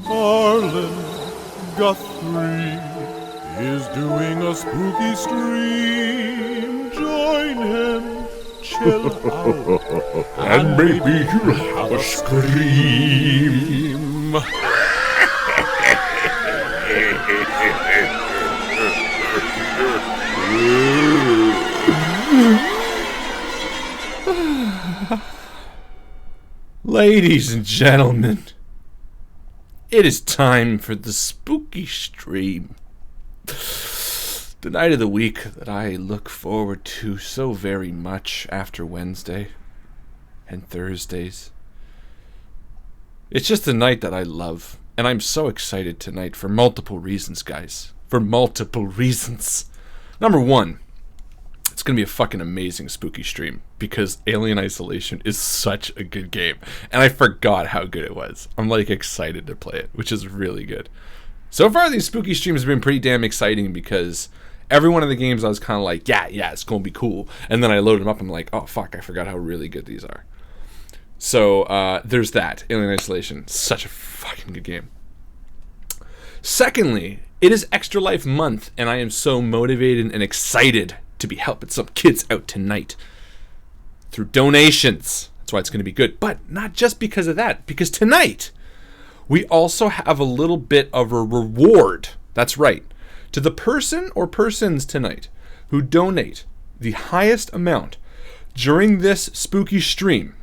Harlan Guthrie is doing a spooky stream. Join him, chill out, and maybe you'll have a scream. Ladies and gentlemen, it is time for the spooky stream. The night of the week that I look forward to so very much after Wednesday and Thursdays. It's just a night that I love, and I'm so excited tonight for multiple reasons, guys. For multiple reasons. Number one, it's going to be a fucking amazing spooky stream because Alien Isolation is such a good game. And I forgot how good it was. I'm like excited to play it, which is really good. So far, these spooky streams have been pretty damn exciting because every one of the games I was kind of like, yeah, it's going to be cool. And then I loaded them up and I'm like, oh, fuck, I forgot how really good these are. So there's that. Alien Isolation. Such a fucking good game. Secondly, it is Extra Life Month, and I am so motivated and excited to be helping some kids out tonight through donations. That's why it's going to be good. But not just because of that, because tonight we also have a little bit of a reward. That's right. To the person or persons tonight who donate the highest amount during this spooky stream,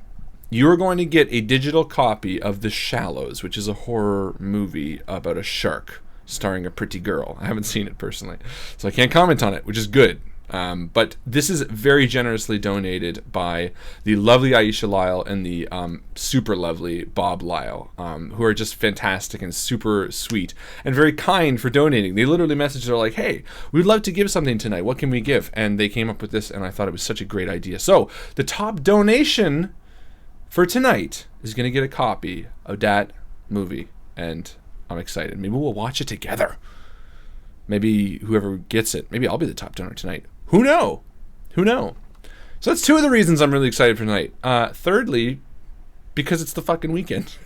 you are going to get a digital copy of The Shallows, which is a horror movie about a shark starring a pretty girl. I haven't seen it personally, so I can't comment on it, which is good. But this is very generously donated by the lovely Aisha Lyle and the super lovely Bob Lyle, who are just fantastic and super sweet and very kind for donating. They literally messaged, they're like, hey, we'd love to give something tonight. What can we give? And they came up with this, and I thought it was such a great idea. So the top donation for tonight is going to get a copy of that movie, and I'm excited. Maybe we'll watch it together. Maybe whoever gets it, maybe I'll be the top donor tonight. Who know? So that's two of the reasons I'm really excited for tonight. Thirdly, because it's the fucking weekend.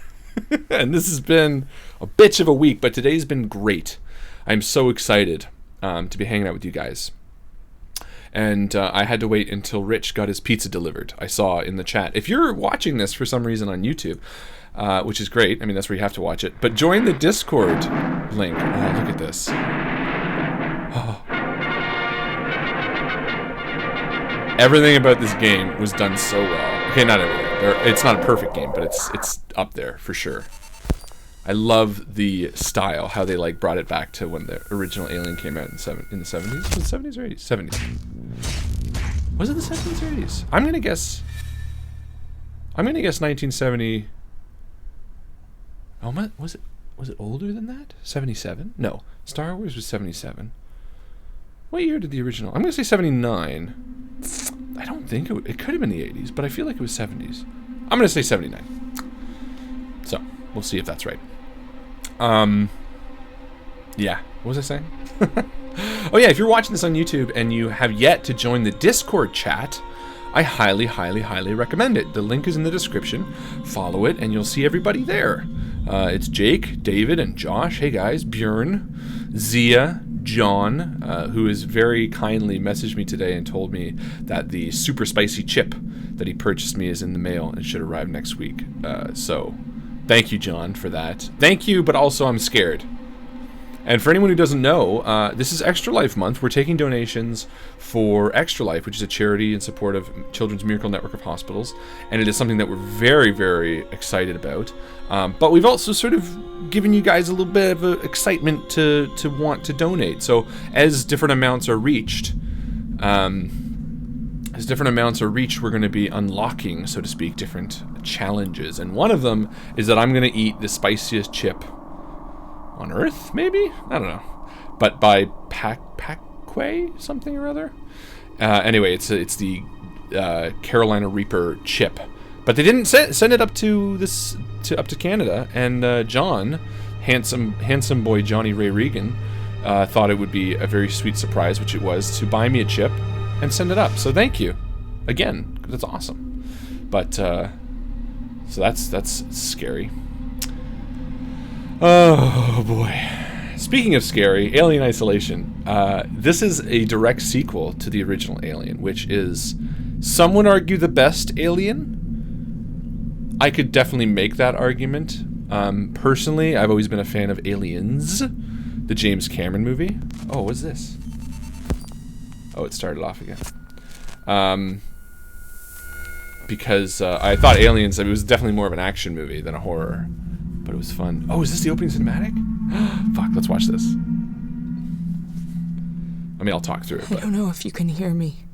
And this has been a bitch of a week, but today's been great. I'm so excited to be hanging out with you guys. And I had to wait until Rich got his pizza delivered. I saw in the chat. If you're watching this for some reason on YouTube, which is great. I mean, that's where you have to watch it. But join the Discord link. Oh, look at this. Oh. Everything about this game was done so well. Okay, not everything. It's not a perfect game, but it's up there for sure. I love the style, how they like brought it back to when the original Alien came out in the 70s. Was it 70s or 80s? 70s. Was it the 70s or 80s? I'm gonna guess 1970. Oh my, was it older than that? 77? No, Star Wars was 77. What year did the original? I'm gonna say 79. I don't think it could have been the 80s, but I feel like it was 70s. I'm gonna say 79. So we'll see if that's right. Yeah, what was I saying? Oh yeah, if you're watching this on YouTube and you have yet to join the Discord chat, I highly, highly, highly recommend it. The link is in the description. Follow it and you'll see everybody there. It's Jake, David, and Josh. Hey guys, Bjorn, Zia, John, who has very kindly messaged me today and told me that the super spicy chip that he purchased me is in the mail and should arrive next week. So thank you, John, for that. Thank you, but also I'm scared. And for anyone who doesn't know, this is Extra Life Month. We're taking donations for Extra Life, which is a charity in support of Children's Miracle Network of Hospitals. And it is something that we're very, very excited about. But we've also sort of given you guys a little bit of excitement to want to donate. So as different amounts are reached, we're going to be unlocking, so to speak, different challenges. And one of them is that I'm going to eat the spiciest chip on Earth, maybe? I don't know. But by Packway something or other. Anyway, it's the Carolina Reaper chip. But they didn't send it up to Canada. And John, handsome boy Johnny Ray Regan, thought it would be a very sweet surprise, which it was, to buy me a chip and send it up. So thank you again. That's awesome. But So that's scary. Oh boy. Speaking of scary, Alien Isolation. This is a direct sequel to the original Alien, which is, some would argue, the best Alien. I could definitely make that argument. Personally, I've always been a fan of Aliens, the James Cameron movie. Oh, what's this? Oh, it started off again. Because I thought Aliens, it was definitely more of an action movie than a horror. But it was fun. Oh, is this the opening cinematic? Fuck, let's watch this. I mean, I'll talk through it. I don't know if you can hear me,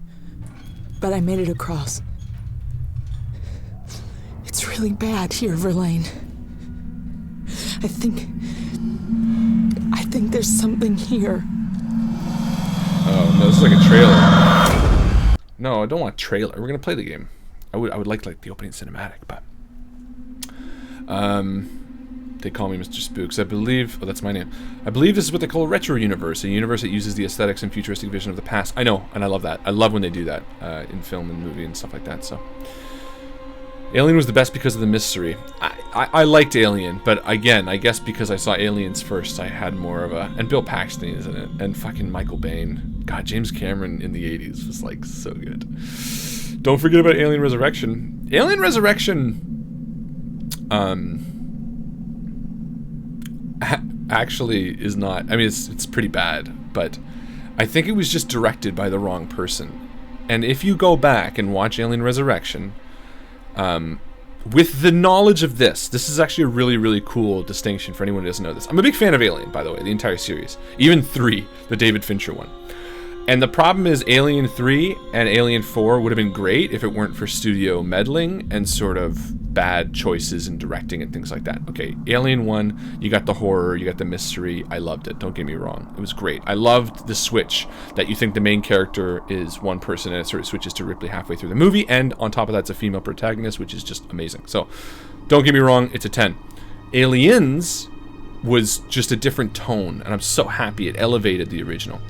but I made it across. It's really bad here, Verlaine. I think there's something here. Oh, no, this is like a trailer. No, I don't want a trailer. We're going to play the game. I would like the opening cinematic, but... They call me Mr. Spooks. I believe... Oh, that's my name. I believe this is what they call a retro universe. A universe that uses the aesthetics and futuristic vision of the past. I know, and I love that. I love when they do that in film and movie and stuff like that, so... Alien was the best because of the mystery. I liked Alien, but again, I guess because I saw Aliens first, I had more of a... And Bill Paxton is in it, and fucking Michael Bain. God, James Cameron in the 80s was, like, so good. Don't forget about Alien Resurrection. Alien Resurrection... actually is not... I mean, it's pretty bad, but I think it was just directed by the wrong person. And if you go back and watch Alien Resurrection... with the knowledge of this is actually a really, really cool distinction for anyone who doesn't know this. I'm a big fan of Alien, by the way, the entire series. Even 3, the David Fincher one. And the problem is Alien 3 and Alien 4 would have been great if it weren't for studio meddling and sort of bad choices in directing and things like that. Okay, Alien 1, you got the horror, you got the mystery. I loved it, don't get me wrong. It was great. I loved the switch that you think the main character is one person and it sort of switches to Ripley halfway through the movie, and on top of that, it's a female protagonist, which is just amazing. So, don't get me wrong, it's a 10. Aliens was just a different tone, and I'm so happy it elevated the original.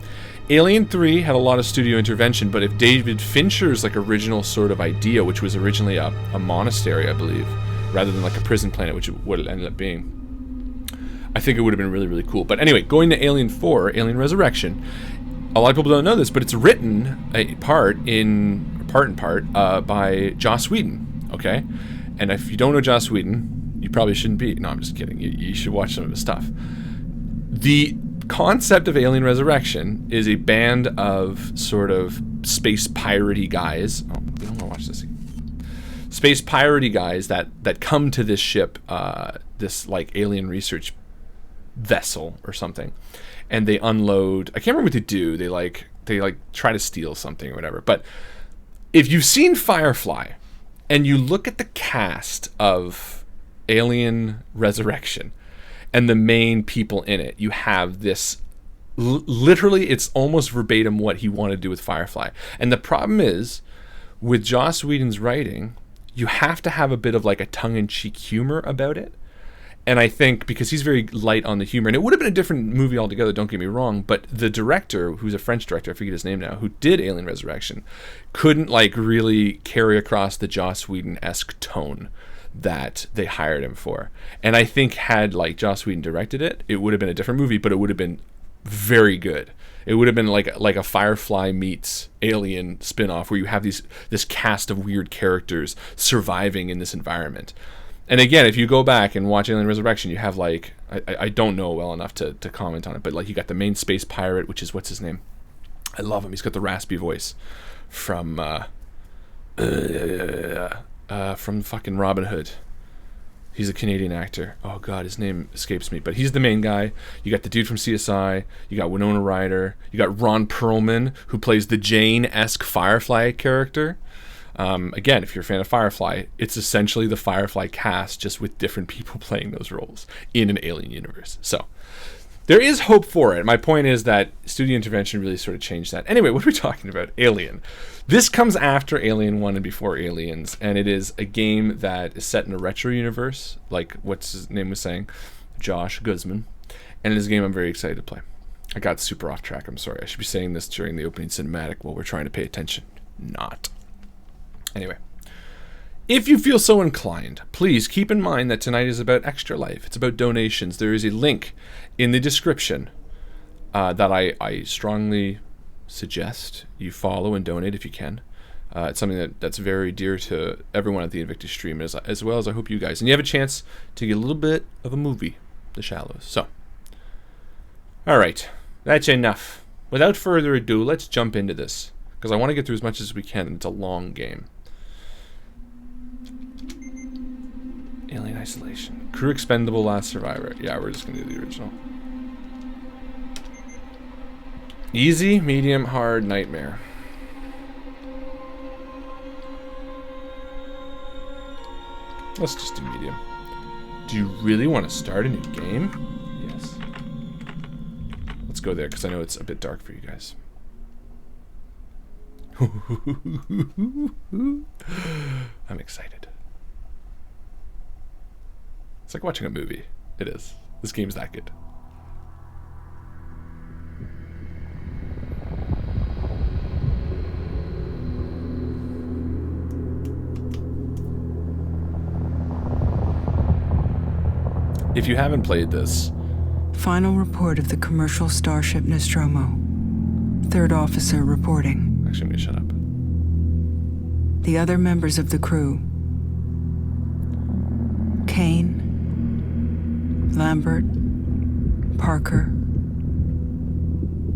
Alien 3 had a lot of studio intervention, but if David Fincher's like original sort of idea, which was originally a monastery, I believe, rather than like a prison planet, which is what it ended up being, I think it would have been really, really cool. But anyway, going to Alien 4, Alien Resurrection, a lot of people don't know this, but it's written part by Joss Whedon, okay? And if you don't know Joss Whedon, you probably shouldn't be. No, I'm just kidding. You should watch some of his stuff. The concept of Alien Resurrection is a band of sort of space piratey guys. Oh, we don't want to watch this. Space piratey guys that come to this ship, this like alien research vessel or something, and they unload. I can't remember what they do. They try to steal something or whatever. But if you've seen Firefly, and you look at the cast of Alien Resurrection, and the main people in it, you have this, literally, it's almost verbatim what he wanted to do with Firefly. And the problem is, with Joss Whedon's writing, you have to have a bit of like a tongue-in-cheek humor about it. And I think, because he's very light on the humor, and it would have been a different movie altogether, don't get me wrong, but the director, who's a French director, I forget his name now, who did Alien Resurrection, couldn't like really carry across the Joss Whedon-esque tone that they hired him for. And I think had like Joss Whedon directed it, it would have been a different movie, but it would have been very good. It would have been like a Firefly meets Alien spin-off where you have this cast of weird characters surviving in this environment. And again, if you go back and watch Alien Resurrection, you have like, I don't know well enough to comment on it, but like you got the main space pirate, which is, what's his name? I love him. He's got the raspy voice from fucking Robin Hood. He's a Canadian actor. Oh god, his name escapes me, but he's the main guy. You got the dude from CSI, you got Winona Ryder, you got Ron Perlman, who plays the Jane-esque Firefly character. Again, if you're a fan of Firefly, it's essentially the Firefly cast, just with different people playing those roles in an alien universe. So there is hope for it. My point is that studio intervention really sort of changed that. Anyway, what are we talking about? Alien. This comes after Alien 1 and before Aliens, and it is a game that is set in a retro universe, like what's his name was saying, Josh Guzman, and it is a game I'm very excited to play. I got super off track, I'm sorry. I should be saying this during the opening cinematic while we're trying to pay attention. Not. Anyway. If you feel so inclined, please keep in mind that tonight is about Extra Life. It's about donations. There is a link in the description that I strongly suggest you follow and donate if you can. It's something that's very dear to everyone at the Invictus stream, as well as I hope you guys. And you have a chance to get a little bit of a movie, The Shallows. So, all right, that's enough. Without further ado, let's jump into this, because I want to get through as much as we can, and it's a long game. Alien Isolation. Crew expendable, last survivor. Yeah, we're just going to do the original. Easy, medium, hard, nightmare. Let's just do medium. Do you really want to start a new game? Yes. Let's go there, because I know it's a bit dark for you guys. I'm excited. It's like watching a movie. It is. This game's that good. If you haven't played this... Final report of the commercial starship Nostromo. Third officer reporting. Actually, I'm gonna shut up. The other members of the crew. Kane, Lambert, Parker,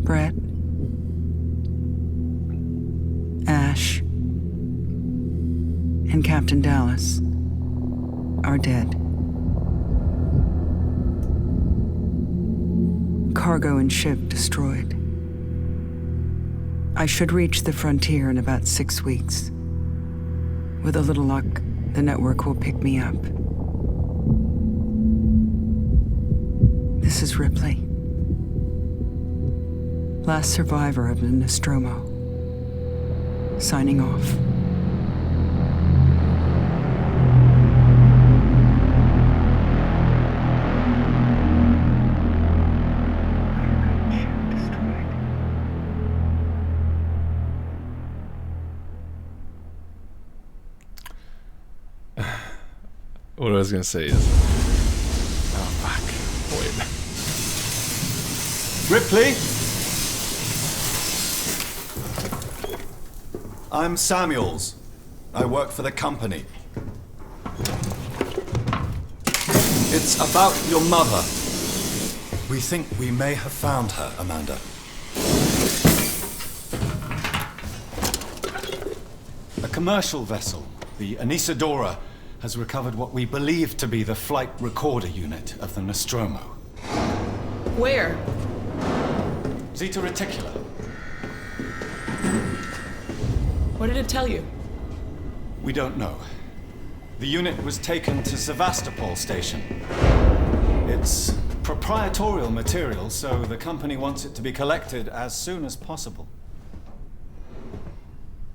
Brett, Ash, and Captain Dallas are dead. Cargo and ship destroyed. I should reach the frontier in about 6 weeks. With a little luck, the network will pick me up. This is Ripley. Last survivor of the Nostromo. Signing off. What I was going to say is... Oh, fuck. Wait. Ripley? I'm Samuels. I work for the company. It's about your mother. We think we may have found her, Amanda. A commercial vessel, the Anisadora, has recovered what we believe to be the flight recorder unit of the Nostromo. Where? Zeta Reticula. What did it tell you? We don't know. The unit was taken to Sevastopol station. It's proprietorial material, so the company wants it to be collected as soon as possible.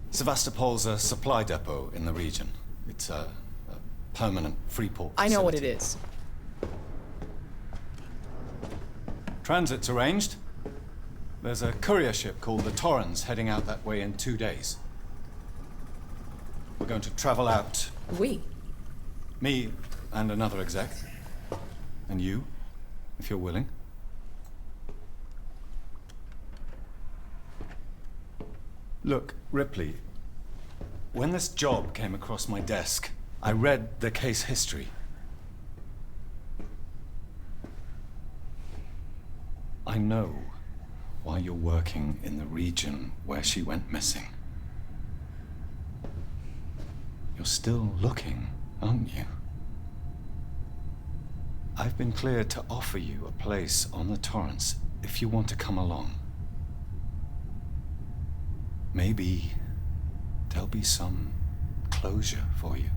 Sevastopol's a supply depot in the region. It's a permanent free port facility. I know what it is. Transit's arranged. There's a courier ship called the Torrens heading out that way in 2 days. We're going to travel out. We? Me and another exec. And you, if you're willing. Look, Ripley, when this job came across my desk, I read the case history. I know why you're working in the region where she went missing. You're still looking, aren't you? I've been cleared to offer you a place on the Torrens if you want to come along. Maybe there'll be some closure for you.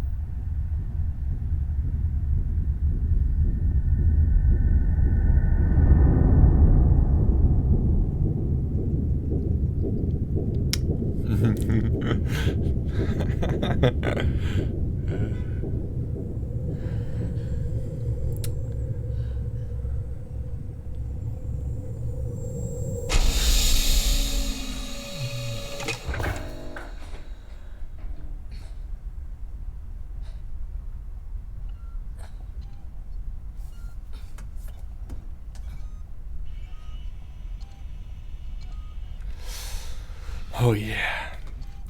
Oh, yeah.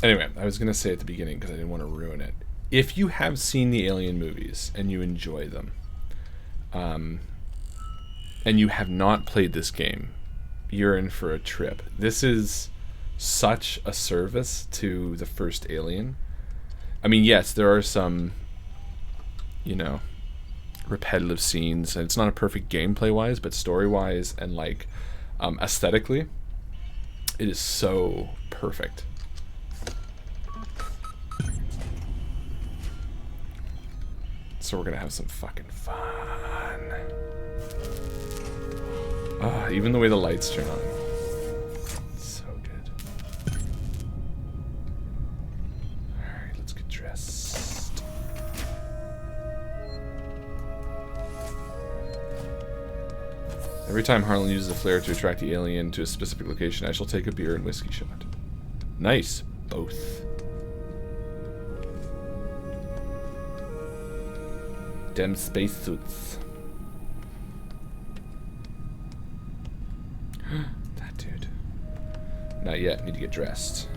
Anyway, I was going to say at the beginning because I didn't want to ruin it. If you have seen the Alien movies and you enjoy them, and you have not played this game, you're in for a trip. This is such a service to the first Alien. I mean, yes, there are some, you know, repetitive scenes, and it's not a perfect gameplay-wise, but story-wise and, like, aesthetically, it is so perfect. So we're gonna have some fucking fun. Ah, even the way the lights turn on. So good. Alright, let's get dressed. Every time Harlan uses a flare to attract the alien to a specific location, I shall take a beer and whiskey shot. Nice. Both. Dem spacesuits. That dude. Not yet. Need to get dressed.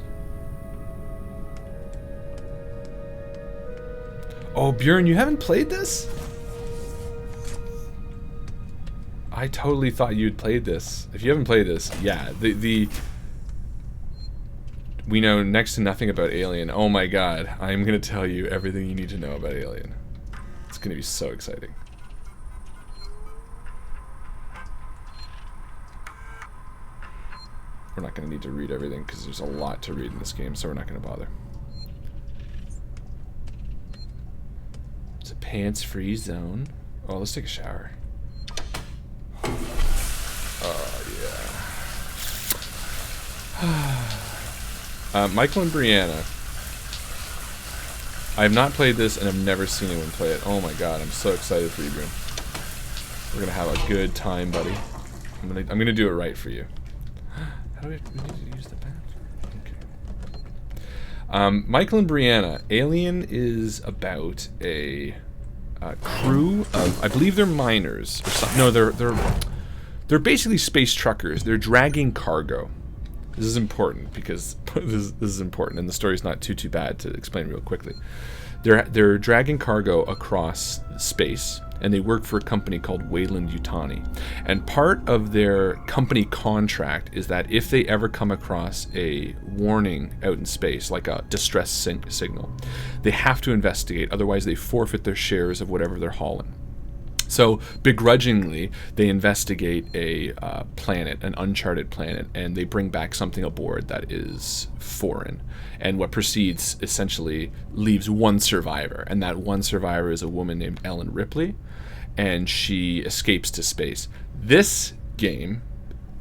Oh, Bjorn, you haven't played this? I totally thought you'd played this. If you haven't played this, yeah. We know next to nothing about Alien. Oh my god. I'm going to tell you everything you need to know about Alien. It's going to be so exciting. We're not going to need to read everything because there's a lot to read in this game, so we're not going to bother. It's a pants-free zone. Oh, let's take a shower. Oh, yeah. Mycl and Brianna. I have not played this and I've never seen anyone play it. Oh my god, I'm so excited for you, Bruno. We're gonna have a good time, buddy. I'm gonna do it right for you. How do we need to use the bathroom? Okay. Mycl and Brianna. Alien is about a crew of, I believe they're miners or something. No, they're basically space truckers. They're dragging cargo. This is important because this is important, and the story's not too bad to explain real quickly. They're dragging cargo across space, and they work for a company called Weyland-Yutani. And part of their company contract is that if they ever come across a warning out in space, like a distress signal, they have to investigate. Otherwise, they forfeit their shares of whatever they're hauling. So, begrudgingly, they investigate a planet, an uncharted planet, and they bring back something aboard that is foreign. And what proceeds essentially leaves one survivor, and that one survivor is a woman named Ellen Ripley, and she escapes to space. This game,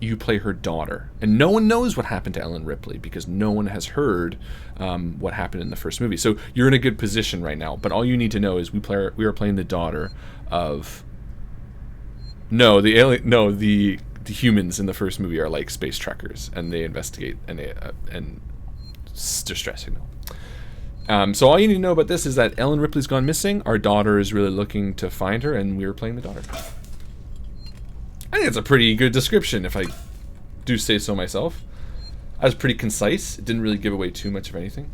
you play her daughter, and no one knows what happened to Ellen Ripley because no one has heard what happened in the first movie. So you're in a good position right now, but all you need to know is we are playing the daughter of the humans in the first movie are like space truckers, and they investigate and distress signal. So all you need to know about this is that Ellen Ripley's gone missing. Our daughter is really looking to find her, and we are playing the daughter. I think it's a pretty good description, if I do say so myself. I was pretty concise. It didn't really give away too much of anything.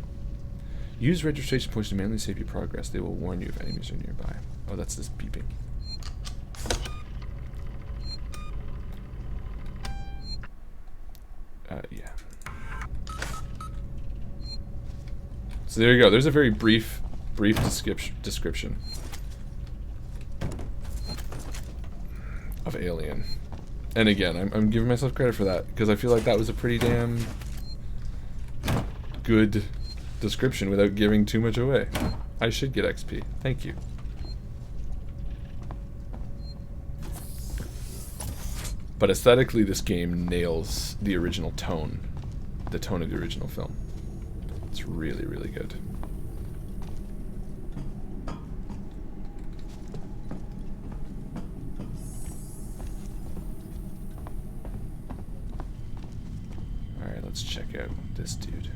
Use registration points to manually save your progress. They will warn you if enemies are nearby. Oh, that's this beeping. Yeah. So there you go. There's a very brief description of Alien. And again, I'm giving myself credit for that because I feel like that was a pretty damn good description without giving too much away. I should get XP. Thank you. But aesthetically, this game nails the original tone, the tone of the original film. It's really, really good. Alright, let's check out this dude.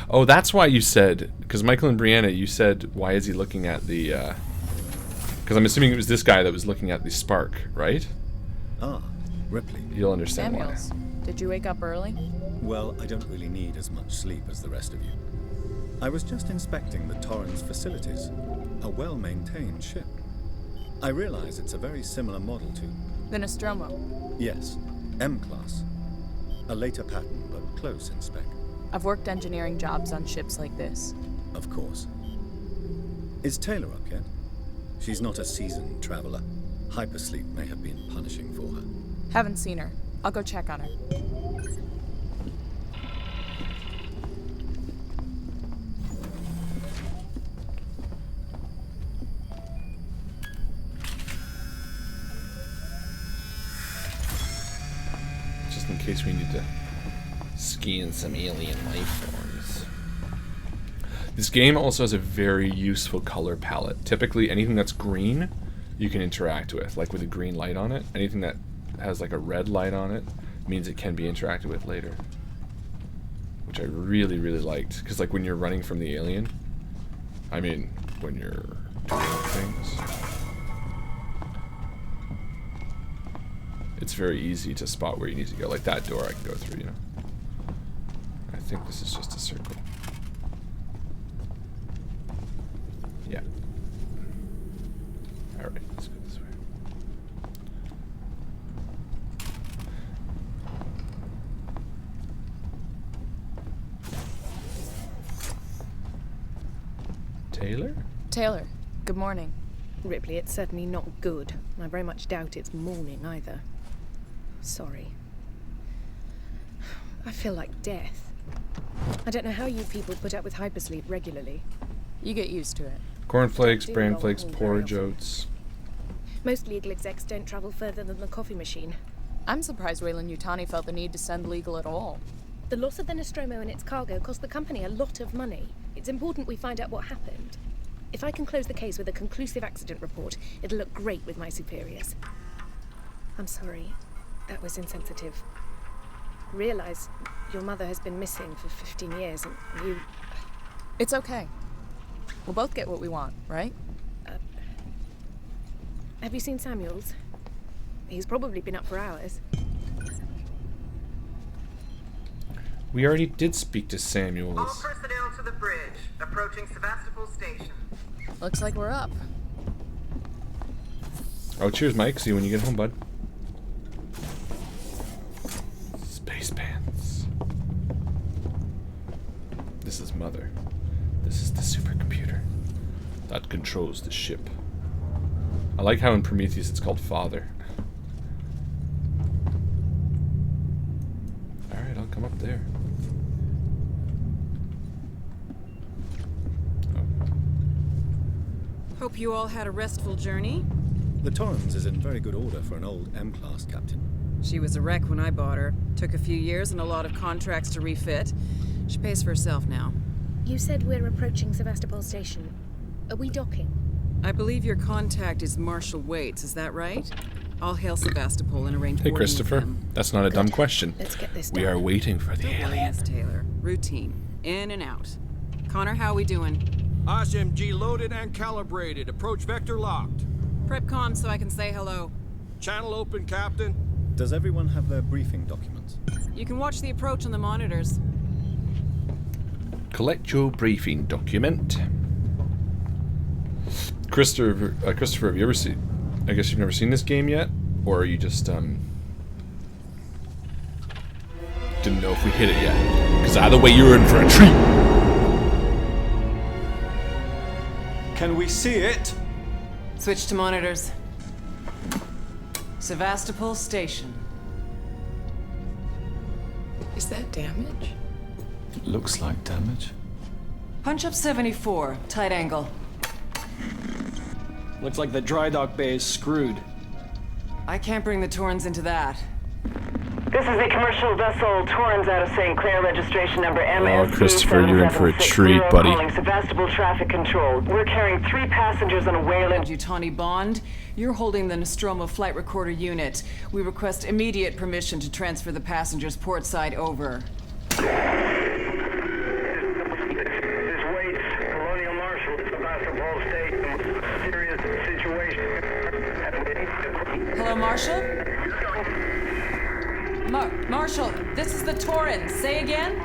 Oh, that's why you said, because Mycl and Brianna, you said, why is he looking at the, because I'm assuming it was this guy that was looking at the spark, right? Ah, Ripley. You'll understand Samuels. why. Did you wake up early? Well, I don't really need as much sleep as the rest of you. I was just inspecting the Torrens facilities. A well-maintained ship. I realize it's a very similar model to... The Nostromo. Yes, M-class. A later pattern, but close in spec. I've worked engineering jobs on ships like this. Of course. Is Taylor up yet? She's not a seasoned traveler. Hypersleep may have been punishing for her. Haven't seen her. I'll go check on her. Just in case we need to scan some alien life forms. This game also has a very useful color palette. Typically, anything that's green, you can interact with, like with a green light on it. Anything that has like a red light on it means it can be interacted with later. Which I really, really liked. Because like when you're running from the alien, I mean, when you're doing things, it's very easy to spot where you need to go. Like that door I can go through, you know. I think this is just a circle. Yeah. Alright, let's go this way. Taylor? Taylor, good morning. Ripley, it's certainly not good. I very much doubt it's morning either. Sorry. I feel like death. I don't know how you people put up with hypersleep regularly. You get used to it. Cornflakes, Do bran roll flakes, home porridge very often. oats. Most legal execs don't travel further than the coffee machine. I'm surprised Weyland-Yutani felt the need to send legal at all. The loss of the Nostromo and its cargo cost the company a lot of money. It's important we find out what happened. If I can close the case with a conclusive accident report, it'll look great with my superiors. I'm sorry. That was insensitive. Realize your mother has been missing for 15 years and you... It's okay. We'll both get what we want, right? Have you seen Samuels? He's probably been up for hours. We already did speak to All Samuels. personnel to the bridge, approaching Sevastopol station. Looks like we're up. Oh, cheers, Mike. See you when you get home, bud. Space pants. This is Mother. This is the supercomputer that controls the ship. I like how in Prometheus it's called Father. Alright, I'll come up there. Hope you all had a restful journey. The Torrens is in very good order for an old M-class captain. She was a wreck when I bought her. Took a few years and a lot of contracts to refit. She pays for herself now. You said we're approaching Sevastopol station. Are we docking? I believe your contact is Marshal Waits, is that right? I'll hail Sevastopol and arrange Hey, boarding with Christopher. him. That's not a dumb question. Let's get this We done. are waiting for the Don't worry, alien. Miss Taylor. Routine. In and out. Connor, how we doing? SMG loaded and calibrated. Approach vector locked. Prep comm so I can say hello. Channel open, Captain. Does everyone have their briefing documents? You can watch the approach on the monitors. Collect your briefing document. Christopher, have you ever seen... I guess you've never seen this game yet? Or are you just, didn't know if we hit it yet? Because either way, you're in for a treat. Can we see it? Switch to monitors. Sevastopol station. Is that damage? Looks like damage. Punch up 74, tight angle. Looks like the dry dock bay is screwed. I can't bring the Torrens into that. This is a commercial vessel, Torrens out of St. Clair, registration number MS. Christopher, you're in for a treat, buddy. Calling Sevastopol traffic control. We're carrying 3 passengers on a Weyland. Yutani Bond, you're holding the Nostromo flight recorder unit. We request immediate permission to transfer the passengers port side over. This Waits, Colonial Marshal, Sevastopol Station. Serious situation. Hello, Marshal? Marshall, this is the Torrens. Say again?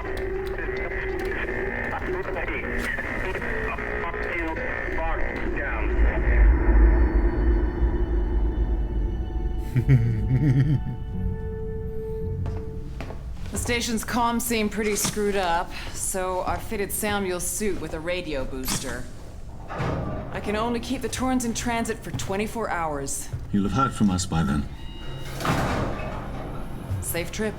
The station's comms seem pretty screwed up, so I fitted Samuel's suit with a radio booster. I can only keep the Torrens in transit for 24 hours. You'll have heard from us by then. Safe trip.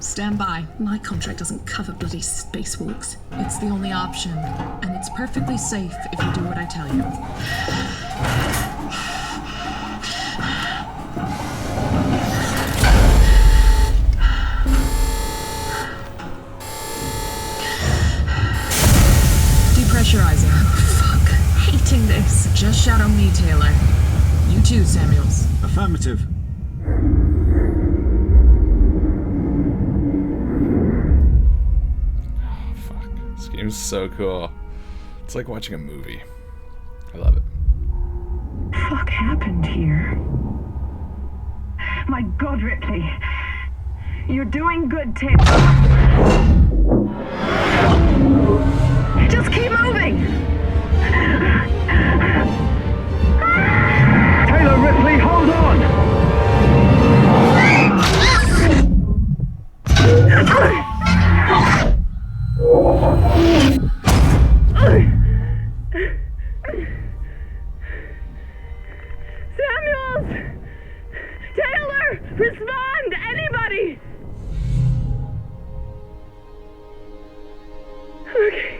Stand by. My contract doesn't cover bloody spacewalks. It's the only option, and it's perfectly safe if you do what I tell you. Depressurizing. Fuck. Hating this. Just shadow me, Taylor. You too, Samuels. Affirmative. This game's so cool. It's like watching a movie. I love it. Fuck happened here? My God, Ripley. You're doing good, Taylor. Just keep moving! Taylor, Ripley, hold on! Samuels! Taylor! Respond! Anybody! Okay.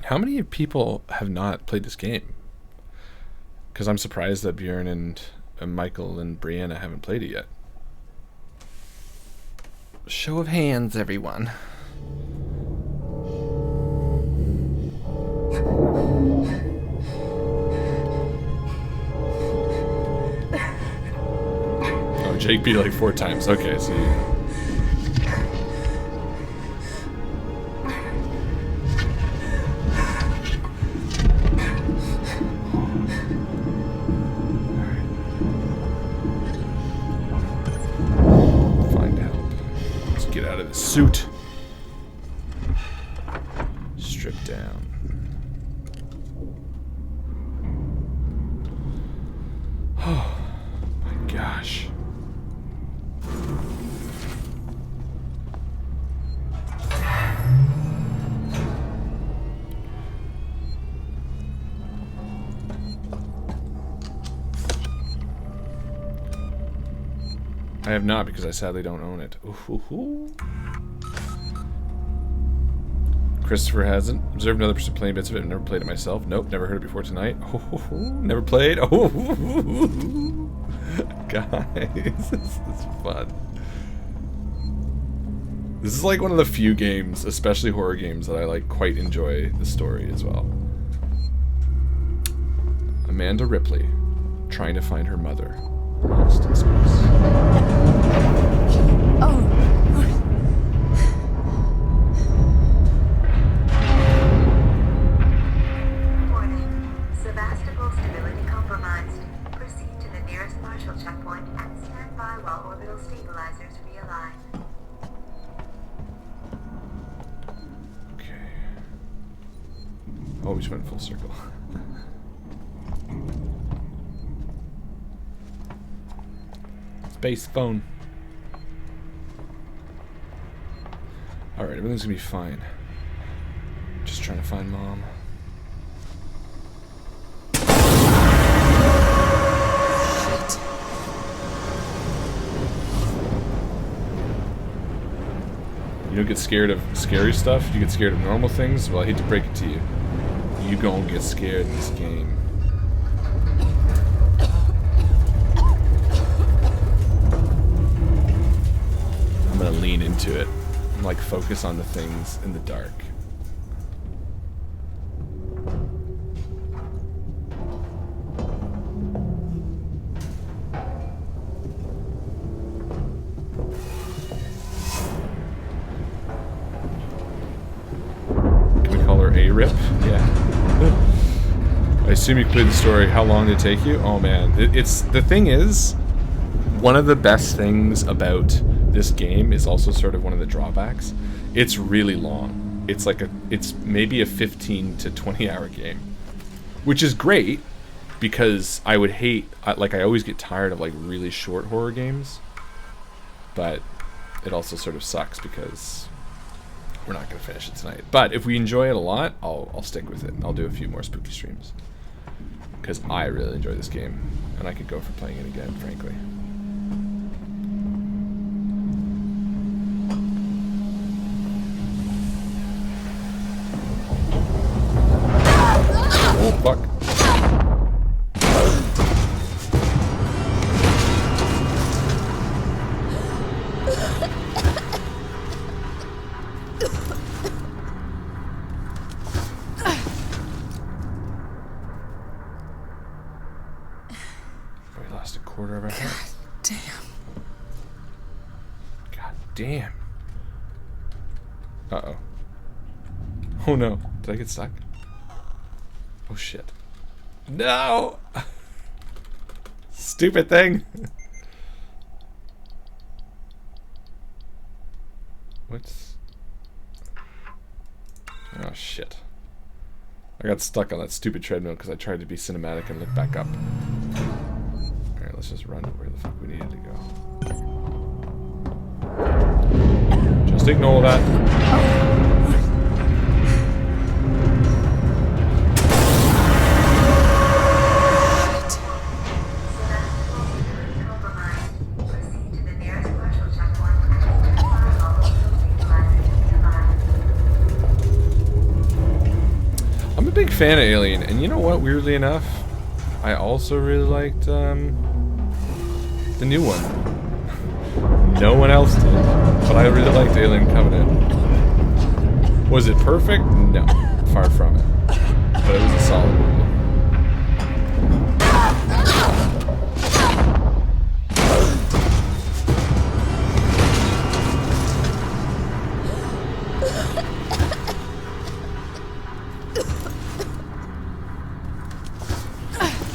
How many people have not played this game? Because I'm surprised that Bjorn and Mycl and Brianna haven't played it yet. Show of hands, everyone. Oh, Jake beat it like 4 times. Okay, so suit. Strip down. Oh my gosh. I have not, because I sadly don't own it. Ooh. Christopher hasn't. Observed another person playing bits of it. Never played it myself. Nope, never heard it before tonight. Never played. Guys, this is fun. This is like one of the few games, especially horror games, that I like quite enjoy the story as well. Amanda Ripley, trying to find her mother, lost in space. Warning. Sevastopol stability compromised. Proceed to the nearest Marshall checkpoint and stand by while orbital stabilizers realign. Okay. Oh, we just went full circle. Space phone. Alright, everything's gonna be fine. Just trying to find Mom. Shit. You don't get scared of scary stuff? You get scared of normal things? Well, I hate to break it to you. You gonna get scared in this game. lean into it and like focus on the things in the dark. Can we call her A-Rip? Yeah. I assume you played the story. How long did it take you? Oh man, it's the thing is, one of the best things about this game is also sort of one of the drawbacks. It's really long. It's maybe a 15 to 20 hour game, which is great because I would hate, I always get tired of like really short horror games, but it also sort of sucks because we're not going to finish it tonight. But if we enjoy it a lot, I'll stick with it. I'll do a few more spooky streams because I really enjoy this game and I could go for playing it again, frankly. Oh, fuck. We lost a quarter of our health. Damn. God damn. Uh-oh. Oh no. Did I get stuck? Oh shit. No! Stupid thing! What's... Oh shit. I got stuck on that stupid treadmill because I tried to be cinematic and look back up. Alright, let's just run to where the fuck we needed to go. Just ignore that. I'm a big fan of Alien, and you know what, weirdly enough, I also really liked the new one. No one else did, but I really liked Alien Covenant. Was it perfect? No, far from it, but it was a solid movie.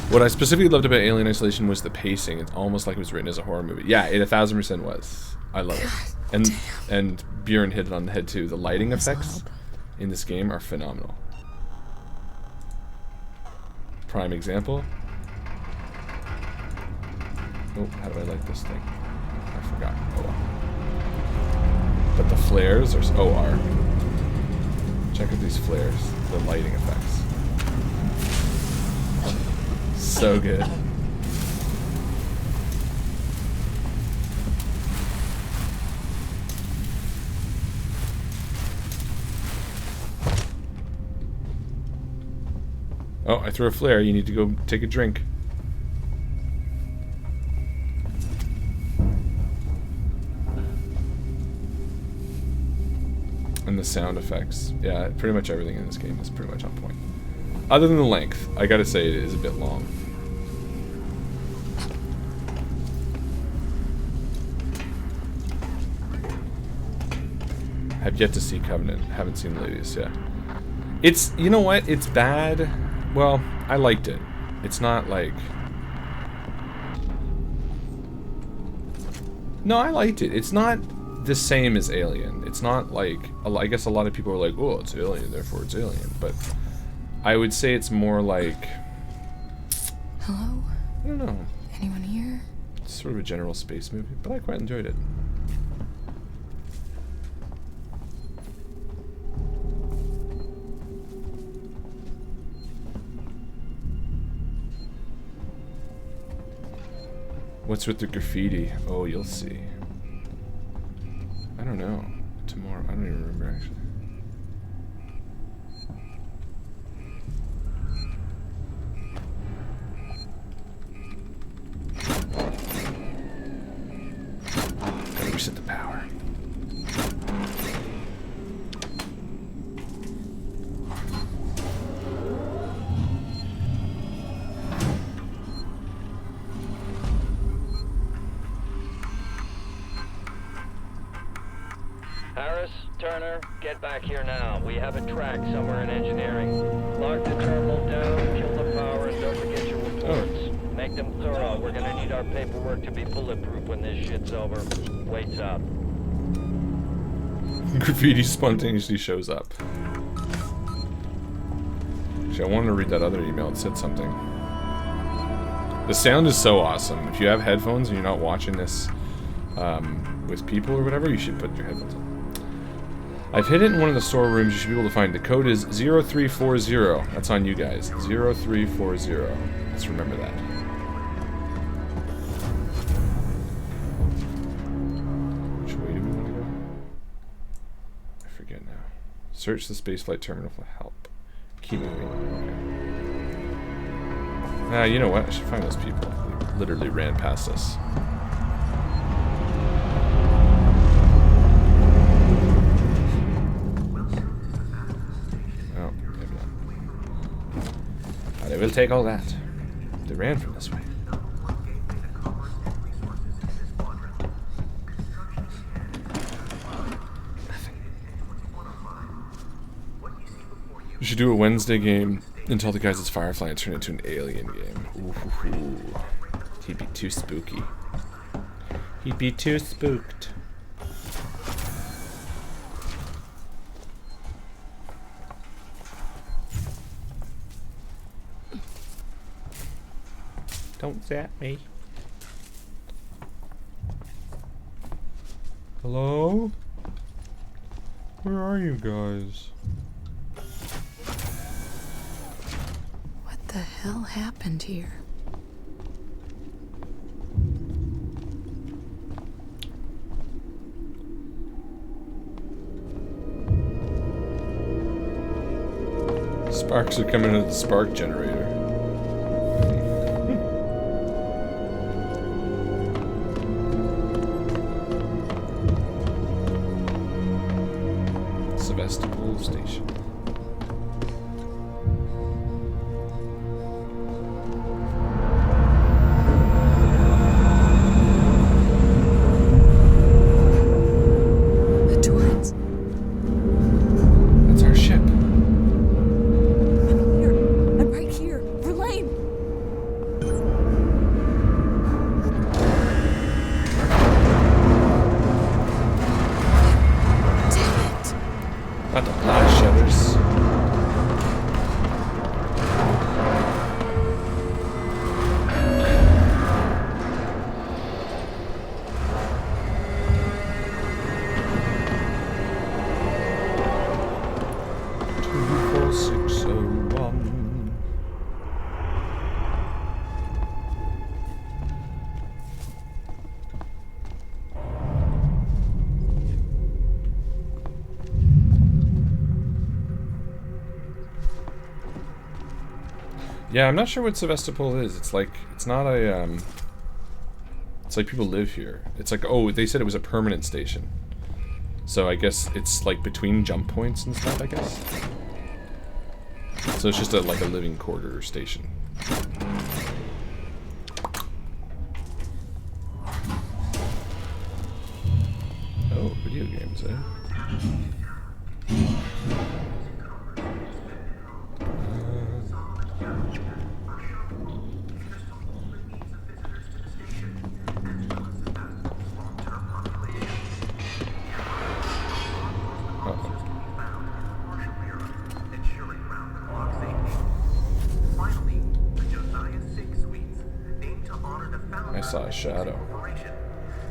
What I specifically loved about Alien Isolation was the pacing. It's almost like it was written as a horror movie. Yeah, it 1000% was. I love it. And Bjorn hit it on the head too. The lighting effects in this game are phenomenal. Prime example. Oh, how do I light this thing? I forgot. Oh well. But the flares are OR. Check out these flares. The lighting effects. So good. Oh, I threw a flare. You need to go take a drink. And the sound effects. Yeah, pretty much everything in this game is pretty much on point. Other than the length, I gotta say it is a bit long. Have yet to see Covenant. Haven't seen the latest yet. It's, you know what? It's bad. Well, I liked it. It's not like... No, I liked it. It's not the same as Alien. It's not like... I guess a lot of people are like, oh, it's Alien, therefore it's Alien. But I would say it's more like... Hello? I don't know. Anyone here? It's sort of a general space movie, but I quite enjoyed it. What's with the graffiti? Oh, you'll see. I don't know. Tomorrow. I don't even remember, actually. Gotta reset the power. Turner, get back here now. We have a track somewhere in engineering. Lock the terminal down, kill the power, and don't forget your reports. Make them thorough. We're gonna need our paperwork to be bulletproof when this shit's over. Waits up. Graffiti spontaneously shows up. Actually, I wanted to read that other email. It said something. The sound is so awesome. If you have headphones and you're not watching this with people or whatever, you should put your headphones on. I've hid it in one of the storerooms. You should be able to find it. The code is 0340. That's on you guys. 0340. Let's remember that. Which way do we want to go? I forget now. Search the spaceflight terminal for help. Keep moving. Okay. You know what? I should find those people. They literally ran past us. They will take all that. They ran from this way. You should do a Wednesday game and tell the guys it's Firefly and turn it into an Alien game. Ooh. He'd be too spooky. He'd be too spooked. Don't zap me. Hello? Where are you guys? What the hell happened here? Sparks are coming to the spark generator. Sevastopol station. The Torrens. That's our ship. I'm right here. Verlaine! About to blast shutters. Yeah, I'm not sure what Sevastopol is. It's like, it's not a, it's like people live here. It's like, oh, they said it was a permanent station. So I guess it's like between jump points and stuff, I guess. So it's just like a living quarter station. Oh, video games, eh? I saw a shadow.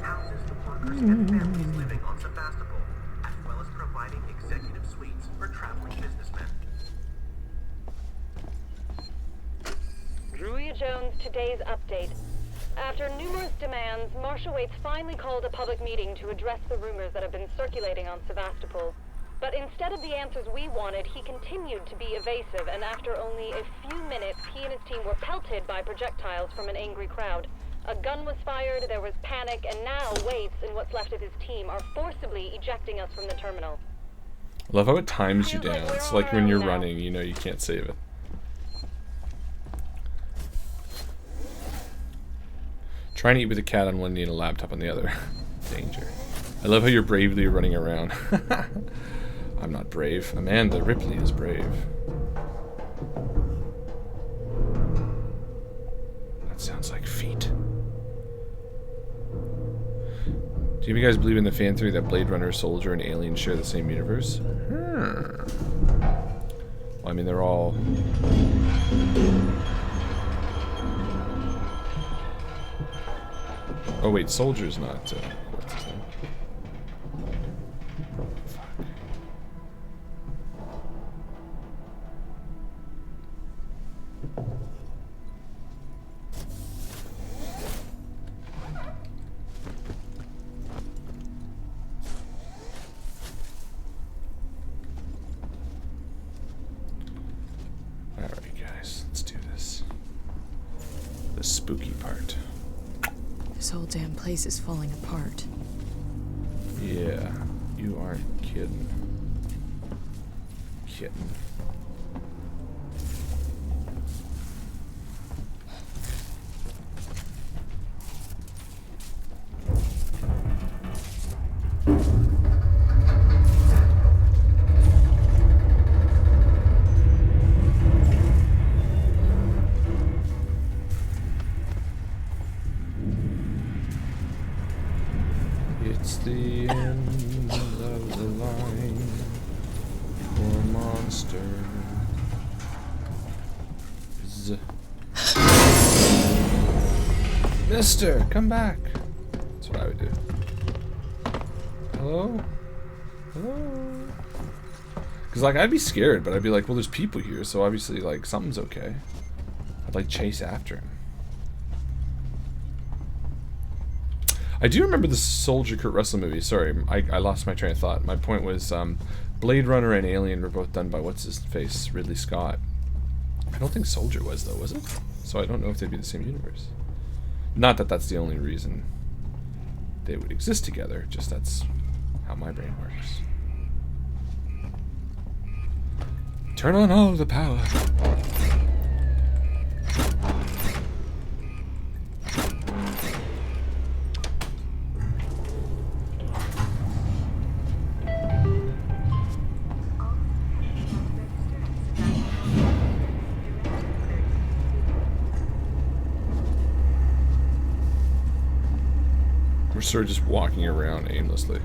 Houses to workers and families living on Sevastopol, as well as providing executive suites for traveling businessmen. Julia Jones, today's update. After numerous demands, Marshal Waits finally called a public meeting to address the rumors that have been circulating on Sevastopol. But instead of the answers we wanted, he continued to be evasive, and after only a few minutes, he and his team were pelted by projectiles from an angry crowd. A gun was fired, there was panic, and now Waits and what's left of his team are forcibly ejecting us from the terminal. I love how it times you down. It's like when you're running, you know you can't save it. Trying to eat with a cat on one knee and a laptop on the other. Danger. I love how you're bravely running around. I'm not brave. Amanda Ripley is brave. That sounds like feet. Do you guys believe in the fan theory that Blade Runner, Soldier, and Alien share the same universe? Well, I mean, they're all... Oh wait, Soldier's not... what's his name? Fuck. Alright guys, let's do this. The spooky part. This whole damn place is falling apart. Yeah, you aren't kidding. Kitten. It's the end of the line. Poor monster. Mister, come back. That's what I would do. Hello? Hello? Because, like, I'd be scared, but I'd be like, well, there's people here, so obviously, like, something's okay. I'd, like, chase after him. I do remember the Soldier Kurt Russell movie. Sorry, I lost my train of thought. My point was Blade Runner and Alien were both done by what's-his-face, Ridley Scott. I don't think Soldier was, though, was it? So I don't know if they'd be the same universe. Not that that's the only reason they would exist together, just that's how my brain works. Turn on all the power. We're sort of just walking around aimlessly.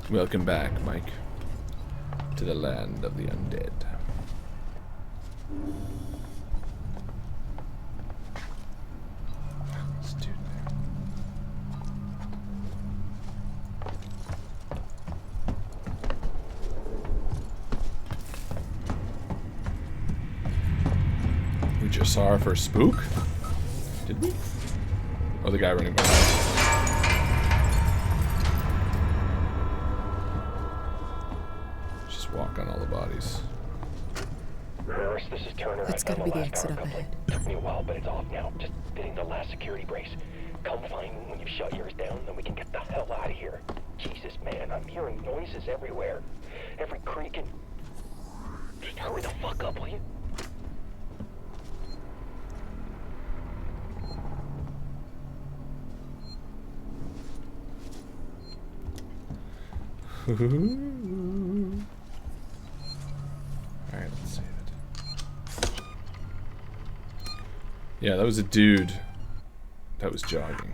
Welcome back, Mike, to the land of the undead. We just saw our first spook? Did we? Oh, the guy running by. Just walk on all the bodies. Nurse, this is Turner. That's gotta be the exit up ahead. Took me a while, but it's off now. Just fitting the last security brace. Come find me when you've shut yours down, then we can get the hell out of here. Jesus, man, I'm hearing noises everywhere. Every creak and... Just hurry the fuck up, will you? Alright, let's save it. Yeah, that was a dude that was jogging.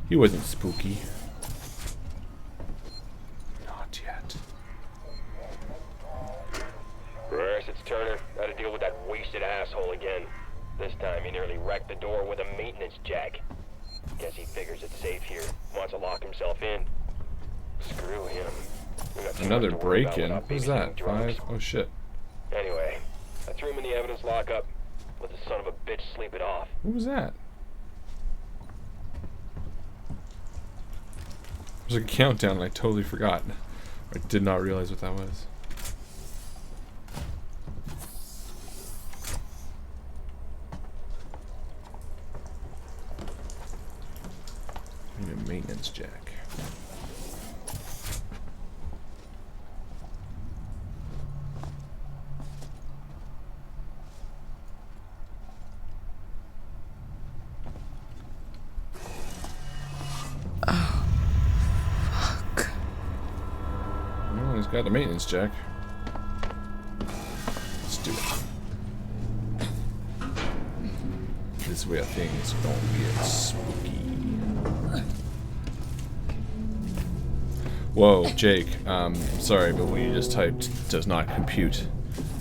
He wasn't spooky. Not yet. Nurse, it's Turner. Gotta deal with that wasted asshole again. This time he nearly wrecked the door with a maintenance jack. Guess he figures it's safe here. Wants to lock himself in. Screw him. Another break-in? What was that? 5? Oh shit. Anyway, I threw him in the evidence lockup. Let the son of a bitch sleep it off. What was that? There's a countdown and I totally forgot. I did not realize what that was. I need a maintenance maintenance jack. Oh, fuck. Well, he's got the maintenance jack. Let's do it. This way things don't get spooky. Whoa, Jake, I'm sorry, but what you just typed does not compute.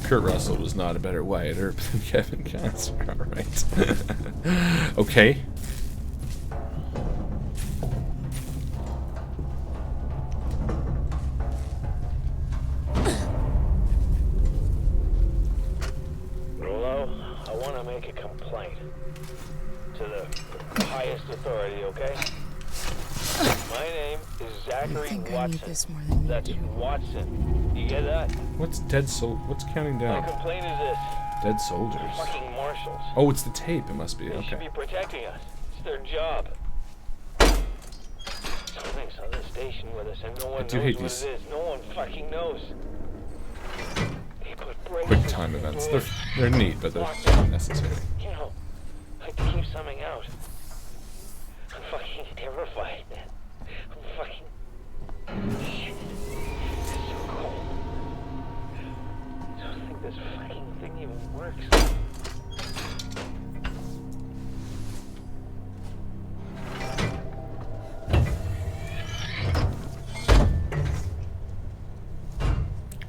Kurt Russell was not a better Wyatt Earp than Kevin Costner, alright. Okay. Rolo, I want to make a complaint to the highest authority, okay? My name is Zachary Watson. That's Watson. You get that? What's dead soul? What's counting down? My complaint is this. Dead soldiers. Fucking marshals. Oh, it's the tape. It must be. They should Okay. be protecting us. It's their job. Something's on the station with us and no one knows what it is. No one fucking knows. They put Quick time events. They're neat, but they're not necessary. You know, I like to keep something out. I'm fucking terrified. I'm fucking... Shit. It's so cold. I don't think this fucking thing even works.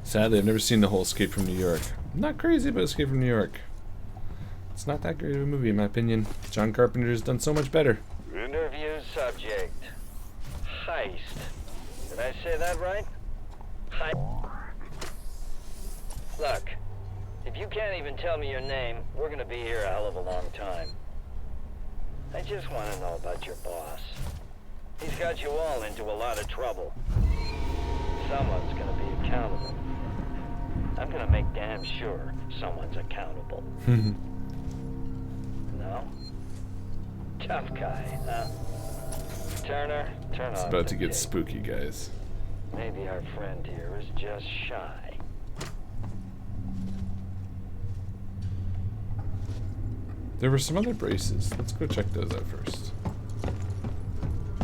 Sadly, I've never seen the whole Escape from New York. I'm not crazy about Escape from New York. It's not that great of a movie, in my opinion. John Carpenter's done so much better. Interview subject. Heist. Did I say that right? Look, if you can't even tell me your name, we're gonna be here a hell of a long time. I just want to know about your boss. He's got you all into a lot of trouble. Someone's gonna be accountable. I'm gonna make damn sure someone's accountable. No? Tough guy, huh? Turner, turn It's off about the to get tape. spooky, guys. Maybe our friend here is just shy. There were some other braces. Let's go check those out first.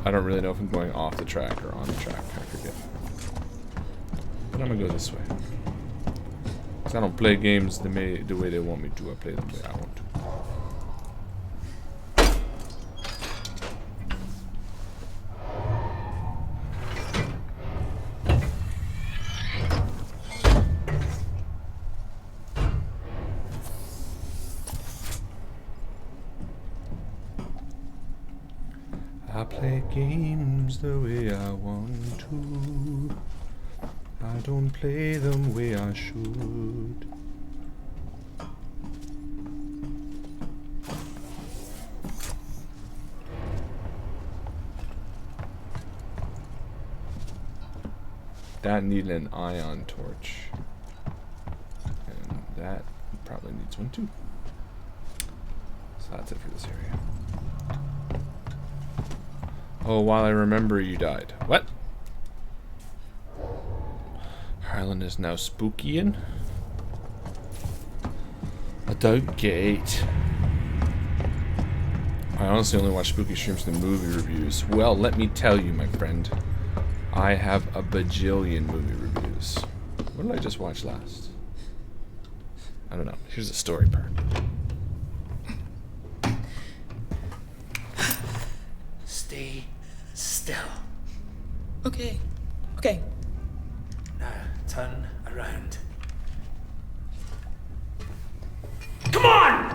I don't really know if I'm going off the track or on the track. I forget. But I'm gonna go this way. Because I don't play games the way they want me to. I play them the way I want to. I play games the way I want to. I don't play them way I should. That needed an ion torch. And that probably needs one too. So that's it for this area. Oh, while I remember you died. What? Harlan is now spookyin'? I don't get it. I honestly only watch spooky streams and movie reviews. Well, let me tell you, my friend. I have a bajillion movie reviews. What did I just watch last? I don't know. Here's the story part. Stay still. Okay. Okay. Now turn around. Come on!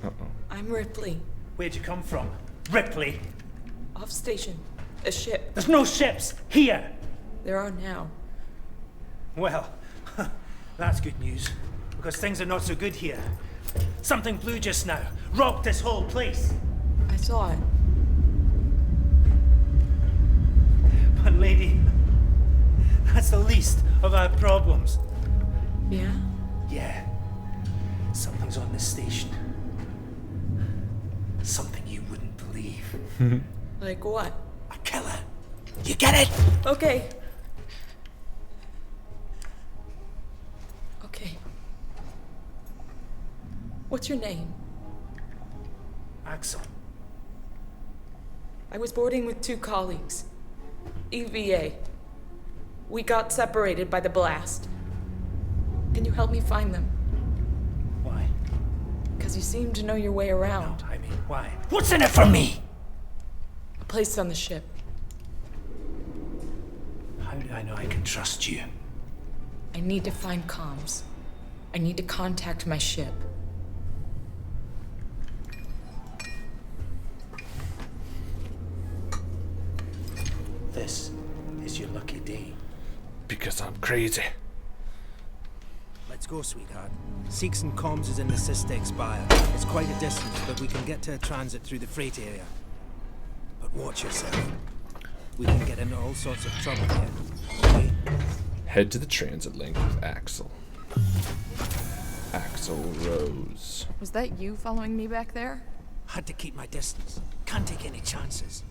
Uh-oh. I'm Ripley. Where'd you come from? Ripley? Off station. A ship. There's no ships here! There are now. Well, that's good news. Because things are not so good here. Something blue just now. Rocked this whole place. I saw it. But lady, that's the least of our problems. Yeah? Yeah. Something's on this station. Something you wouldn't believe. Like what? A killer. You get it? Okay. Okay. What's your name? Axel. I was boarding with 2 colleagues. EVA. We got separated by the blast. Can you help me find them? Why? Because you seem to know your way around. No, I mean, why? What's in it for me? A place on the ship. How do I know I can trust you? I need to find comms. I need to contact my ship. This is your lucky day. Because I'm crazy. Let's go, sweetheart. Seeks and comms is in the Systex Spire. It's quite a distance, but we can get to a transit through the freight area. But watch yourself. We can get into all sorts of trouble here. Okay? Head to the transit link with Axel. Axel Rose. Was that you following me back there? Had to keep my distance. Can't take any chances.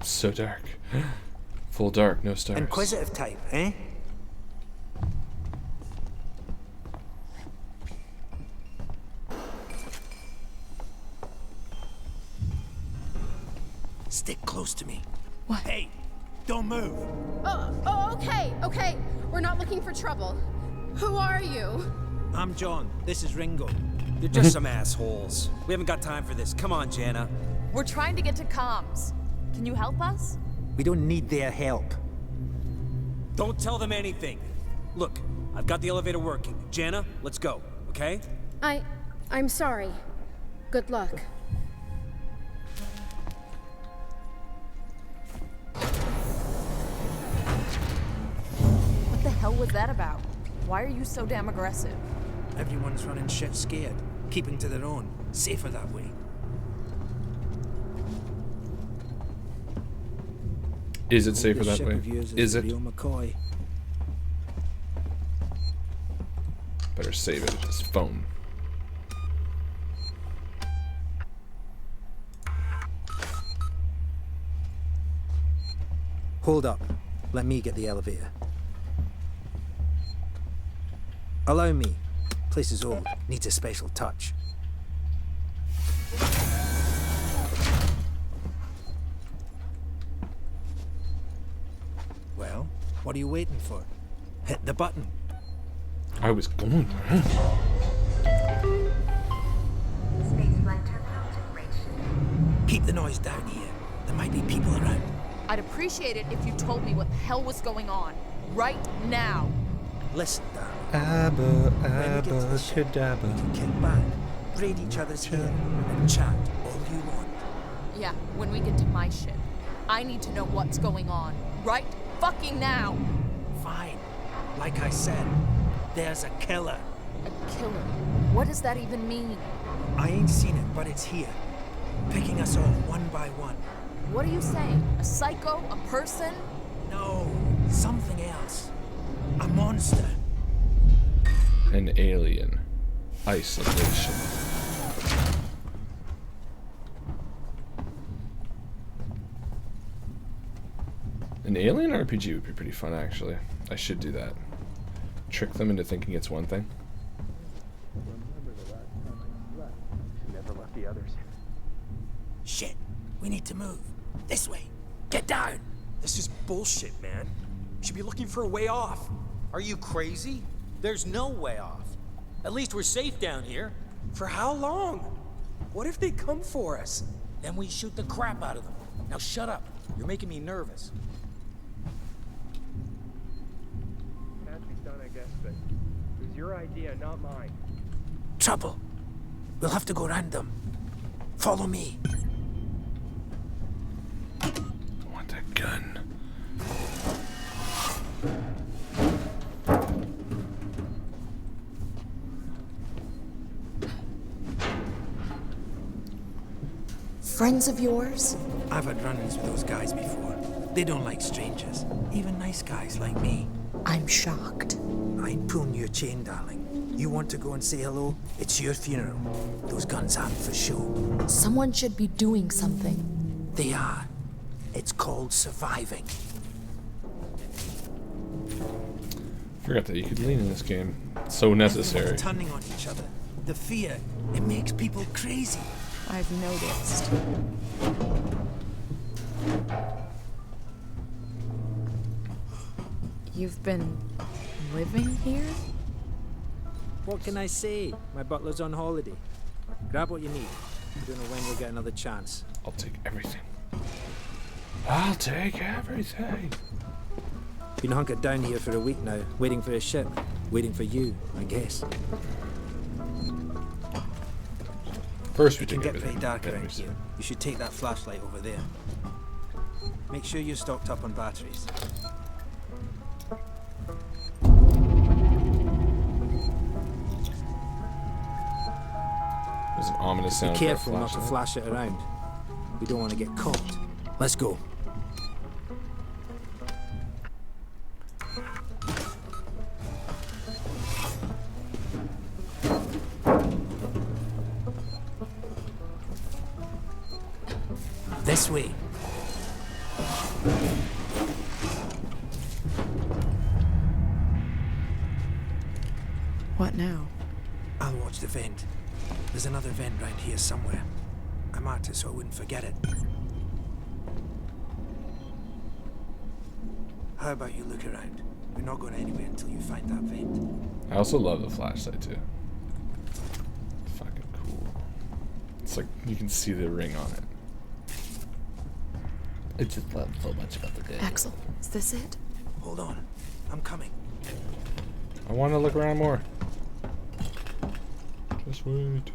So dark. Full dark, no stars. Inquisitive type, eh? Stick close to me. What? Hey, don't move. Okay. We're not looking for trouble. Who are you? I'm John. This is Ringo. They're just some assholes. We haven't got time for this. Come on, Jana. We're trying to get to comms. Can you help us? We don't need their help. Don't tell them anything. Look, I've got the elevator working. Jana, let's go, okay? I'm sorry. Good luck. What the hell was that about? Why are you so damn aggressive? Everyone's running shit scared, keeping to their own. Safer that way. Is it safer that way? Is it? McCoy. Better save it with this phone. Hold up. Let me get the elevator. Allow me. Place is old. Needs a special touch. Well, what are you waiting for? Hit the button. I was going. Spaceflight terminal to range. Keep the noise down here. There might be people around. I'd appreciate it if you told me what the hell was going on. Right now. Listen, darling. Abba, cadabra. We can kick back, braid each other's hair, and chat all you want. Yeah, when we get to my ship. I need to know what's going on. Right fucking now. Fine. Like I said, there's a killer. A killer? What does that even mean? I ain't seen it, but it's here. Picking us off one by one. What are you saying? A psycho? A person? No, something else. A monster. An alien. Isolation. An alien RPG would be pretty fun, actually. I should do that. Trick them into thinking it's one thing. Never left the others. Shit. We need to move. This way. Get down. This is bullshit, man. We should be looking for a way off. Are you crazy? There's no way off. At least we're safe down here. For how long? What if they come for us? Then we shoot the crap out of them. Now shut up. You're making me nervous. Can't be done, I guess, but it was your idea, not mine. Trouble. We'll have to go around them. Follow me. I want that gun. Friends of yours? I've had run-ins with those guys before. They don't like strangers. Even nice guys like me. I'm shocked. I ain't pulling your chain, darling. You want to go and say hello? It's your funeral. Those guns aren't for show. Someone should be doing something. They are. It's called surviving. Forgot that you could lean in this game. It's so necessary. Everyone's turning on each other. The fear, it makes people crazy. I've noticed. You've been living here? What can I say? My butler's on holiday. Grab what you need. I don't know when we'll get another chance. I'll take everything. I'll take everything. Been hunkered down here for a week now, waiting for a ship. Waiting for you, I guess. First we can take get everything. pretty dark around here. You should take that flashlight over there. Make sure you're stocked up on batteries. There's an ominous sound. Be careful not to flash it around. We don't want to get caught. Let's go. This way. What now? I'll watch the vent. There's another vent round here somewhere. I marked it so I wouldn't forget it. How about you look around? We're not going anywhere until you find that vent. I also love the flashlight too. Fucking cool. It's like you can see the ring on it. I just love so much about the game. Axel, is this it? Hold on. I'm coming. I want to look around more. Just wait.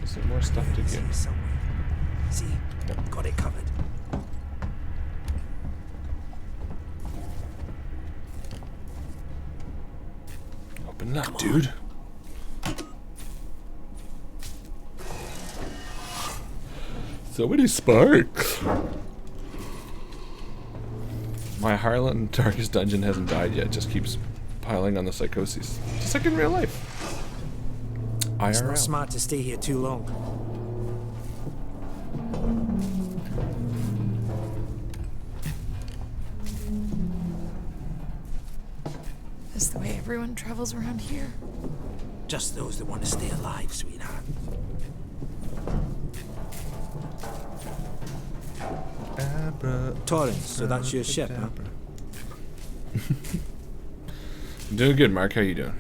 Is there more stuff to get? See? Yep. Got it covered. Open up, dude. So many sparks. My Harlan Darkest Dungeon hasn't died yet. Just keeps piling on the psychoses. Just like in real life. It's IRL. not smart to stay here too long. Is the way everyone travels around here? Just those that want to stay alive, sweetheart. Torrens, so that's your ship, huh? I'm doing good, Mark. How you doing?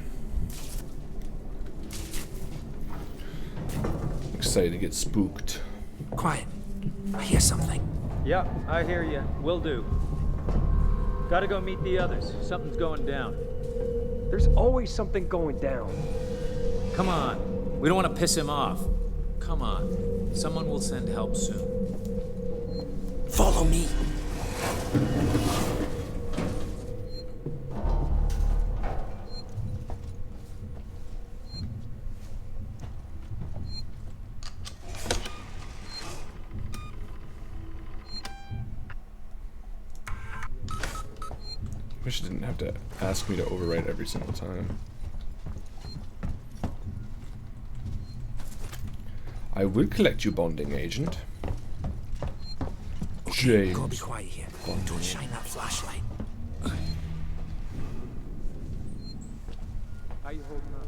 Excited to get spooked. Quiet. I hear something. Yeah, I hear you. Will do. Gotta go meet the others. Something's going down. There's always something going down. Come on. We don't want to piss him off. Come on. Someone will send help soon. Follow me. Wish it didn't have to ask me to overwrite every single time. I will collect you, bonding agent. Okay, James. gotta be quiet here. Don't shine that flashlight. How you holding up?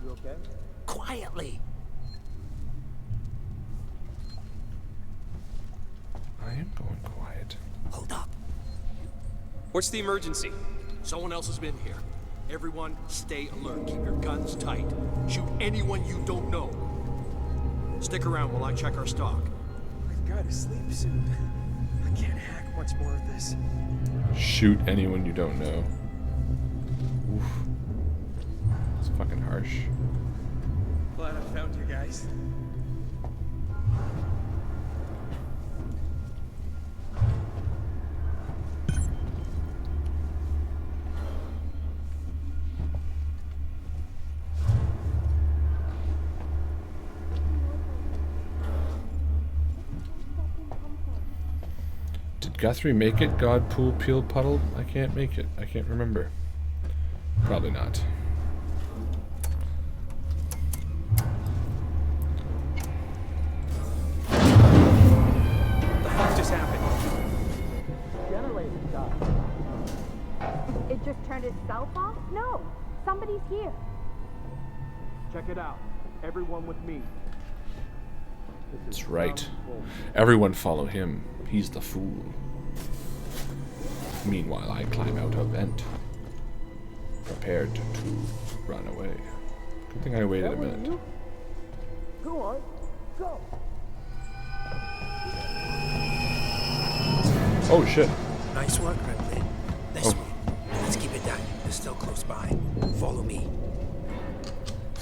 You okay? Quietly. I am going quiet. Hold up. What's the emergency? Someone else has been here. Everyone, stay alert. Keep your guns tight. Shoot anyone you don't know. Stick around while I check our stock. I've got to sleep soon. I can't hack much more of this. Shoot anyone you don't know. Oof. It's fucking harsh. Glad I found you guys. Did Guthrie make it? God, pool, peel, puddle? I can't make it. I can't remember. Probably not. myself off? No. Somebody's here. Check it out. Everyone with me. That's right. Everyone follow him. He's the fool. Meanwhile, I climb out a vent, prepared to run away. Good thing I waited a minute. Go on. Go. Oh shit. Nice work, Ripley. This way. Let's keep it down. They're still close by. Follow me.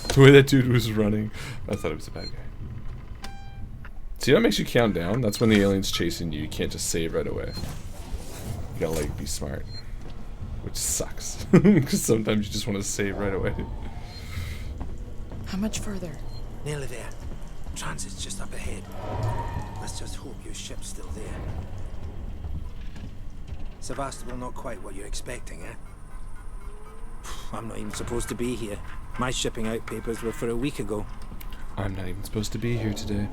The way that dude was running, I thought it was a bad guy. See how it makes you count down? That's when the alien's chasing you. You can't just save right away. You gotta like be smart, which sucks because sometimes you just want to save right away. How much further? Nearly there. Transit's just up ahead. Let's just hope your ship's still there. Sevastopol not quite what you're expecting, eh? I'm not even supposed to be here. My shipping out papers were for a week ago. I'm not even supposed to be here today.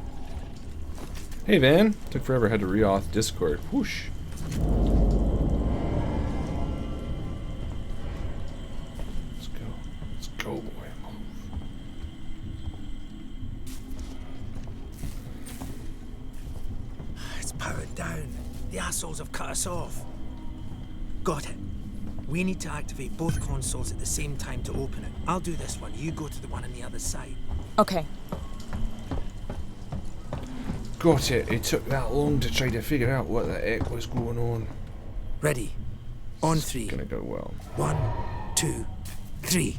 Hey Van, took forever, had to re-auth Discord. Whoosh. Let's go, boy. It's powered down. The assholes have cut us off. Got it. We need to activate both consoles at the same time to open it. I'll do this one. You go to the one on the other side. Okay. Got it. It took that long to try to figure out what the heck was going on. Ready. On three. It's gonna go well. 1, 2, 3.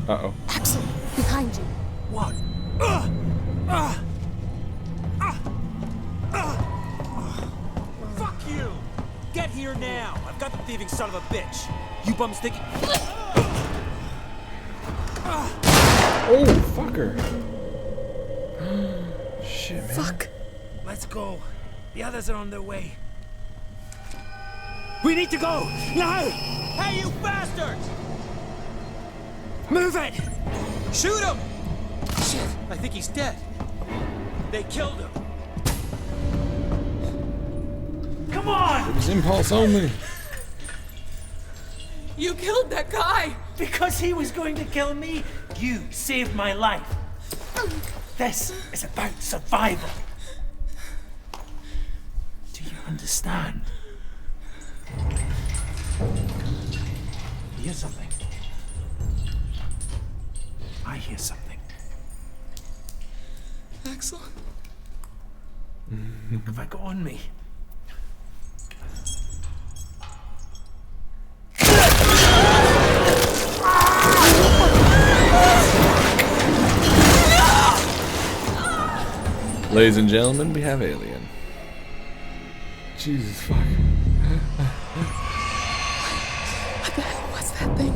Uh-oh. Axel, behind you. 1. Fuck you! Get here now! I've got the thieving son of a bitch! You bums thinking... Oh, fucker. Shit, man. Fuck. Let's go. The others are on their way. We need to go! Now! Hey, you bastards! Move it! Shoot him! Shit, I think he's dead. They killed him. Come on! It was impulse only. You killed that guy! Because he was going to kill me, you saved my life. This is about survival. Do you understand? You hear something? I hear something. Axel? Have I got on me? Ladies and gentlemen, we have Alien. Jesus fuck. What the hell was that thing?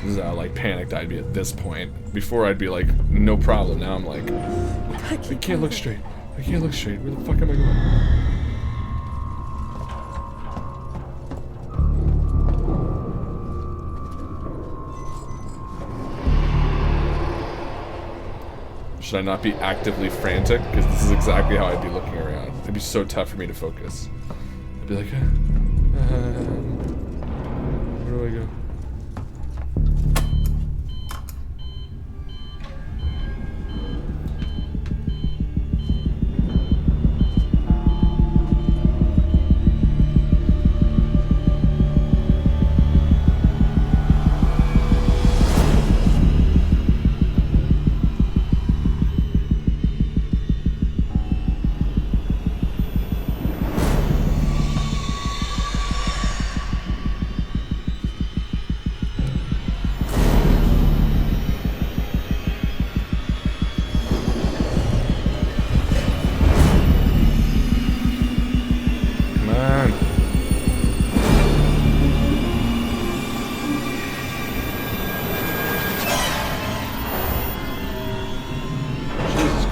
This is how like panicked I'd be at this point. Before I'd be like, no problem. Now I'm like, I can't look straight. I can't look straight. Where the fuck am I going? Should I not be actively frantic? Because this is exactly how I'd be looking around. It'd be so tough for me to focus. I'd be like, where do I go?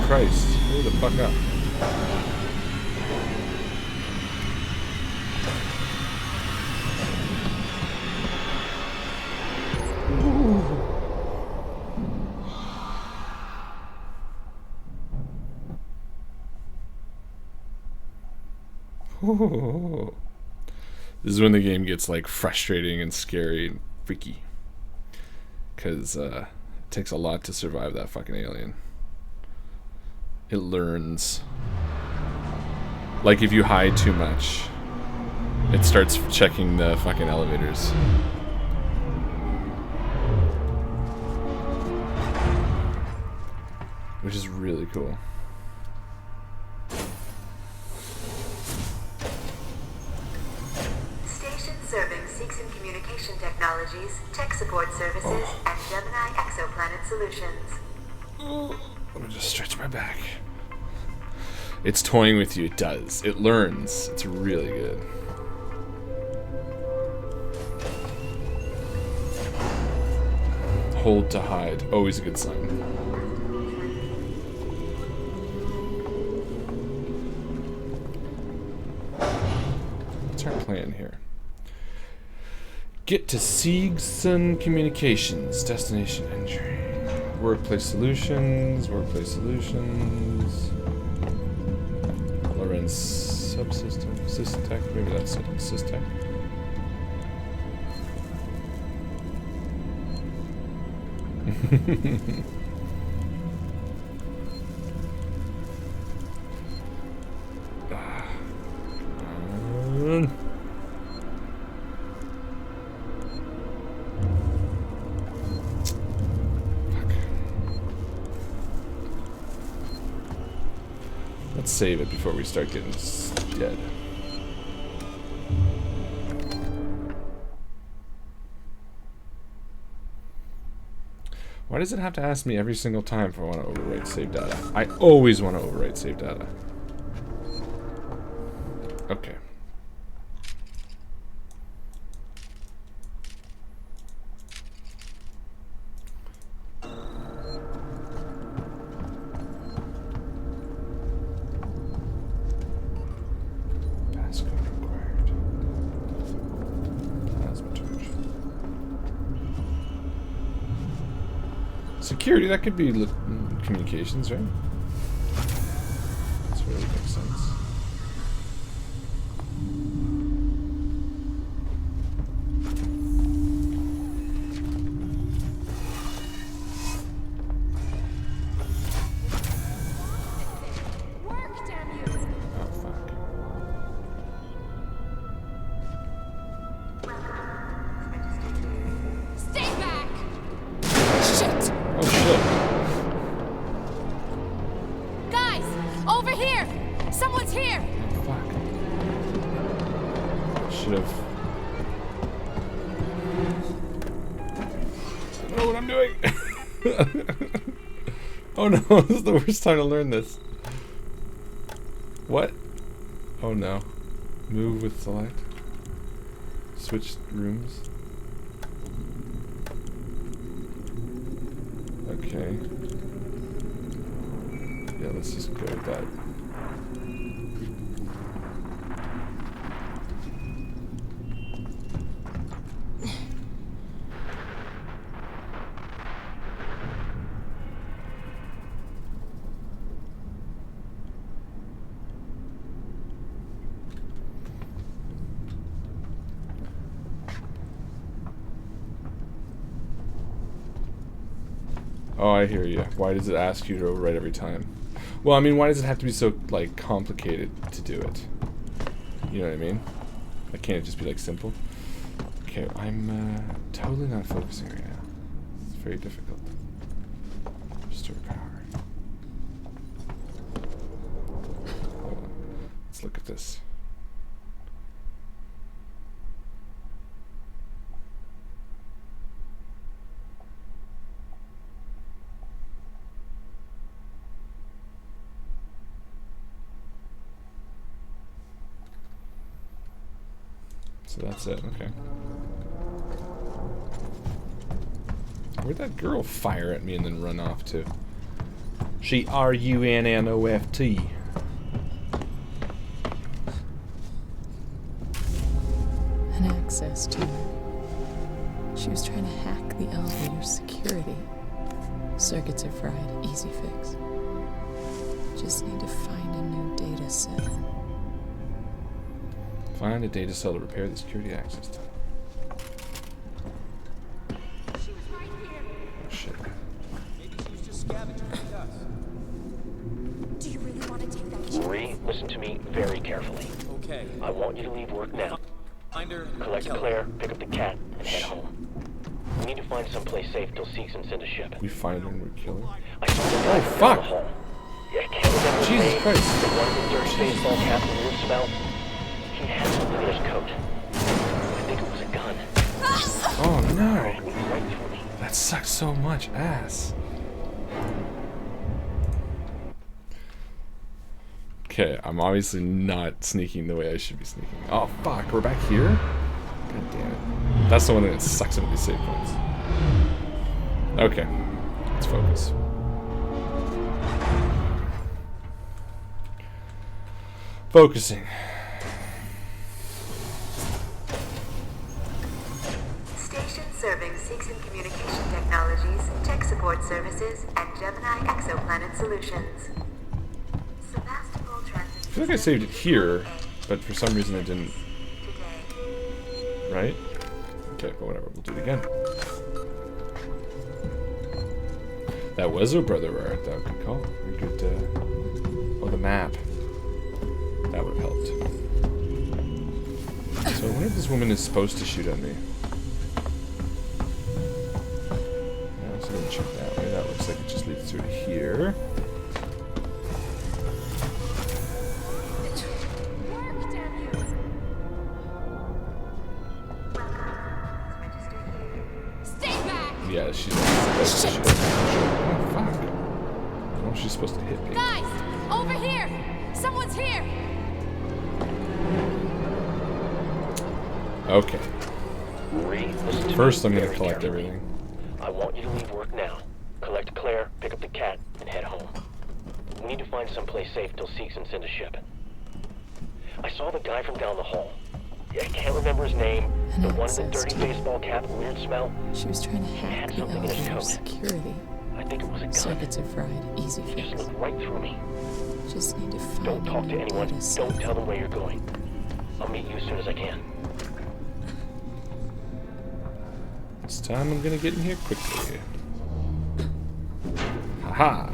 Christ, hurry the fuck up. This is when the game gets like frustrating and scary and freaky. Because it takes a lot to survive that fucking alien. It learns. Like if you hide too much, it starts checking the fucking elevators. Which is really cool. Station serving Seegson Communication Technologies, Tech Support Services, and Gemini Exoplanet Solutions. Let me just stretch my back. It's toying with you. It does. It learns. It's really good. Hold to hide. Always a good sign. What's our plan here? Get to Seegson Communications. Destination entry. Workplace solutions. Workplace solutions. Lorenz subsystem. Systech. Maybe that's it. Systech. Let's save it before we start getting dead. Why does it have to ask me every single time if I want to overwrite save data? I always want to overwrite save data. Okay. Security, that could be communications, right? That's really makes sense. Oh no, this is the worst time to learn this. What? Oh no. Move with select. Switch rooms. Okay. Yeah, let's just go with that. Oh, I hear you. Why does it ask you to overwrite every time? Well, I mean, why does it have to be so, like, complicated to do it? You know what I mean? Like, can't it just be, like, simple? Okay, I'm totally not focusing right now. It's very difficult. Restore power. Hold on. Let's look at this. So that's it, okay. Where'd that girl fire at me and then run off to? She R-U-N-N-O-F-T. An access to her. She was trying to hack the elevator's security. Circuits are fried, easy fix. Just need to find a new data set. Find a data cell to repair the security access tunnel. Oh shit. Maybe she was just scavenging for dust. Do you really want to take that chance? Marie, listen to me very carefully. Okay. I want you to leave work now. Find her. Collect kill her. Claire, pick up the cat, and head home. We need to find someplace safe till Seegson send a ship. We find her and we kill her. I saw the guy Oh from down fuck! the hall. Yeah, I can't remember his Jesus name. Christ. The one with the dirty baseball cap and weird smell. He had something in his coat. I think it was a gun. Oh no! Right through me. That sucks so much ass. Okay, I'm obviously not sneaking the way I should be sneaking. Oh fuck, we're back here? God damn it. That's the one that sucks into these save points. Okay, let's focus. Focusing. Station serving Seegson Communication Technologies, Tech Support Services, and Gemini Exoplanet Solutions. Sevastopol Transit. I feel like I saved it here, but for some reason I didn't. Right? Okay, but whatever, we'll do it again. That was a brother art, though. Good call. Very good. Oh, the map. That would have helped. So I wonder if this woman is supposed to shoot at me. Yeah, so let me check that way. That looks like it just leads through to here. Yeah, she's supposed to shoot. Oh, fuck. Oh, she's supposed to hit me. Guys, over here! Someone's here! Okay. Marie, listen to First, me I'm gonna very collect carefully. everything. I want you to leave work now. Collect Claire, pick up the cat, and head home. We need to find someplace safe till Seegson send a ship. I saw the guy from down the hall. I can't remember his name. The one with the dirty baseball cap and weird smell. She was trying to hack the something in his elevator coat. security. I think it was a gun. Circuits are fried. Easy He just fix. looked right through me. Just need to find Don't talk to a new anyone. data set. Don't tell them where you're going. I'll meet you as soon as I can. This time I'm gonna get in here quickly. Haha!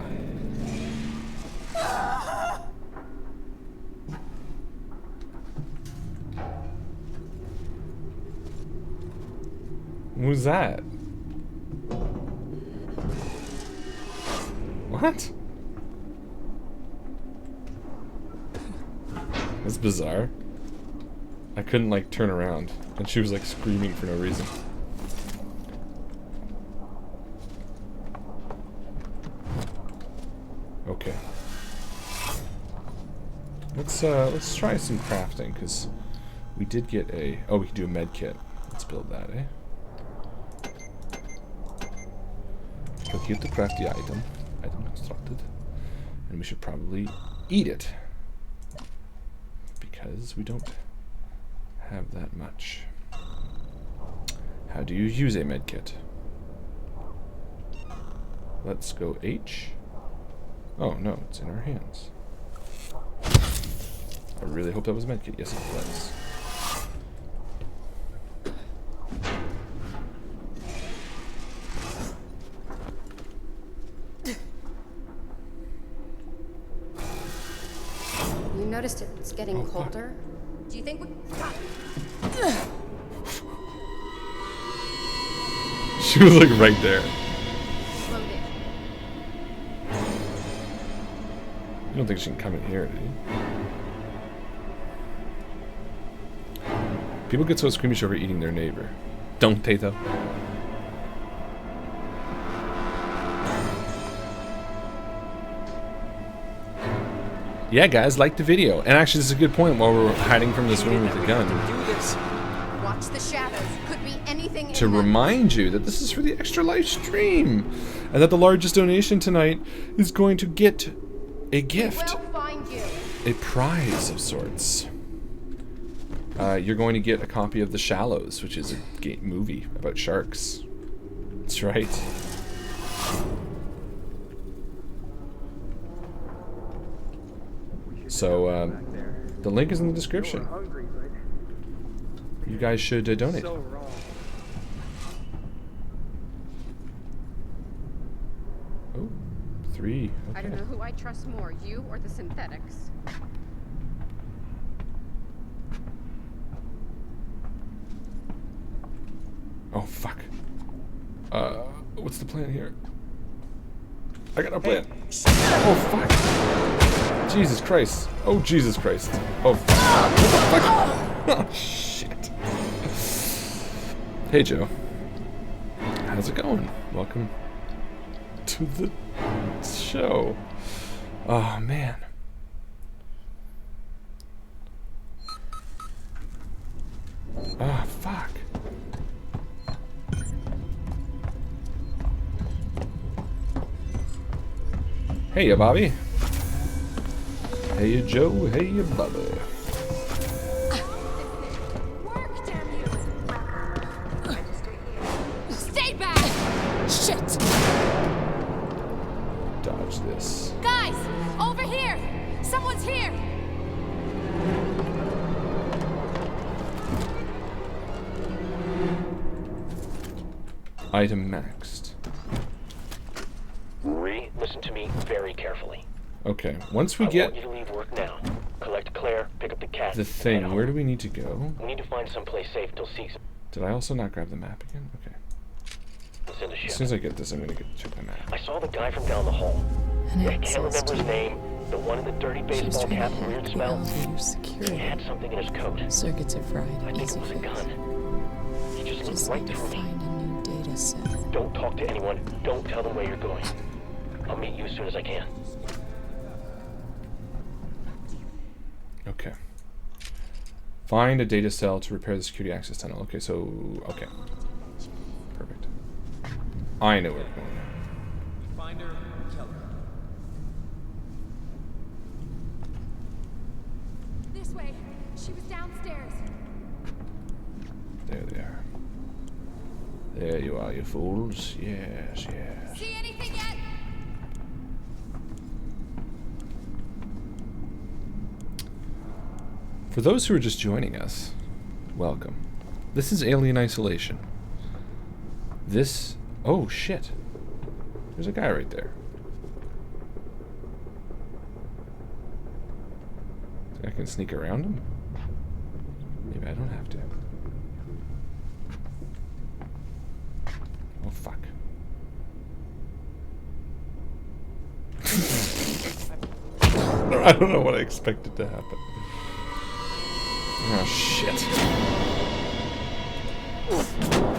Who's that? What? That's bizarre. I couldn't like turn around, and she was like screaming for no reason. Okay. Let's try some crafting, because we did get a... Oh, we can do a med kit. Let's build that, eh? Locate the crafty item. Item constructed. And we should probably eat it. Because we don't have that much. How do you use a med kit? Let's go H. Oh no, it's in our hands. I really hope that was medkit. Yes, it was. You noticed it's getting colder? Do you think we... She was like right there. You don't think she can come in here, do you? People get so squeamish over eating their neighbor. Don't they, though? Yeah, guys, like the video. And actually, this is a good point while we're hiding from this woman with a gun. Watch the shadows. Could be anything To in them. remind you that this is for the extra live stream. And that the largest donation tonight is going to get a gift. We'll find you. A prize of sorts. You're going to get a copy of The Shallows, which is a movie about sharks. That's right. So, the link is in the description. you guys should donate. So wrong. Oh, 3. Okay. I don't know who I trust more, you or the synthetics. Oh, fuck. What's the plan here? I got no plan. Oh, fuck. Jesus Christ. Oh, Jesus Christ. Oh, fuck. What the fuck? Oh, shit. Hey, Joe. How's it going? Welcome to the show. Oh, man. Oh, fuck. Hey, ya, Bobby. Hey, ya, Joe. Hey, ya, Bobby. Stay back! Shit! Dodge this. Guys, over here! Someone's here! Item maxed. Listen to me very carefully. Okay, once we I get want you to leave work now. Collect Claire, pick up the cat. the thing, where do we need to go? We need to find someplace safe till Seeks. Did I also not grab the map again? Okay. In the ship. As soon as I get this, I'm gonna check the map. I saw the guy from down the hall. An I can't access remember his to- name. The one in the dirty She was baseball trying cap to and hack weird the smell. elevator security. He had something in his coat. Circuits are fried. I think Easy it was a fix. gun. He just looked Just right need to through me. find a new data set. Don't talk to anyone. Don't tell them where you're going. I'll meet you as soon as I can. Okay. Find a data cell to repair the security access tunnel. Okay, so okay. Perfect. I know where we're going now. Find her, kill her. This way. She was downstairs. There they are. There you are, you fools. Yes, yes. See anything yet? For those who are just joining us, welcome. This is Alien Isolation. This... Oh, shit. There's a guy right there. Think I can sneak around him? Maybe I don't have to. Oh, fuck. I don't know what I expected to happen. Oh, shit.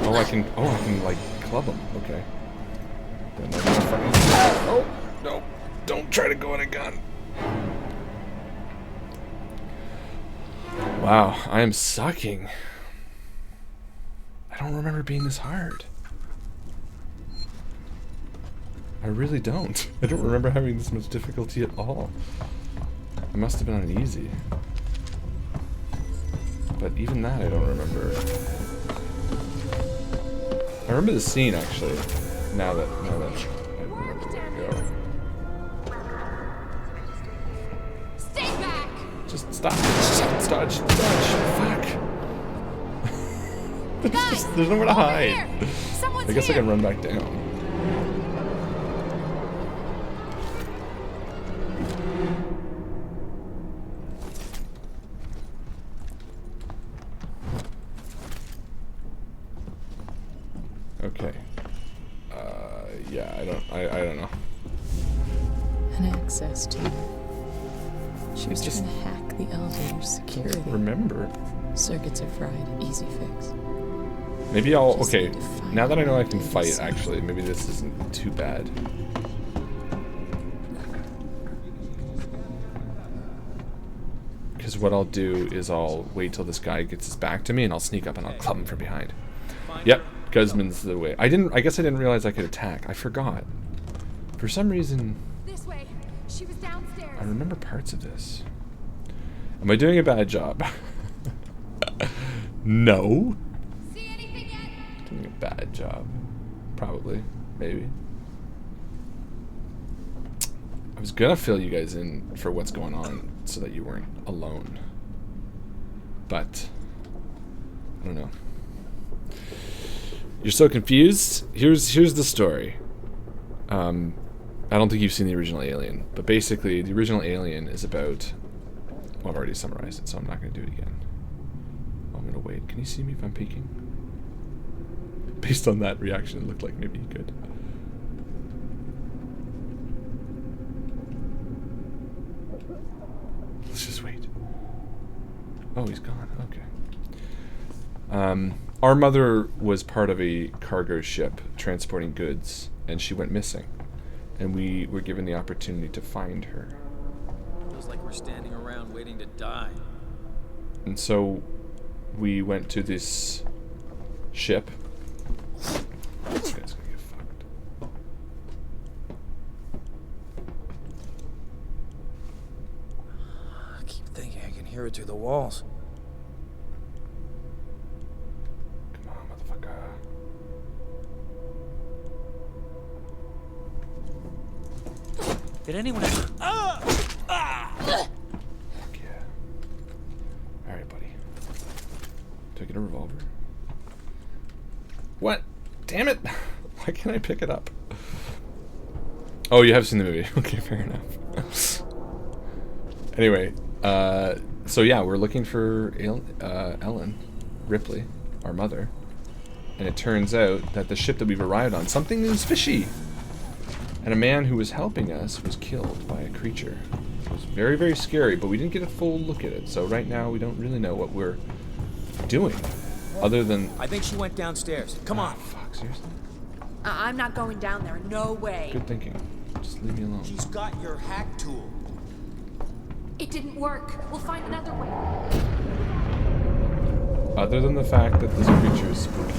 Oh, I can like club him. Okay. Then I'm gonna fucking... Oh, no. Don't try to go in a gun. Wow, I am sucking. I don't remember being this hard. I really don't. I don't remember having this much difficulty at all. I must have been on easy. But even that I don't remember. I remember the scene actually. Now that I remember where to go. Stay back! Just stop. Dodge. Fuck. There's nowhere to hide. I guess I can run back down. Okay. Yeah, I don't know. An access to. She was Just trying to hack the elevator security. Remember. Circuits are fried. Easy fix. Maybe I'll... Okay, now that I know I can fight, actually, maybe this isn't too bad. Because what I'll do is I'll wait till this guy gets his back to me, and I'll sneak up and I'll club him from behind. Yep, Guzman's the way. I guess I didn't realize I could attack. I forgot. For some reason... This way. She was downstairs. I remember parts of this. Am I doing a bad job? No. See anything yet? Doing a bad job. Probably. Maybe. I was gonna fill you guys in for what's going on so that you weren't alone. But I don't know. You're so confused? Here's the story. I don't think you've seen the original Alien, but basically the original Alien is about... Well, I've already summarized it, so I'm not going to do it again. I'm going to wait. Can you see me if I'm peeking? Based on that reaction, it looked like maybe you could. Let's just wait. Oh, he's gone. Okay. Our mother was part of a cargo ship transporting goods, and she went missing. And we were given the opportunity to find her. Feels like we're standing around waiting to die. And so we went to this ship. This guy's gonna get fucked. I keep thinking I can hear it through the walls. Come on, motherfucker. Did anyone ever... Fuck yeah. Alright, buddy. Do I get a revolver? What? Damn it! Why can't I pick it up? Oh, you have seen the movie. Okay, fair enough. Anyway, so yeah, we're looking for Ellen Ripley, our mother. And it turns out that the ship that we've arrived on, something is fishy. And a man who was helping us was killed by a creature. It was very, very scary, but we didn't get a full look at it. So right now, we don't really know what we're doing. Other than... I think she went downstairs. Come on. Fuck, seriously? I'm not going down there. No way. Good thinking. Just leave me alone. She's got your hack tool. It didn't work. We'll find another way. Other than the fact that this creature is spooky,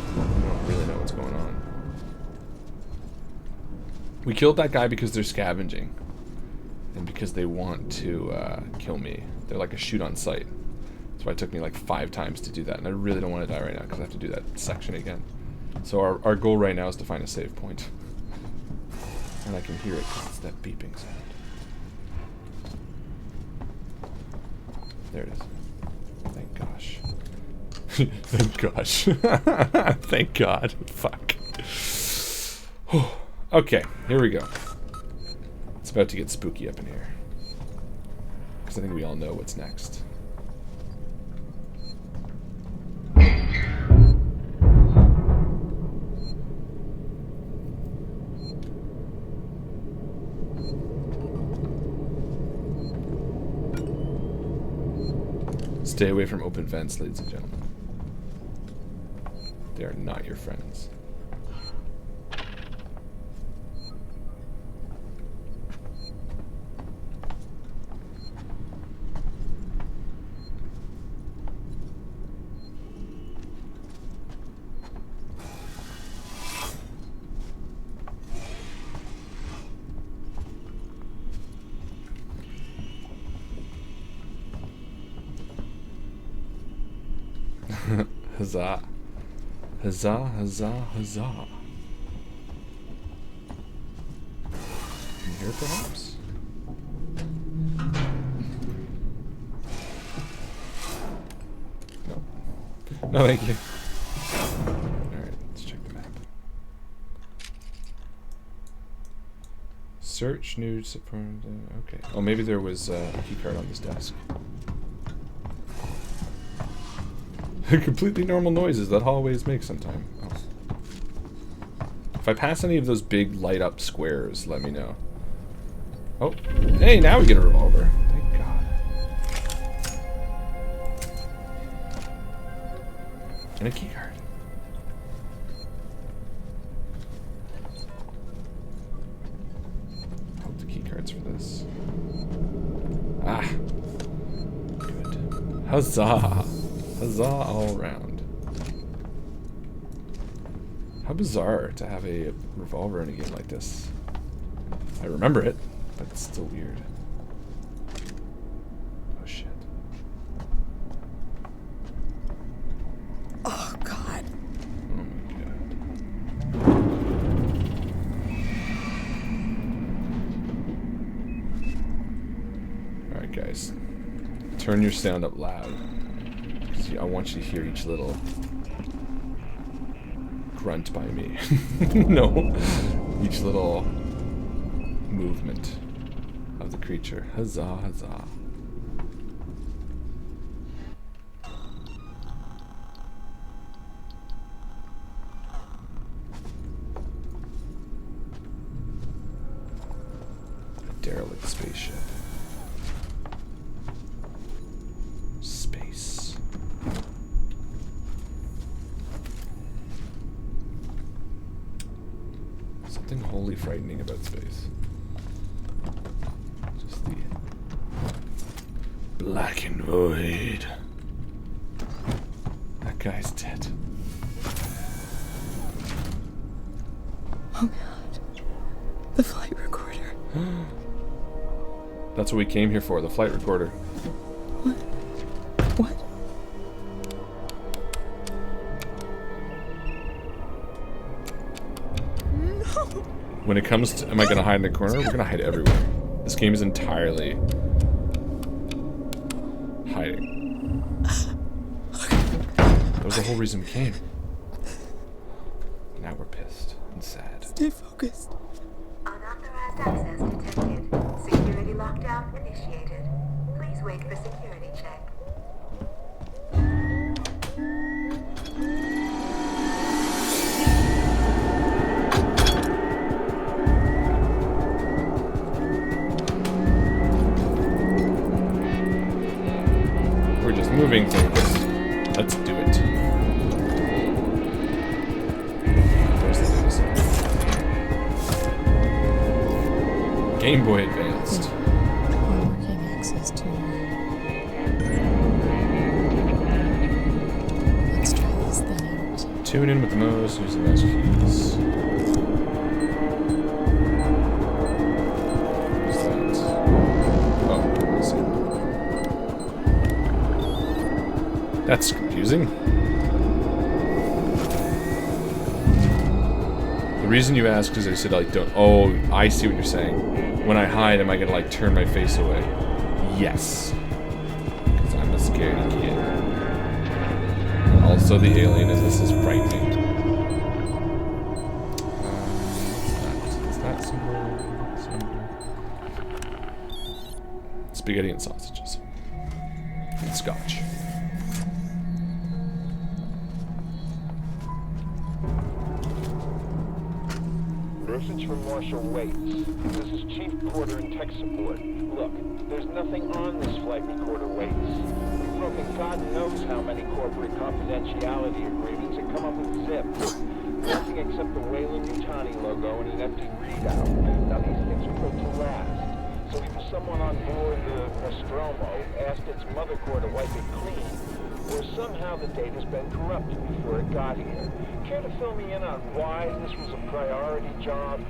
we don't really know what's going on. We killed that guy because they're scavenging. And because they want to kill me. They're like a shoot on sight. That's why it took me like 5 times to do that. And I really don't want to die right now because I have to do that section again. So our goal right now is to find a save point. And I can hear it because it's that beeping sound. There it is. Thank gosh. Thank gosh. Thank God. Fuck. Okay, here we go. It's about to get spooky up in here. Because I think we all know what's next. Stay away from open vents, ladies and gentlemen. They are not your friends. Huzzah. Huzzah, huzzah, huzzah. In here, perhaps? No. No, thank you. Alright, let's check the map. Search new support. Okay. Oh, maybe there was a keycard on this desk. Completely normal noises that hallways make sometime. Oh. If I pass any of those big light up squares, let me know. Oh, hey, now we get a revolver. Thank God. And a keycard. Hope the keycard's for this. Ah. Good. Huzzah. Huzzah all around. How bizarre to have a revolver in a game like this. I remember it, but it's still weird. Oh shit. Oh God. Oh my God. Alright guys. Turn your sound up loud. I want you to hear each little grunt by me. No, each little movement of the creature. Huzzah, huzzah. Derelict spaceship. Space. Something wholly frightening about space. Just the black and void. That guy's dead. Oh god. The flight recorder. That's what we came here for, the flight recorder. What? What? No. When it comes to, am I gonna hide in the corner? We're gonna hide everywhere. This game is entirely hiding. That was the whole reason we came. Now we're pissed and sad. Stay focused. Unauthorized access detected. Security lockdown initiated. Please wait for security check. We're just moving things. Let's do it. Where's the dinosaur? Game Boy Advanced. Working access to. Let's try this thing out. Tune in with the mouse, use the mouse keys. What's that? Oh, let's see. That's confusing. The reason you ask is I said like don't. Oh, I see what you're saying. When I hide, am I gonna like turn my face away? Yes, because I'm a scaredy kid. And also, the alien this is frightening. What's that? Is that symbol? Spaghetti and sausages. And scotch. Message from Marshal Waits. This is Chief Porter in tech support. Look, there's nothing on this flight recorder, Waits. We've broken God knows how many corporate confidentiality agreements and come up with zips. Nothing except the Weyland-Yutani logo and an empty readout. Now these things are built to last. So either someone on board the Nostromo asked its mother core to wipe it clean, or somehow the data's been corrupted before it got here. Care to fill me in on why this was a priority job?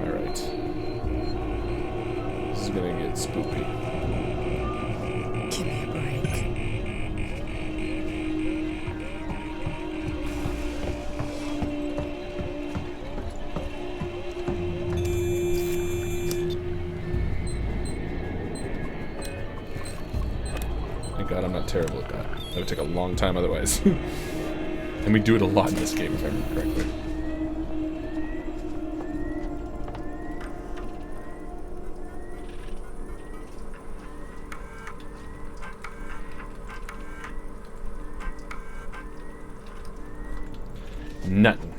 Alright. This is gonna get spoopy. Give me a break. God, I'm not terrible at that. That would take a long time otherwise. And we do it a lot in this game, if I remember correctly. Nothing.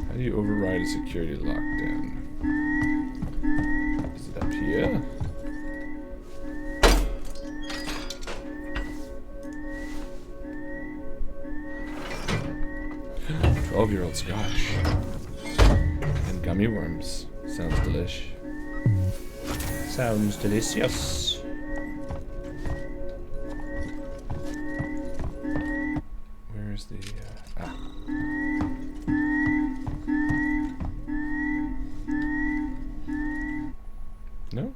How do you override a security lockdown? Is it up here? "12-year-old scotch and gummy worms. Sounds delish." Sounds delicious. Where's the No?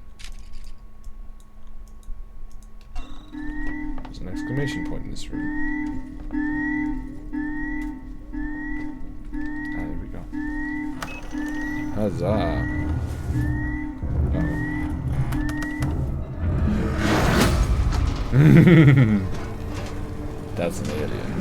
Huzzah. That's an alien.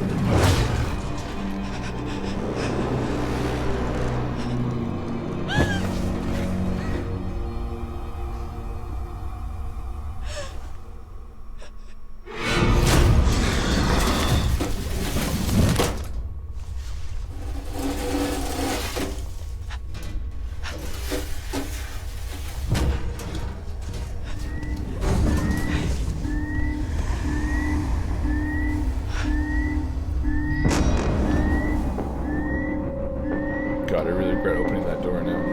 God, I really regret opening that door now.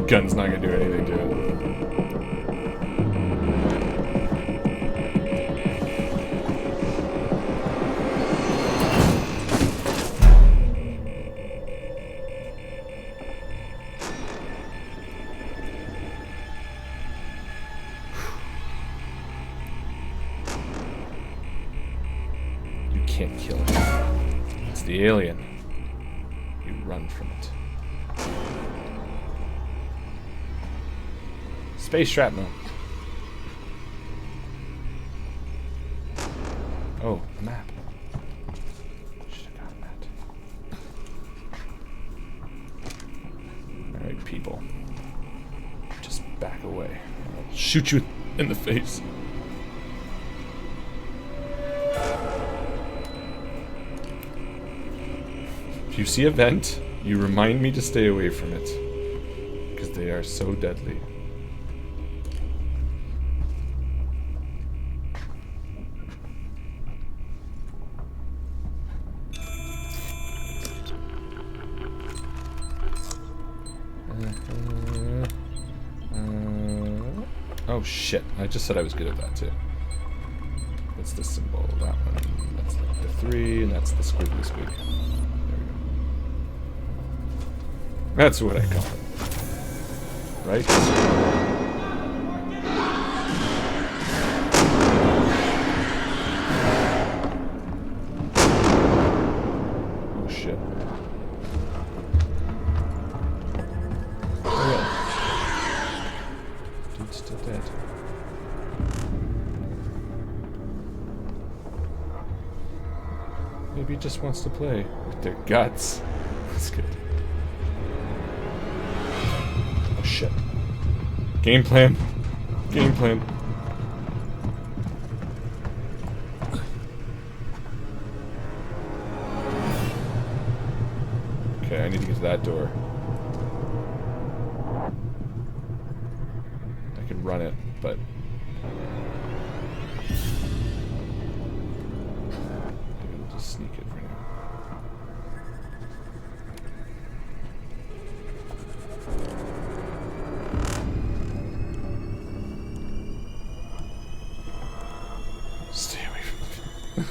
Gun's not gonna do anything to it. You can't kill it. It's the alien. You run from it. Space shrapnel. Oh, a map. Should have gotten that. Alright, people. Just back away. I'll shoot you in the face. If you see a vent, you remind me to stay away from it. Because they are so deadly. Oh shit, I just said I was good at that too. That's the symbol, that one. That's like the 3, and that's the squiggly squig. There we go. That's what I call it. Right? Oh shit. Still dead. Maybe he just wants to play with their guts. That's good. Oh shit. Game plan. Game plan. Okay, I need to get to that door. Run it, but maybe I'll just sneak it for now. Stay away from it.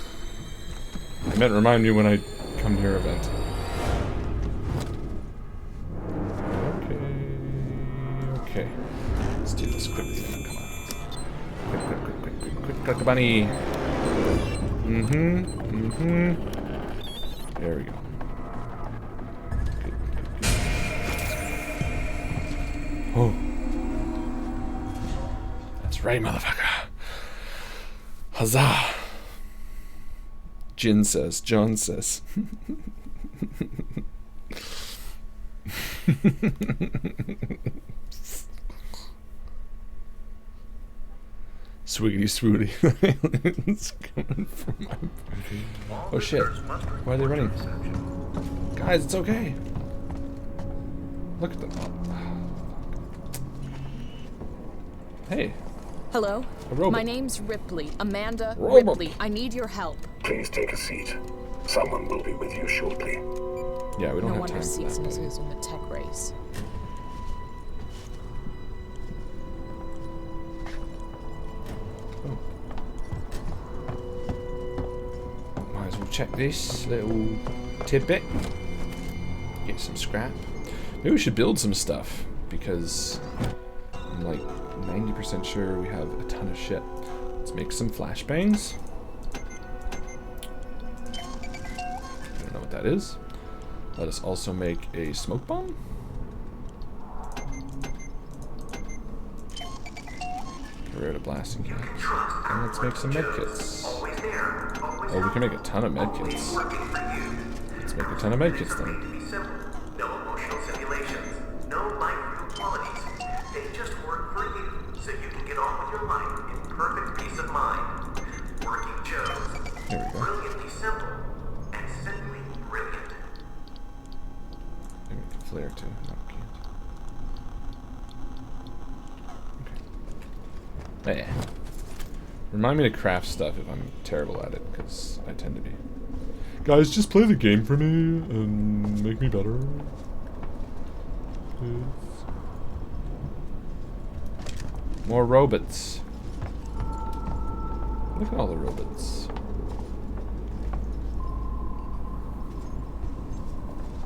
I meant remind me when I come to your event. Okay. Let's do this quickly. Come on. Quick, bunny. There we go. Good. Oh. That's right, motherfucker. Huzzah. Jin says. John says. Swiggity swooty. It's coming from my... Oh shit. Why are they running? Guys, it's okay. Look at them. Hey. Hello? A robot. My name's Ripley. Amanda Ripley. I need your help. Please take a seat. Someone will be with you shortly. Yeah, we don't no have wonder time for Seegson that. is losing the tech race. Might as well check this little tidbit. Get some scrap. Maybe we should build some stuff, because I'm like 90% sure we have a ton of shit. Let's make some flashbangs. I don't know what that is. Let us also make a smoke bomb. Get rid of blasting kit. And let's make some medkits. Oh, we can make a ton of medkits. Let's make a ton of medkits then. No emotional simulations, no life qualities. They just work for you, so you can get on with your life in perfect peace of mind. Working Joes. There we go. Brilliantly simple and simply brilliant. Maybe we can flare too. No, we can't. Okay. There. Remind me to craft stuff if I'm terrible at it, because I tend to be. Guys, just play the game for me and make me better. Please. More robots. Look at all the robots.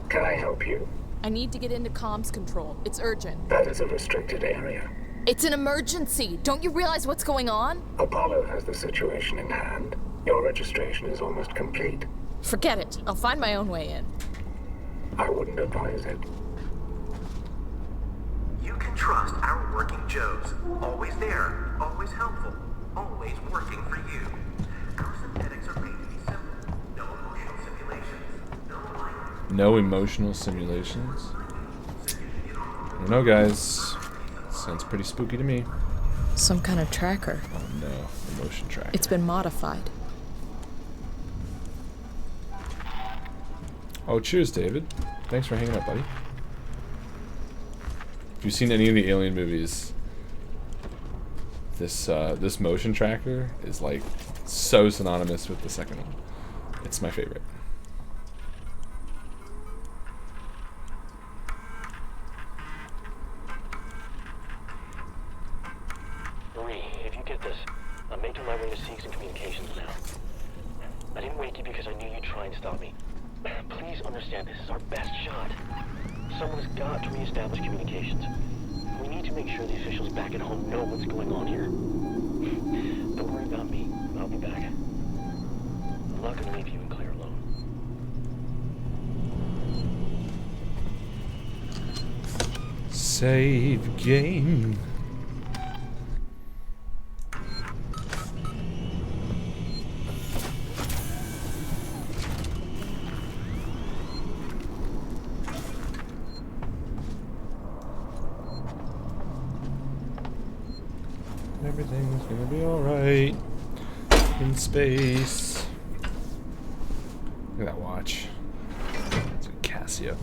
Can I help you? I need to get into comms control. It's urgent. That is a restricted area. It's an emergency. Don't you realize what's going on? Apollo has the situation in hand. Your registration is almost complete. Forget it. I'll find my own way in. I wouldn't advise it. You can trust our working Joes. Always there, always helpful, always working for you. Our synthetics are made to be simple. No emotional simulations. No life. No emotional simulations? I don't know, guys. Sounds pretty spooky to me. Some kind of tracker. Oh no, emotion tracker. It's been modified. Oh, cheers, David. Thanks for hanging out, buddy. If you've seen any of the Alien movies, this motion tracker is like so synonymous with the second one. It's my favorite. Marie, if you get this, I'm making my way to Seegson Communications now. I didn't wake you because I knew you'd try and stop me. Please understand, this is our best shot. Someone's got to reestablish communications. We need to make sure the officials back at home know what's going on here. Don't worry about me. I'll be back. I'm not going to leave you and Claire alone. Save game. Everything's gonna be alright in space. Look at that watch. It's a Casio.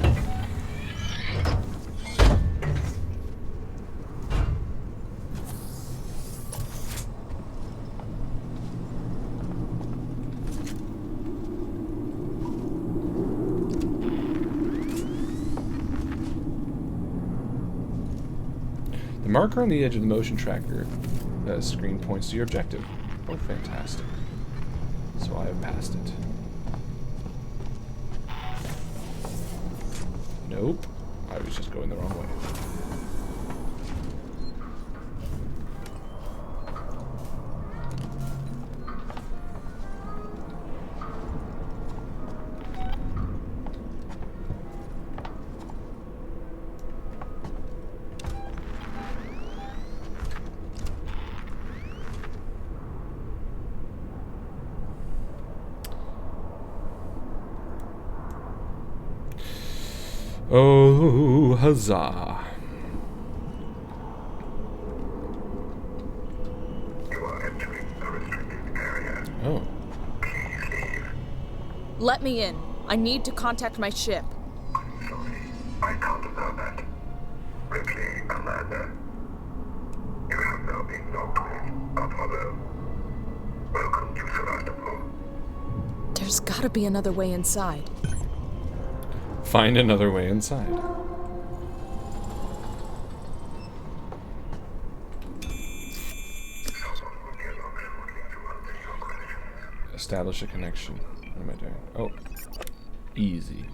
The marker on the edge of the motion tracker screen points to your objective. Oh, fantastic. So I have passed it. Nope. I was just going the wrong way. Oh, huzzah. You are entering a restricted area. Oh. Let me in. I need to contact my ship. Sorry, I can't allow that. Ripley, Amanda, you have now been locked with Apollo. Welcome to Sevastopol. There's gotta be another way inside. Find another way inside. Establish a connection. What am I doing? Oh. Easy.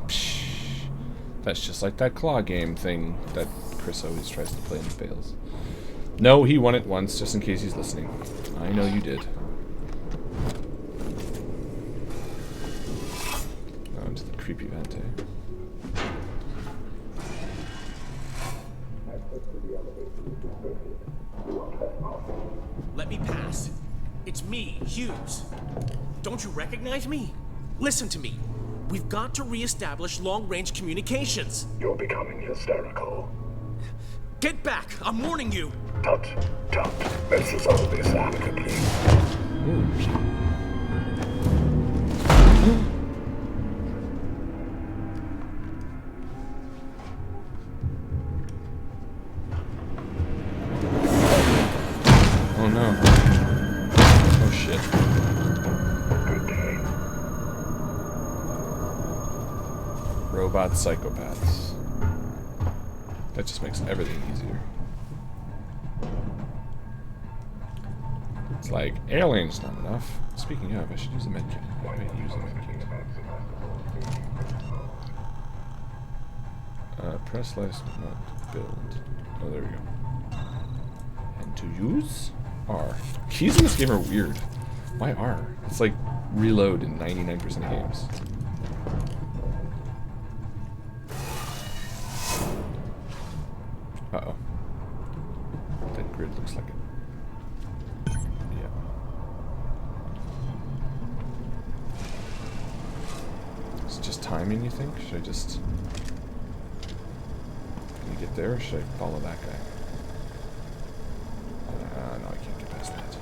Psh. That's just like that claw game thing that Chris always tries to play and fails. No, he won it once, just in case he's listening. I know you did. Oh, into the creepy vent, eh? Let me pass. It's me, Hughes. Don't you recognize me? Listen to me. We've got to re-establish long-range communications. You're becoming hysterical. Get back! I'm warning you! Tut, tut. Let's resolve this amicably. Oh no. Oh shit. Good day. Robot psychopaths. That just makes everything easier. It's like, alien's not enough. Speaking of, I should use a medkit. I might use a medkit. Press last but not build. Oh, there we go. And to use? R. Keys in this game are weird. Why R? It's like reload in 99% of games. Uh-oh. That grid looks like it. Yeah. Is it just timing, you think? Should I just... Can you get there, or should I follow that guy? No, I can't get past that.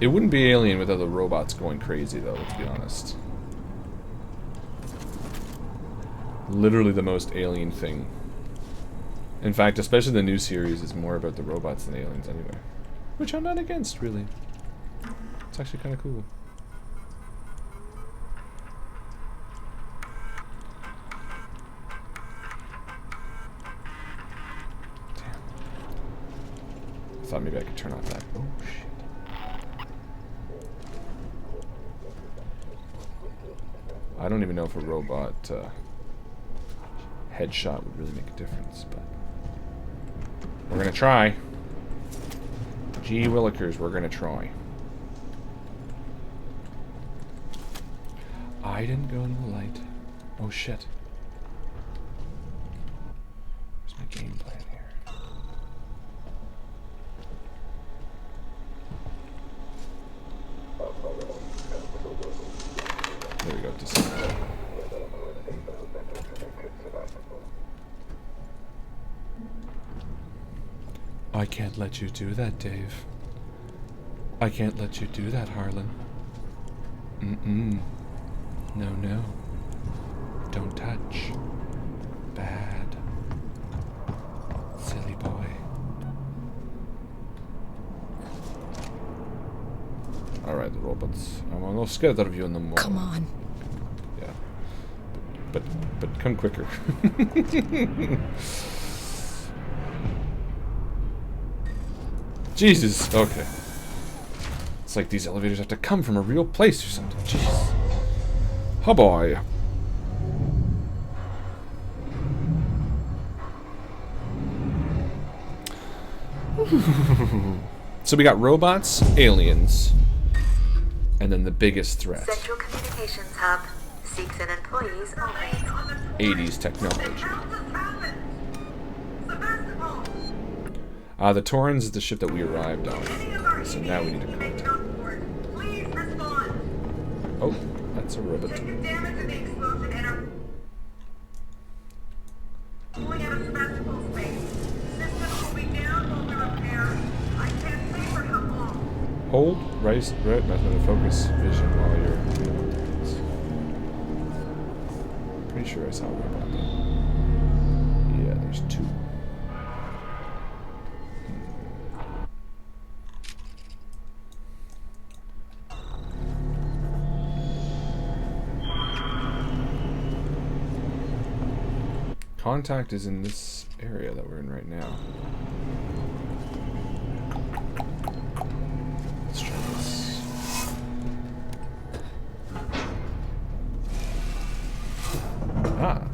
It wouldn't be Alien without the robots going crazy, though, let's be honest. Literally the most Alien thing. In fact, especially the new series is more about the robots than aliens anyway. Which I'm not against, really. It's actually kind of cool. Damn. I thought maybe I could turn off that. Oh, shit. I don't even know if a robot headshot would really make a difference, but we're gonna try. Gee willikers, we're gonna try. I didn't go into the light. Oh shit. Where's my game plan here? There we go, disable. I can't let you do that, Dave. I can't let you do that, Harlan. Mm-mm. No, no. Don't touch. Bad. Silly boy. Alright, the robots. I'm a little scared of you in the morning. Come on. Yeah. But come quicker. Jesus. Okay. It's like these elevators have to come from a real place or something. Jeez. Oh boy. So we got robots, aliens, and then the biggest threat. Central Communications Hub. Seeks and employees only. 80s technology. The Torrens is the ship that we arrived on. So now we need to contact. Oh, that's a robot. Pulling out of Sevastopol space. Systems will be down while we repair. I can't say for how long. Hold right method of focus vision while you're doing things. Pretty sure I saw a robot though. Yeah, there's two. contact is in this area that we're in right now. Let's try this. Ah.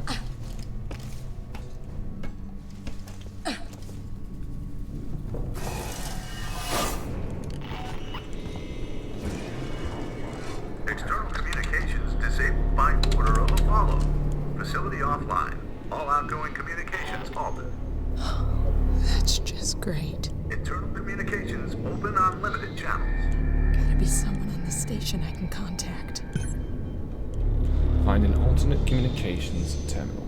External communications disabled by order of Apollo. Facility offline. All outgoing communications halted. That's just great. Internal communications open on limited channels. Gotta be someone on the station I can contact. Find an alternate communications terminal.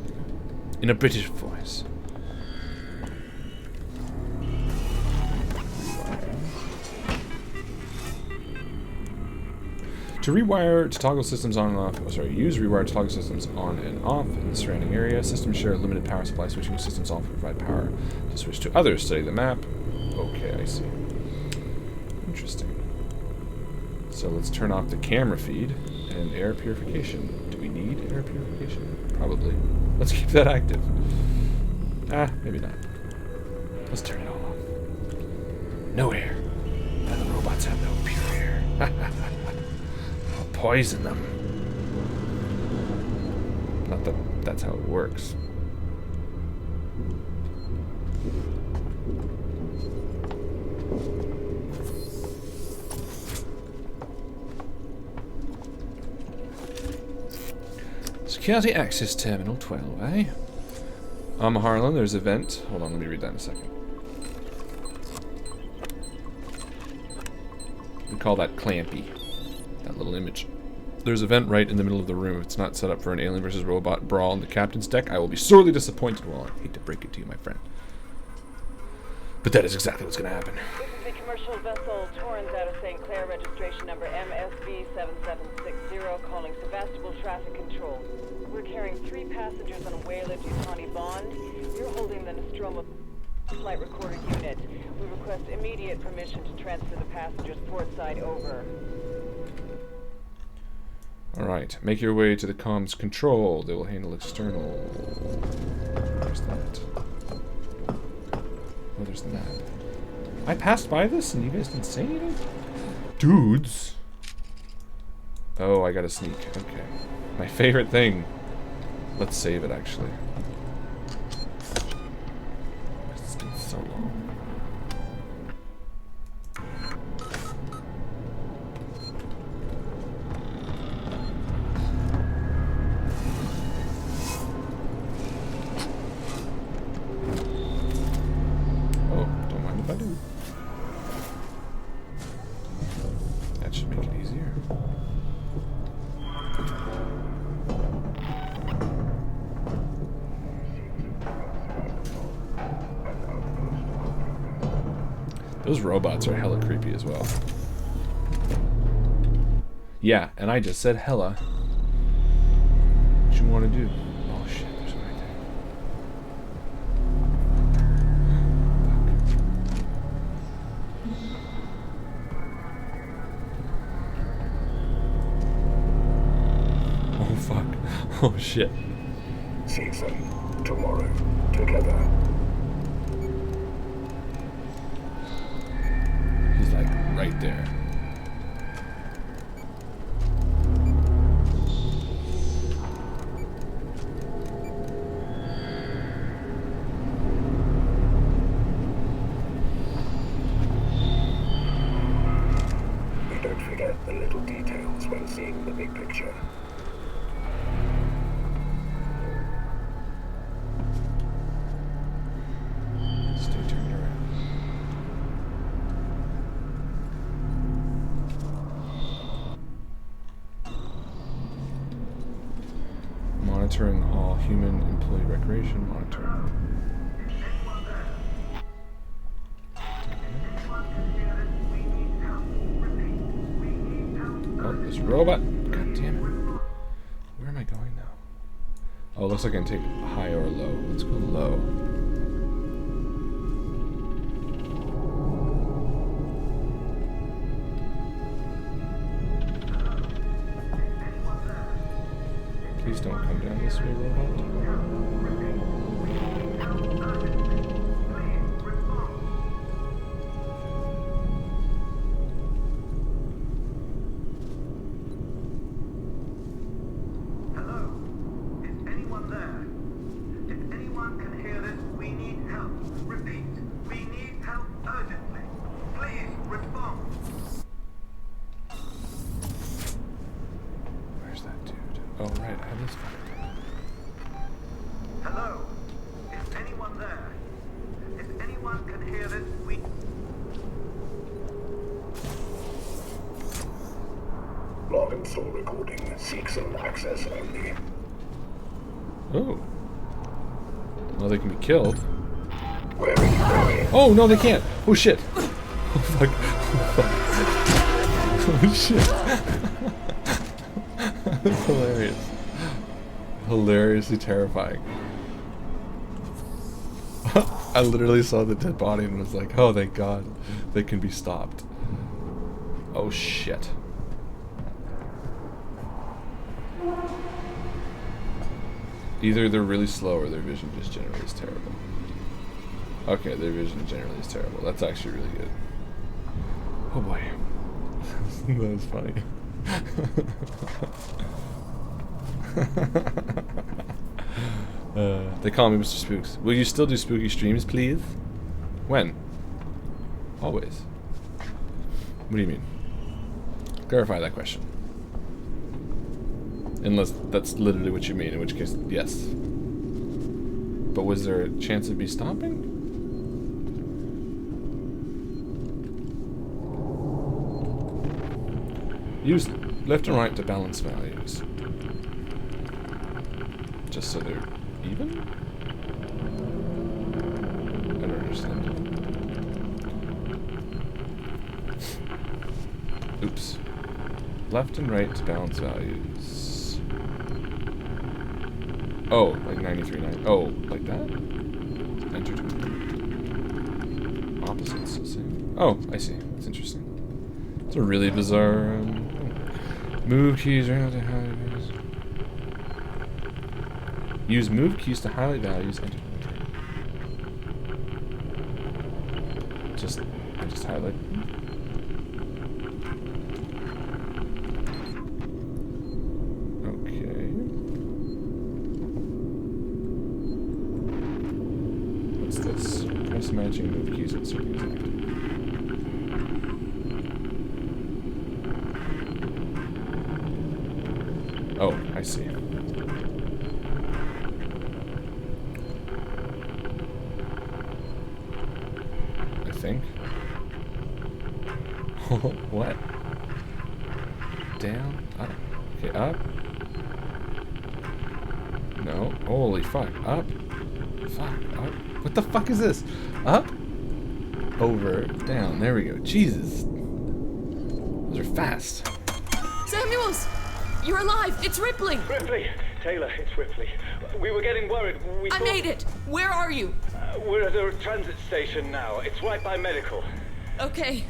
In a British voice. To rewire to toggle systems on and off, use rewire to toggle systems on and off in the surrounding area. Systems share a limited power supply. Switching systems off will provide power to switch to others. Study the map. Okay, I see. Interesting. So let's turn off the camera feed and air purification. Do we need air purification? Probably. Let's keep that active. Ah, maybe not. Let's turn it all off. No air. And the robots have no pure air. I'll poison them. Not that that's how it works. Security access terminal 12, eh? Harlan, there's a vent. Hold on, let me read that in a second. We call that Clampy. That little image. There's a vent right in the middle of the room. If it's not set up for an alien versus robot brawl on the captain's deck, I will be sorely disappointed. Well, I hate to break it to you, my friend. But that is exactly what's going to happen. This is the commercial vessel Torrens out of St. Clair, registration number MSV7760, calling Sevastopol Traffic Control. We're carrying 3 passengers on a whaler Yutani Bond. We're holding the Nostromo flight recorder unit. We request immediate permission to transfer the passengers port side over. Alright, make your way to the comms control. They will handle external. Where's that? Oh, there's the map. I passed by this and you guys didn't say anything? Dudes! Oh, I gotta sneak. Okay. My favorite thing. Let's save it, actually. It's been so long. Oh, don't mind if I do. That should make it easier. Those robots are hella creepy as well. Yeah, and I just said hella. What you want to do? Oh shit, there's one right there. Oh fuck. Oh shit. Season tomorrow together. He's like right there. We don't forget the little details when seeing the big picture. Stay turned around. Monitoring all human employee recreation. Monitoring. Oh, this robot. God damn it. Where am I going now? Oh, it looks like I can take high or low. Let's go low. Please don't come down this way, robot. this fucking Hello? Is anyone there? If anyone can hear this, we... Log and soul recording. Seegson access only. Oh. Well, they can be killed. Oh, no, they can't. Oh, shit. Oh, fuck. Oh, shit. That's hilarious. Hilariously terrifying. I literally saw the dead body and was like, oh, thank God. They can be stopped. Oh, shit. Either they're really slow or their vision just generally is terrible. Okay, their vision generally is terrible. That's actually really good. Oh boy. That was funny. They call me Mr. Spooks. Will you still do spooky streams, please? When? Always. What do you mean? Clarify that question. Unless that's literally what you mean, in which case, yes. But was there a chance of me stopping? Use left and right to balance values. Just so they're even? I don't understand. Oops. Left and right to balance values. Oh, like 93.9. Oh, like that? Enter to opposites. Same. Oh, I see. That's interesting. It's a really bizarre. Move keys around to highlight values. Use move keys to highlight values. Enter. Just highlight. Matching move keys at certain exact. Oh, I see. I think. What? Down? Up? Okay, up. No. Holy fuck. Up. Fuck. Up. What the fuck is this? Up, over, down. There we go. Jesus. Those are fast. Samuels! You're alive! It's Ripley! Ripley! Taylor, it's Ripley. We were getting worried. I made it! Where are you? We're at a transit station now. It's right by medical. Okay.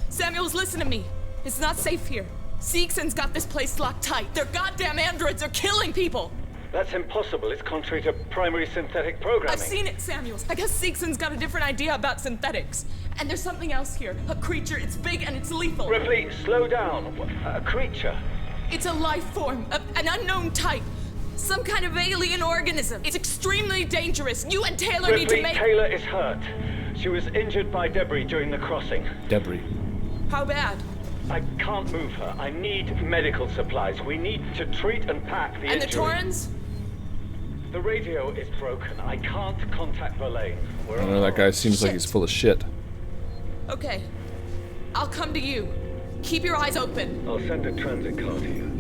Samuels, listen to me. It's not safe here. Seegson's got this place locked tight. Their goddamn androids are killing people! That's impossible. It's contrary to primary synthetic programming. I've seen it, Samuels. I guess Seegson's got a different idea about synthetics. And there's something else here. A creature. It's big and it's lethal. Ripley, slow down. A creature? It's a life form. An unknown type. Some kind of alien organism. It's extremely dangerous. You and Taylor need to make... Ripley, Taylor is hurt. She was injured by debris during the crossing. Debris. How bad? I can't move her. I need medical supplies. We need to treat and pack the injury. And the Torrens? The radio is broken. I can't contact Verlaine. I don't know, that guy seems like he's full of shit. Okay. I'll come to you. Keep your eyes open. I'll send a transit car to you.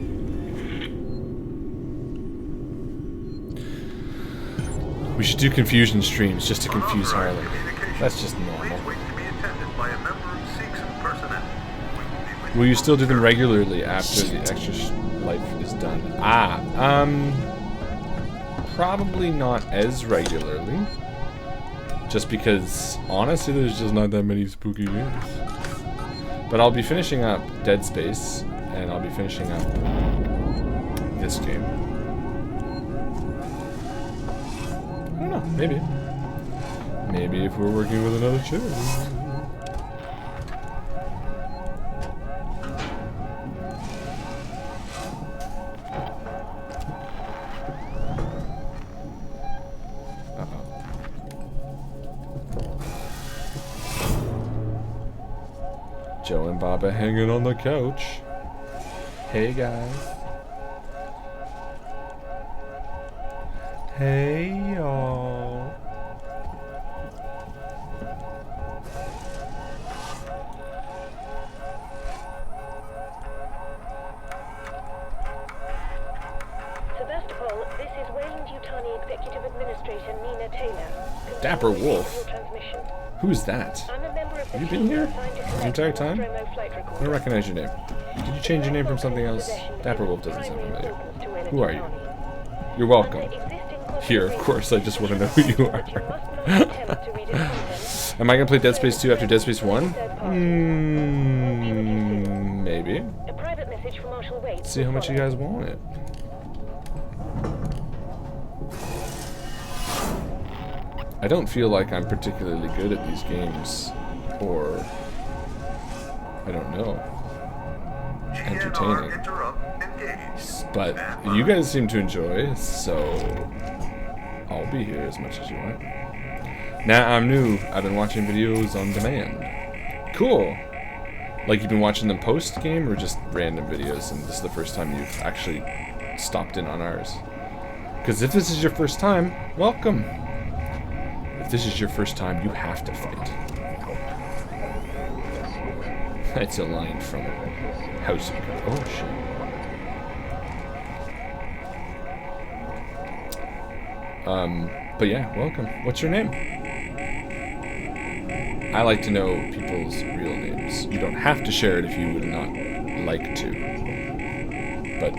We should do confusion streams just to confuse Harlan. That's just normal. Will you still do them regularly after the extra life is done? Probably not as regularly. Just because, honestly, there's just not that many spooky games. But I'll be finishing up Dead Space, and I'll be finishing up this game. I don't know, maybe. Maybe if we're working with another charity. Joe and Baba hanging on the couch. Hey guys. Hey, y'all. Sevastopol, this is Wayland-Yutani Executive Administrator Nina Taylor. Dapper Wolf? Transmission. Who's that? I'm a member of the Have you been here assigned to the collect entire time? Nostromo flight I recorder. don't recognize your name. Did you change your name from something else? Dapper Wolf doesn't sound familiar. Who are you? You're welcome. Here, of course, I just want to know who you are. Am I going to play Dead Space 2 after Dead Space 1? Maybe. A private message from Marshal Waite. Let's see how much you guys want it. I don't feel like I'm particularly good at these games, or I don't know, entertaining. But you guys seem to enjoy, so I'll be here as much as you want. Nah, I'm new. I've been watching videos on demand. Cool. Like you've been watching them post-game or just random videos, and this is the first time you've actually stopped in on ours? Because if this is your first time, welcome. If this is your first time, you have to fight. That's a line from House of... Oh, shit. But yeah, welcome. What's your name? I like to know people's real names. You don't have to share it if you would not like to. But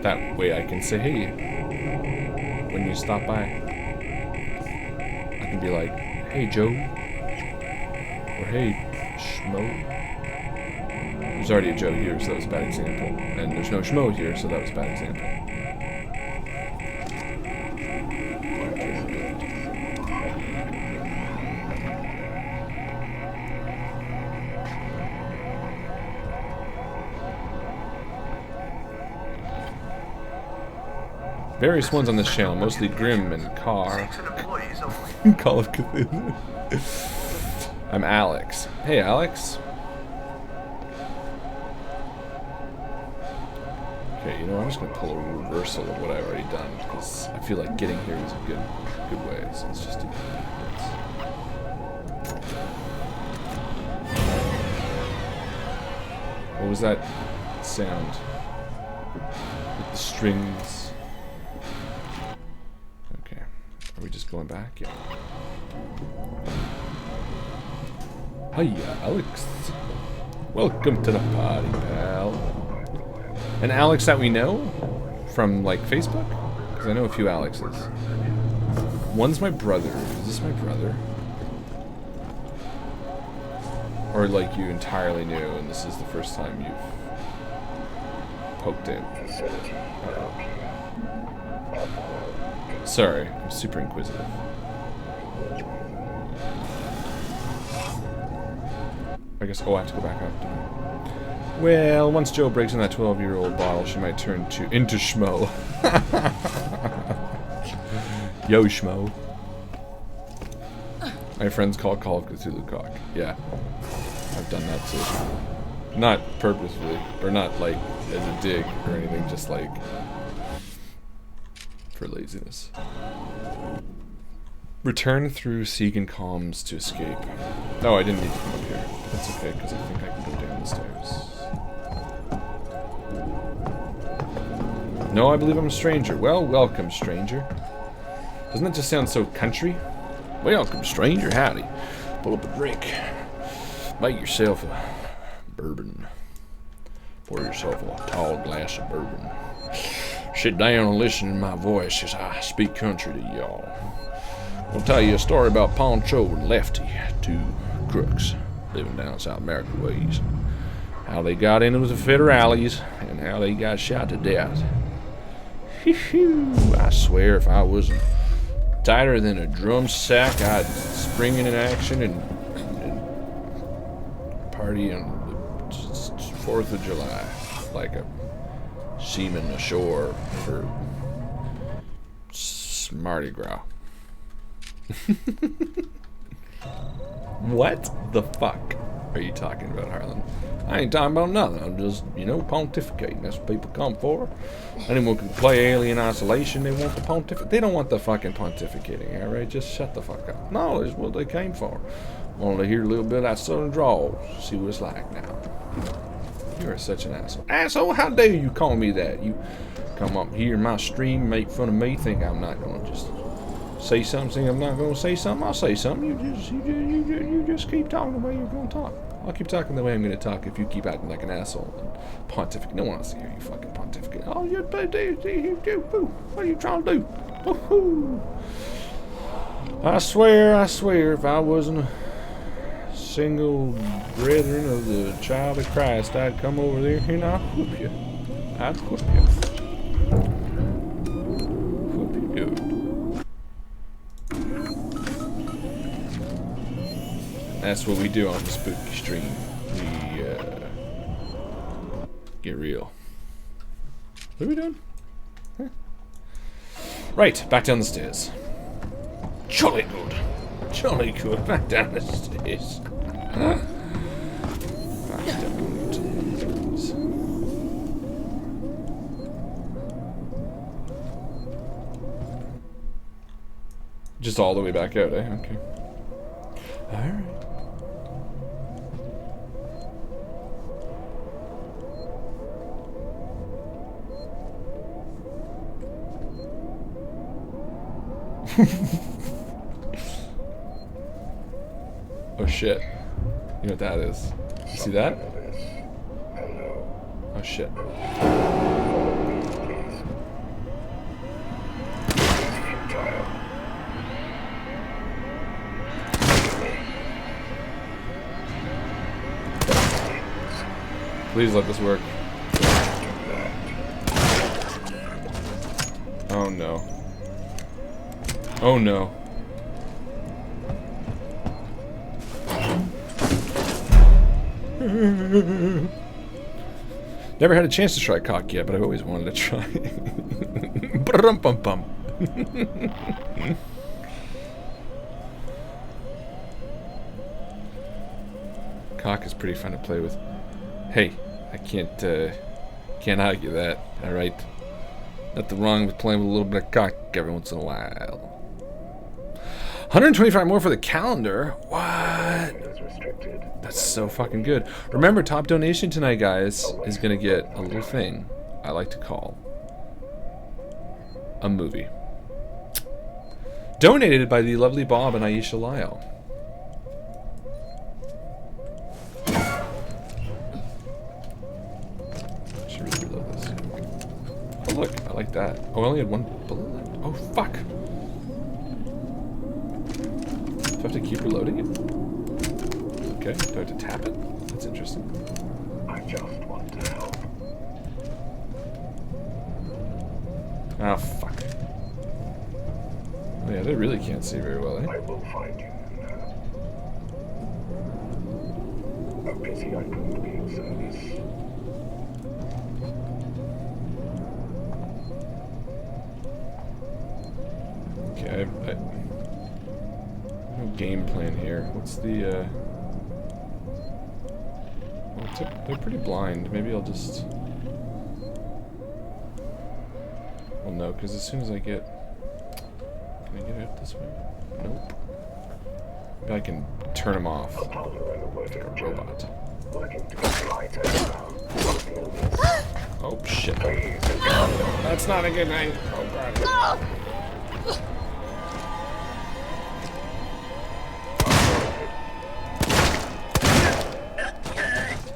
that way I can say hey when you stop by. I can be like, hey Joe, or hey Schmo. There's already a Joe here, so that was a bad example. And there's no Schmo here, so that was a bad example. Various ones on this channel, mostly Grim and Call of Cthulhu. I'm Alex. Hey, Alex. Okay, you know, I'm just gonna pull a reversal of what I've already done because I feel like getting here is a good way. So let's just do this. What was that sound? With the strings. Are we just going back? Yeah. Hiya, Alex. Welcome to the party, pal. An Alex that we know from, like, Facebook? Because I know a few Alexes. One's my brother. Is this my brother? Or, like, you entirely new and this is the first time you've poked in? Uh-oh. Sorry, I'm super inquisitive. I guess, oh, I have to go back up. Well, once Joe breaks in that 12-year-old bottle, she might turn into Schmo. Yo, Schmo. My friends call Call of Cthulhu cock. Yeah, I've done that too. Not purposefully, or not like as a dig or anything, just like for laziness. Return through Segan comms to escape. Oh, I didn't need to come up here. That's okay, because I think I can go down the stairs. No, I believe I'm a stranger. Well, welcome, stranger. Doesn't that just sound so country? Welcome, stranger. Howdy. Pull up a drink. Make yourself a bourbon. Pour yourself a tall glass of bourbon. Sit down and listen to my voice as I speak country to y'all. I'll tell you a story about Poncho and Lefty, two crooks living down South America ways. How they got into the federales and how they got shot to death. I swear if I wasn't tighter than a drum sack, I'd spring in action and party on the 4th of July like a seaman ashore for Mardi Gras. What the fuck? are you talking about, Harlan? I ain't talking about nothing. I'm just, you know, pontificating. That's what people come for. Anyone can play Alien Isolation. They want the pontificate. They don't want the fucking pontificating, alright? Just shut the fuck up. No, it's what they came for. Wanted to hear a little bit of that southern drawl. See what it's like now. You are such an asshole. Asshole, how dare you call me that? You come up here in my stream, make fun of me, think I'm not going to just say something, I'm not going to say something, I'll say something. You just keep talking the way you're going to talk. I'll keep talking the way I'm going to talk if you keep acting like an asshole and pontificate. No one wants to hear you fucking pontificate. Oh, what are you trying to do? Woohoo! I swear, if I wasn't a single brethren of the child of Christ, I'd come over there and I'd whoop you. I'd whoop you. Whoop you good. That's what we do on the spooky stream. We get real. What are we doing? Huh? Right, back down the stairs. Jolly good. Jolly good. Back down the stairs. Back down to the stairs. Just all the way back out, eh? Okay. Alright. Oh shit. You know what that is? You see that? Oh shit. Please let this work. Oh no. Oh no. Never had a chance to try cock yet, but I've always wanted to try. Brum-bum-bum. Cock is pretty fun to play with. Hey, I can't argue that, alright? Nothing wrong with playing with a little bit of cock every once in a while. 125 more for the calendar. What? That's so fucking good. Remember, top donation tonight, guys, is gonna get a little thing I like to call a movie. Donated by the lovely Bob and Aisha Lyle. Should really reload this. Oh look, I like that. Oh, I only had one bullet left. Oh fuck. Do I have to keep reloading it? Okay, do I have to tap it? That's interesting. I just want to help. Oh, fuck. Oh, yeah, they really can't see very well, eh? I will find you. A pity I couldn't be of service. Okay, no game plan here. What's the, well, they're pretty blind. Maybe I'll just... Well, no, because as soon as I get... Can I get out this way? Nope. Maybe I can turn them off. Like a robot. Oh, shit. That's not a good thing. Oh, God.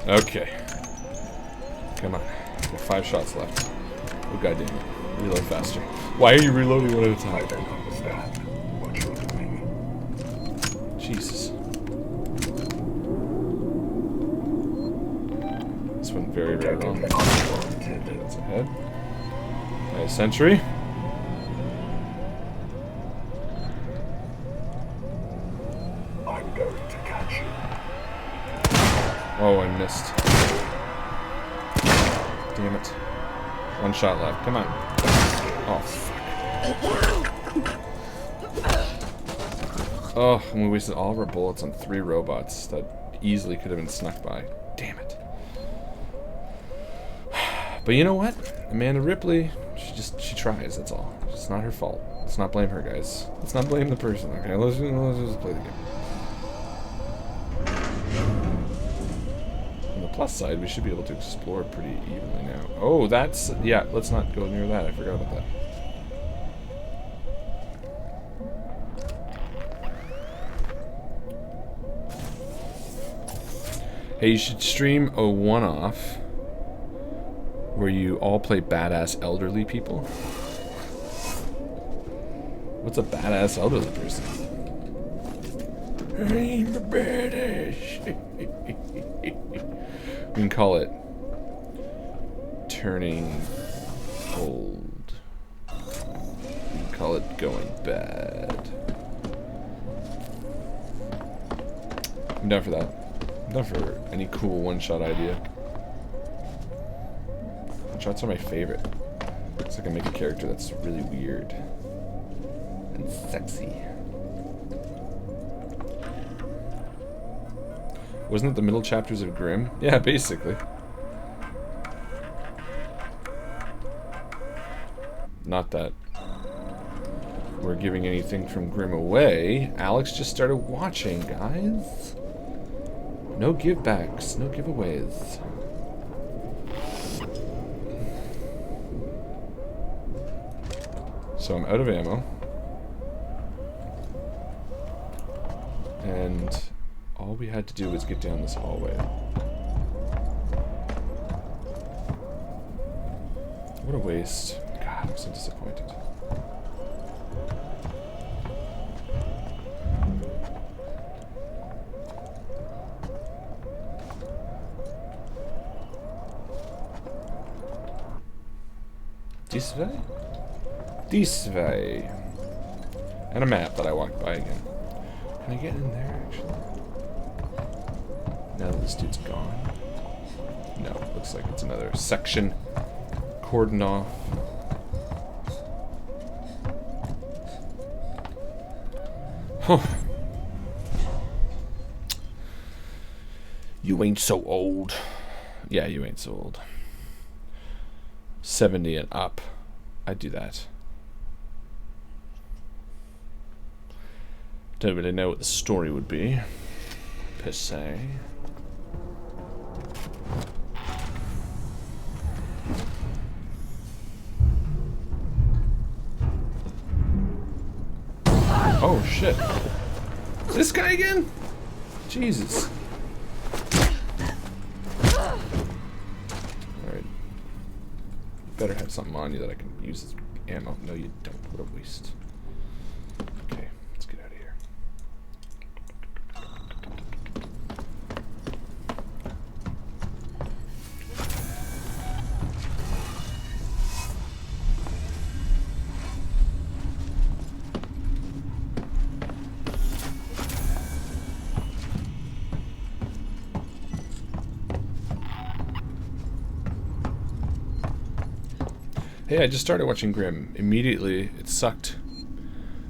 Okay. Come on. Got 5 shots left. Oh, goddamn it. Reload faster. Why are you reloading one at a time? I don't understand what you're doing. Jesus. This went very, very wrong. That's ahead. Nice sentry. I'm going to catch you. Oh, I missed. Damn it. 1 shot left. Come on. Oh, fuck. Oh, and we wasted all of our bullets on 3 robots. That easily could have been snuck by. Damn it. But you know what? Amanda Ripley, she tries, that's all. It's not her fault. Let's not blame her, guys. Let's not blame the person, okay? Let's just play the game. On the plus side, we should be able to explore pretty evenly now. Oh, that's... Yeah, let's not go near that. I forgot about that. Hey, you should stream a one-off where you all play badass elderly people. What's a badass elderly person? I'm a badass. We can call it turning old. We can call it going bad. I'm down for that. I'm down for any cool one-shot idea. One-shots are my favorite. So I can make a character that's really weird and sexy. Wasn't it the middle chapters of Grimm? Yeah, basically. Not that we're giving anything from Grimm away. Alex just started watching, guys. No give-backs, no giveaways. So I'm out of ammo. And all we had to do was get down this hallway. What a waste. God, I'm so disappointed. This way? This way. And a map that I walked by again. Can I get in there, actually? Now that this dude's gone. No, looks like it's another section. Cordoned off. Huh. You ain't so old. Yeah, you ain't so old. 70 and up. I'd do that. Don't really know what the story would be, per se. Oh shit. This guy again? Jesus. Alright. Better have something on you that I can use as ammo. No, you don't. What a waste. Okay, let's get out of here. Hey, I just started watching Grimm. Immediately, it sucked.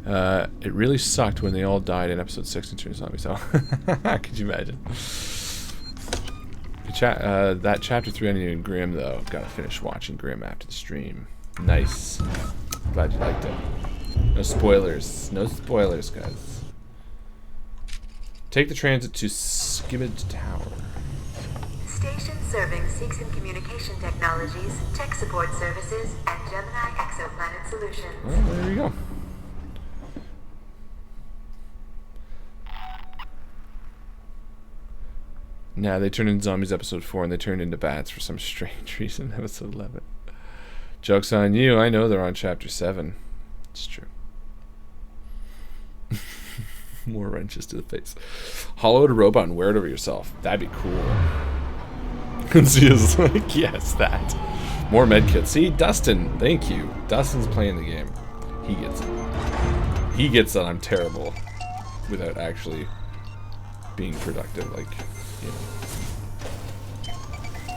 It really sucked when they all died in episode 6 and turned zombies. So, could you imagine? That chapter 3 ending in Grimm, though. Gotta finish watching Grimm after the stream. Nice. Glad you liked it. No spoilers. No spoilers, guys. Take the transit to Skimmid Tower. Station serving Seegson Communication Technologies, Tech Support Services, and Gemini Exoplanet Solutions. Well, there you go. Nah, they turned into zombies episode 4 and they turned into bats for some strange reason episode 11. Joke's on you, I know they're on chapter 7. It's true. More wrenches to the face. Hollow out a robot and wear it over yourself. That'd be cool. And she is like, yes, that. More medkits. See, Dustin, thank you. Dustin's playing the game. He gets it. He gets that I'm terrible without actually being productive, like, you know.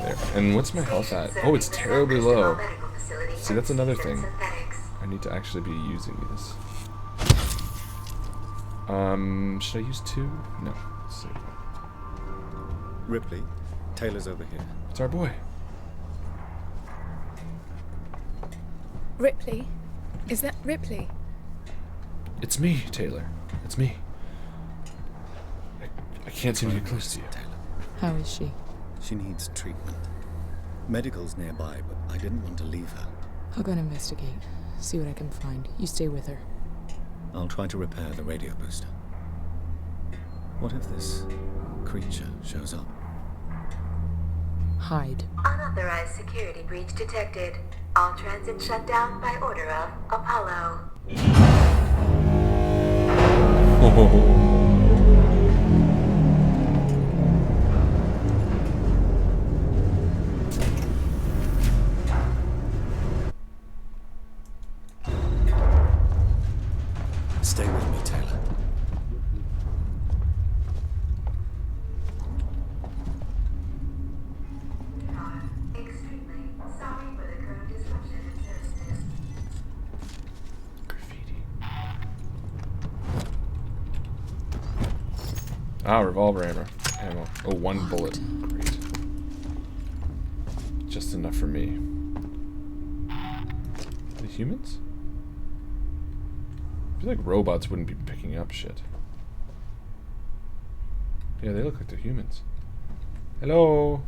There. And what's my health at? Oh, it's terribly low. See, that's another thing. I need to actually be using these. Should I use 2? No. Let's see. Ripley, Taylor's over here. It's our boy. Ripley? Is that Ripley? It's me, Taylor. It's me. I can't seem to get close to you. Taylor. How is she? She needs treatment. Medical's nearby, but I didn't want to leave her. I'll go and investigate. See what I can find. You stay with her. I'll try to repair the radio booster. What if this creature shows up? Hide. Unauthorized security breach detected. All transit shut down by order of Apollo. Stay with me, Taylor. Extremely sorry for the current disruption in services. Ah, revolver ammo. Oh, 1 bullet. Great. Just enough for me. The humans? I feel like robots wouldn't be picking up shit. Yeah, they look like they're humans. Hello?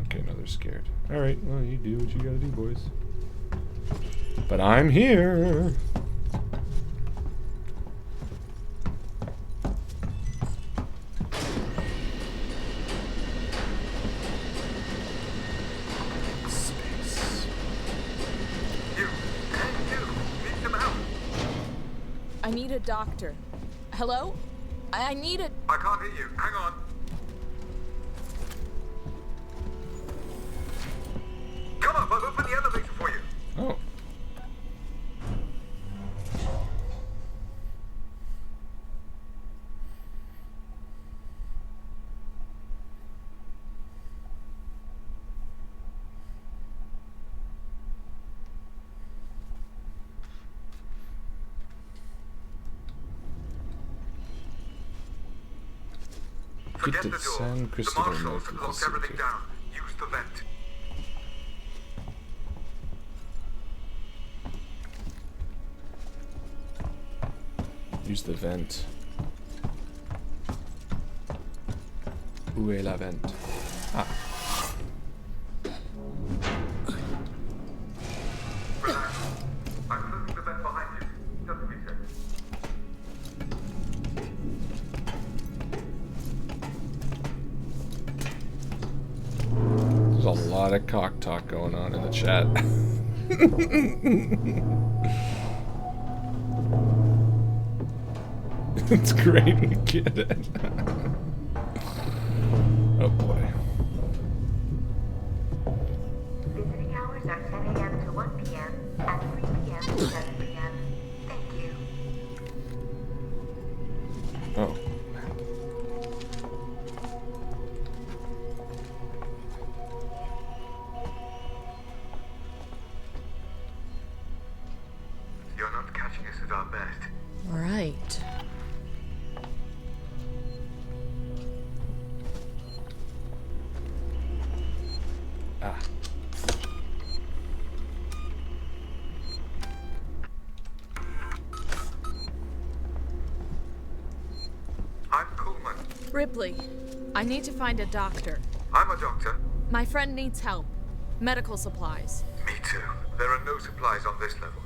Okay, no, they're scared. Alright, well, you do what you gotta do, boys. But I'm here! I need a doctor. Hello? I need a... I can't hear you. Hang on. Come on, I'll open the elevator for you. Oh. Forget the door. San The Cristobal marshals Medical locked everything Facility. down. Use the vent. Use the vent. Où est la vente? Ah. Relax. I'm closing the vent behind you. Just a second. There's a lot of cock talk going on in the chat. It's great, we get it. Oh boy. Visiting hours are 10 a.m. to 1 p.m. and 3 p.m. to 7 p.m. Thank you. Oh. You're not catching us at our best. Right. Ah. I'm Coleman. Ripley, I need to find a doctor. I'm a doctor. My friend needs help. Medical supplies. Me too. There are no supplies on this level.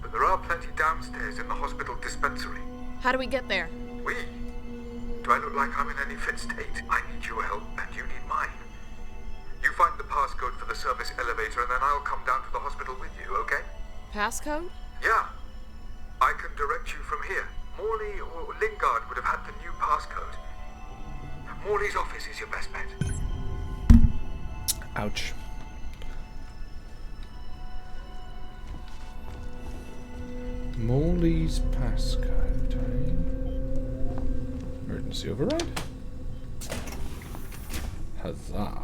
But there are plenty downstairs in the hospital dispensary. How do we get there? We? Do I look like I'm in any fit state? I need your help, and you need mine. You find the passcode for the service elevator, and then I'll come down to the hospital with you, okay? Passcode? Yeah. I can direct you from here. Morley or Lingard would have had the new passcode. Morley's office is your best bet. Ouch. Molly's passcode. Emergency override. Huzzah.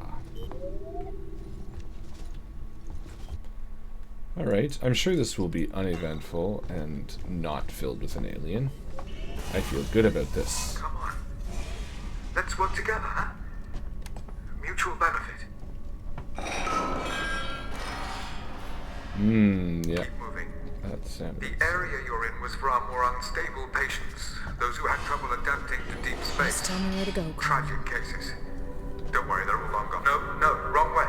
Alright, I'm sure this will be uneventful and not filled with an alien. I feel good about this. Come on. work together, huh? Mutual benefit. Yeah. Keep moving. That sounded. The area you're in was for our more unstable patients, those who had trouble adapting to deep space. Just tell me where to go. Tragic cases. Don't worry, they're all long gone. No, wrong way.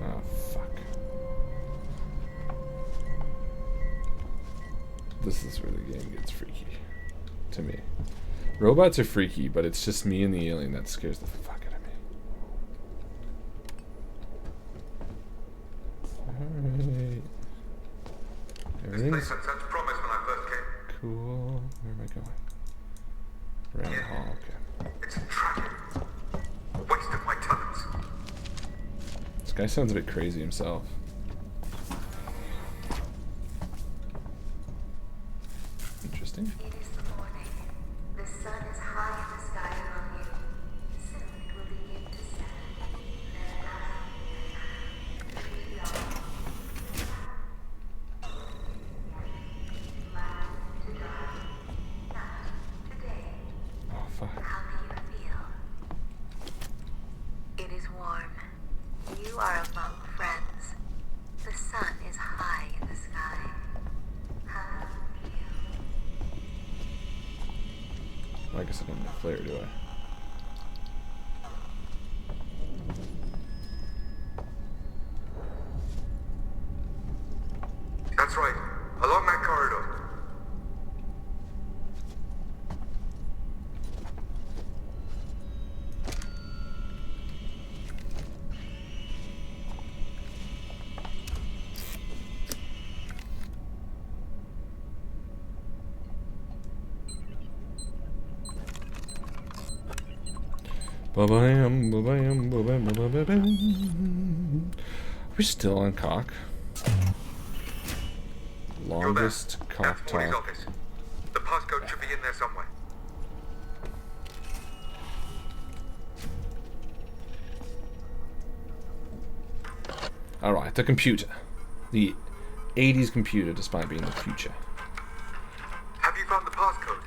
Oh, fuck. This is where the game gets freaky. To me. Robots are freaky, but it's just me and the alien that scares the fuck out of me. Alright. Everything's such promise when I first came. cool. Where am I going? Around the hall, okay. It's tragic. Waste of my talents. This guy sounds a bit crazy himself. Interesting. It is the morning. The sun is high in the sky above you. Soon it will begin to set. Oh, fuck. How do you feel? It is warm. You are among friends. The sun is high in the sky. How do you feel? Well, I guess I don't have flare, do I? That's right. Along that corridor. Ba-bam, ba-bam, ba-bam, ba-bam. Are we still on cock? Longest cock That's Morty's talk. office. The passcode should be in there somewhere. Alright, the computer. The 80s computer, despite being the future. Have you found the passcode?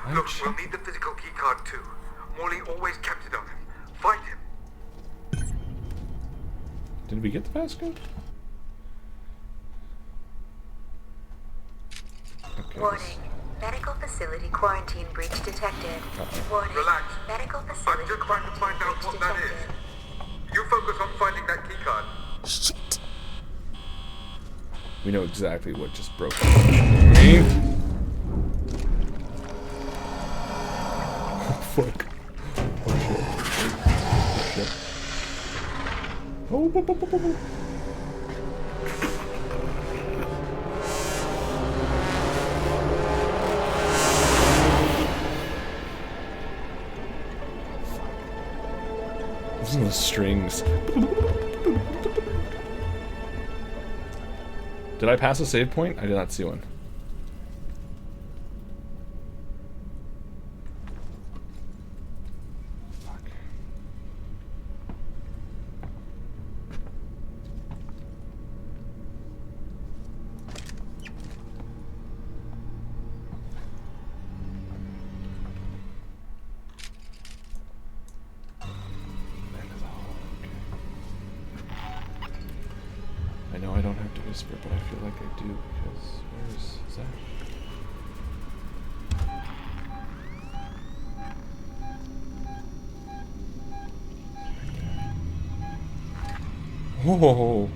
I'm Look, sure. we'll need the physical keycard too. Morley always kept it on him. Find him. Did we get the passcode? Okay. Warning. Medical facility quarantine breach detected. Warning. Relax. Medical facility I'm just trying to find out what that is. You focus on finding that keycard. Shit. We know exactly what just broke. Fuck. Oh shit. Oh shit. Oh, Listen to the strings. Did I pass a save point? I did not see one. I know I don't have to whisper, but I feel like I do because where is that? Whoa!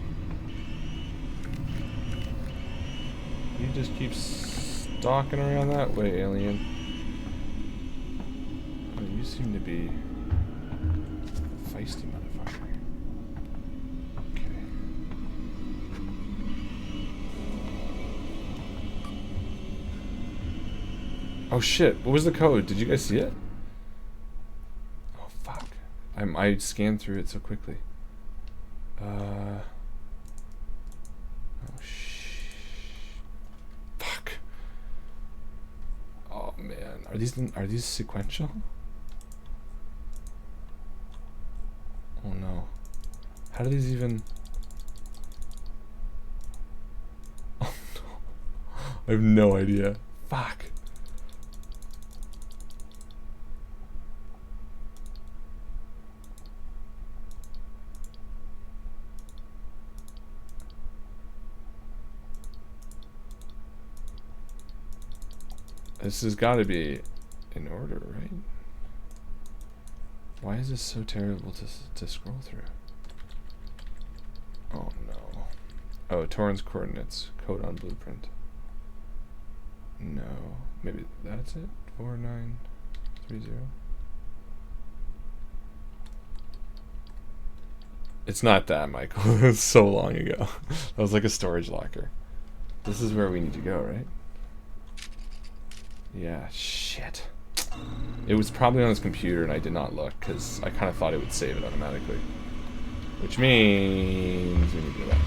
You just keep stalking around that way, alien. Oh, you seem to be a feisty motherfucker. Oh shit, what was the code? Did you guys see it? Oh fuck. I scanned through it so quickly. Oh fuck. Oh man, are these sequential? Oh no. How do these even... Oh I have no idea. Fuck. This has got to be in order, right? Why is this so terrible to scroll through? Oh no. Oh, Torrens coordinates. Code on blueprint. No. Maybe that's it? 4930? It's not that, Michael. It's so long ago. That was like a storage locker. This is where we need to go, right? Yeah, shit. It was probably on his computer and I did not look because I kind of thought it would save it automatically. Which means we need to go back.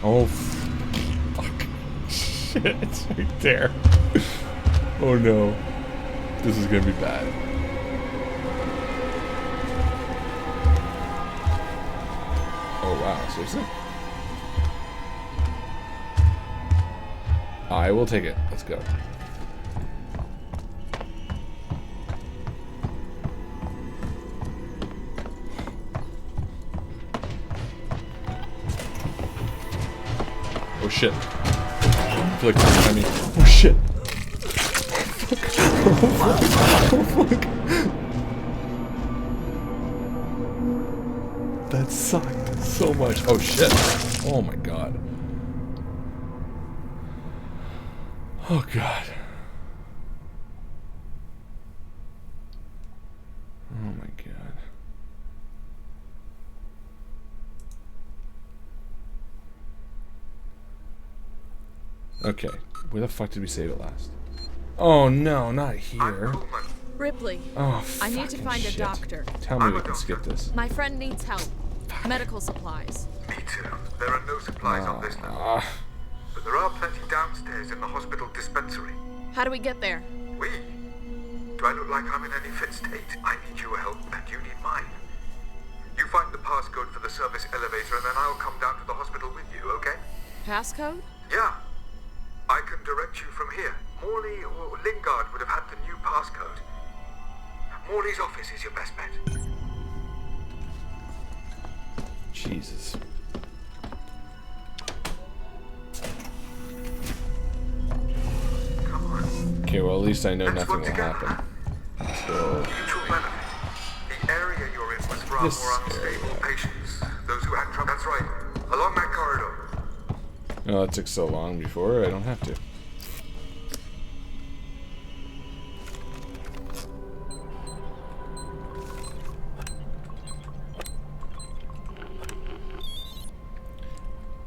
Oh, fuck. Shit, it's right there. Oh no. This is gonna be bad. Oh wow, seriously? I will take it. Let's go. Oh shit. I feel like they're behind me. Oh shit. Oh fuck. That sucked so much. Oh shit. Oh my god. Oh god. Oh my god. Okay, where the fuck did we save it last? Oh no, not here. Ripley. Oh, I need to find shit. a doctor. Tell me we can skip this. My friend needs help. Medical supplies. Me too. There are no supplies on this level. But there are plenty downstairs in the hospital dispensary. How do we get there? We? Do I look like I'm in any fit state? I need your help and you need mine. You find the passcode for the service elevator and then I'll come down to the hospital with you, okay? Passcode? Yeah. I can direct you from here. Morley or Lingard would have had the new passcode. Morley's office is your best bet. Jesus. Come on. Okay, well at least I know nothing will happen. So Mutual benefit. The area you're in was for our more unstable patients. Those who had trouble. That's right. Along that corridor. no, that took so long before, I don't have to.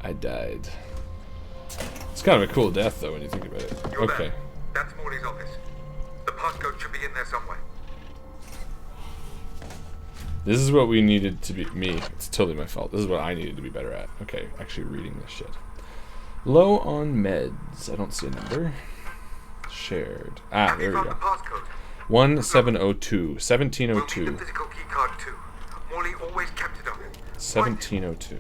I died. It's kind of a cool death, though, when you think about it. You're Okay. there. That's Morley's office. The passcode should be in there somewhere. This is what we needed to be. Me. It's totally my fault. This is what I needed to be better at. Okay, actually reading this shit. Low on meds. I don't see a number. Shared. Ah, there we go. 1702. 1702. Physical key card too. Morley always kept it on him. 1702.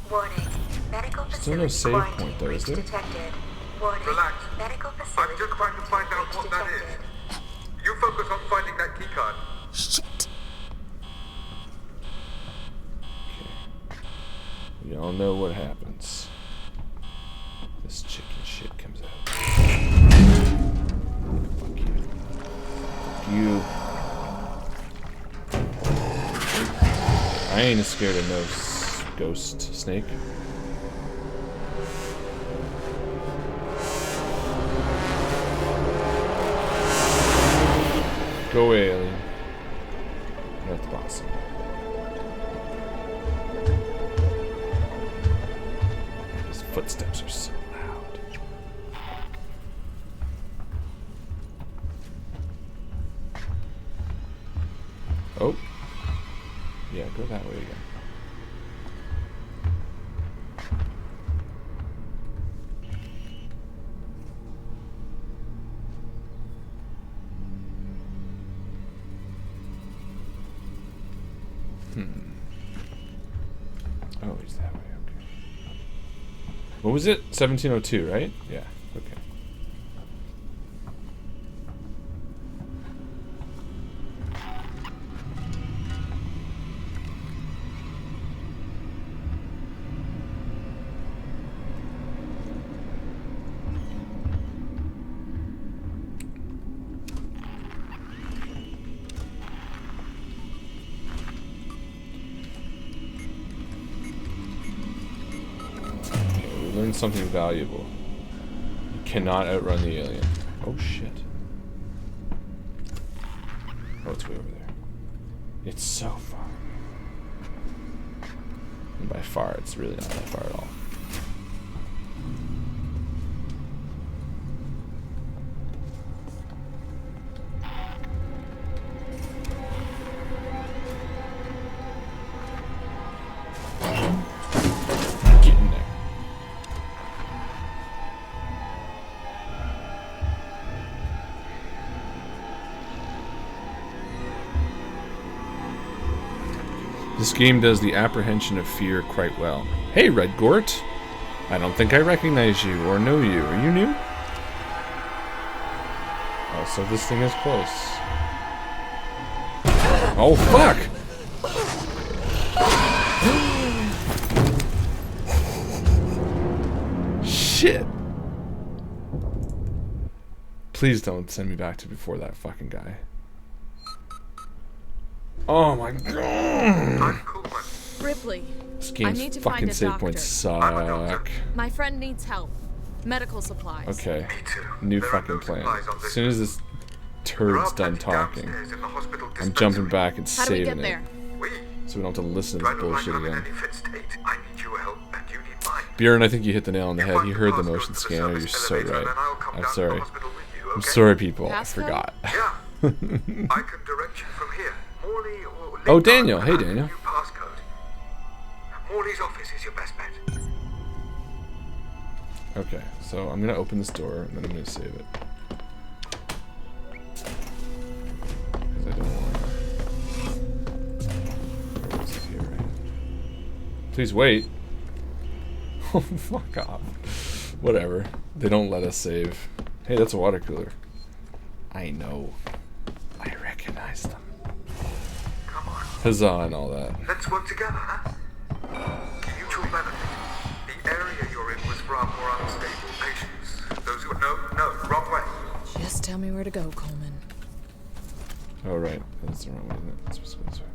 Warning. Medical Still no save point, though, is there? detected. Warning. Relax. Medical facility. I'm just trying to find out what that is. You focus on finding that key card. Shit. We all know what happens. This chicken shit comes out. Fuck you. Fuck you. I ain't scared of no ghost snake. Go away, alien. You're at the boss. His footsteps are so loud. Oh. Yeah, go that way again. Oh, he's that way, okay. What was it? 1702, right? Yeah, okay. something valuable. You cannot outrun the alien. Oh shit. Oh, it's way over there. It's so far. And by far, it's really not that far at all. Get in there. This game does the apprehension of fear quite well. Hey, Red Gort! I don't think I recognize you or know you. Are you new? Oh, so this thing is close. Oh, fuck! Shit! Please don't send me back to before that fucking guy. Oh my god! Ripley, This I game's need to find fucking a save doctor. points suck. My friend needs help. Medical supplies. Okay, new fucking plan. As soon as this turd's done talking, I'm jumping back and How do we saving get there? it. So we don't have to listen to this bullshit again. Bjorn, I think you hit the nail on the head. You heard the motion scanner. You're so right. I'm sorry. I'm sorry, people. I forgot. I can direct you from here. Morley or Oh, Daniel. Hey, Daniel. passcode. Morley's office is your best bet. Okay, so I'm gonna open this door and then I'm gonna save it. Because I don't want to. What's here? Please wait. Oh, fuck off. Whatever. They don't let us save. Hey, that's a water cooler. I know. I recognize them. Come on. Huzzah and all that. Let's work together, huh? Mutual benefit. The area you're in was far more unstable patients. Those who no, wrong way. Just tell me where to go, Coleman. Oh, right. That's the wrong way, isn't it? It's supposed to go this way.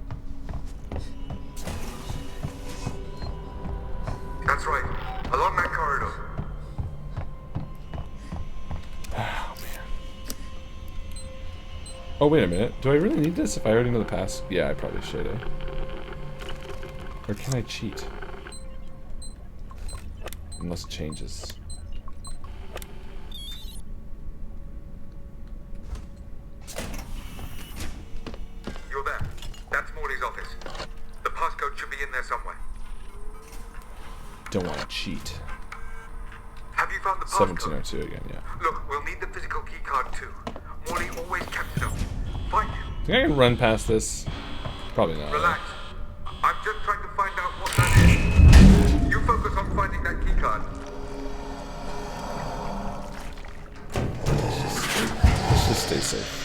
That's right. Along that corridor. Oh, man. Oh, wait a minute. Do I really need this if I already know the pass? Yeah, I probably should, eh? Or can I cheat? Unless it changes. You're there. That's Morley's office. The passcode should be in there somewhere. Don't want to cheat. Have you found the passcode? 1702 again, yeah. Look, we'll need the physical keycard too. Morley always kept it up. Find it. Think I can run past this? Probably not. Relax. I'm just trying to find out what that is. You focus on finding that keycard. Let's just stay safe.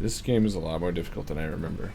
This game is a lot more difficult than I remember.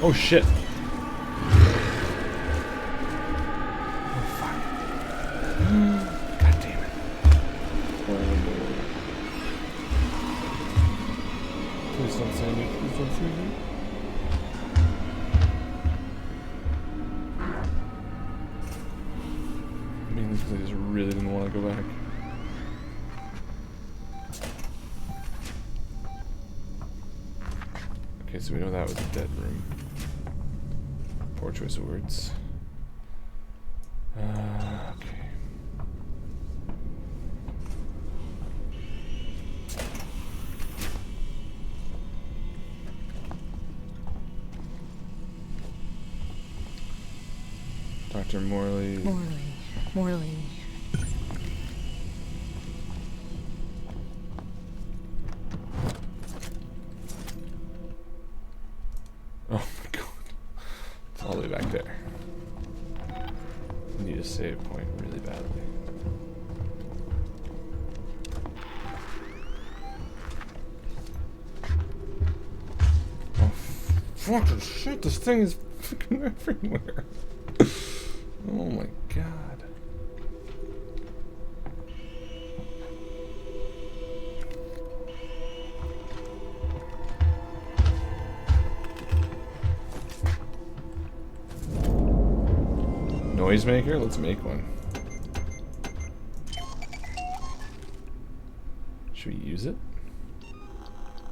Oh shit. Oh fuck. God damn it. Please don't save me. Please don't save me. Mainly because I just really didn't want to go back. Okay, so we know that was a dead room. Poor choice of words. Okay. Dr. Morley. Morley. Oh my god. It's all the way back there. I need a save point really badly. Oh, fucking shit, this thing is fucking everywhere. Oh my god. Noisemaker? Let's make one. Should we use it?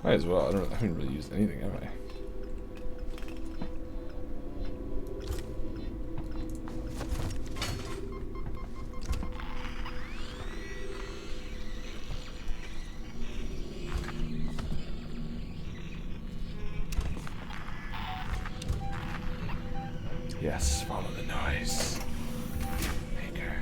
Might as well. I haven't really used anything, have I? Yes, follow the noise. Maker.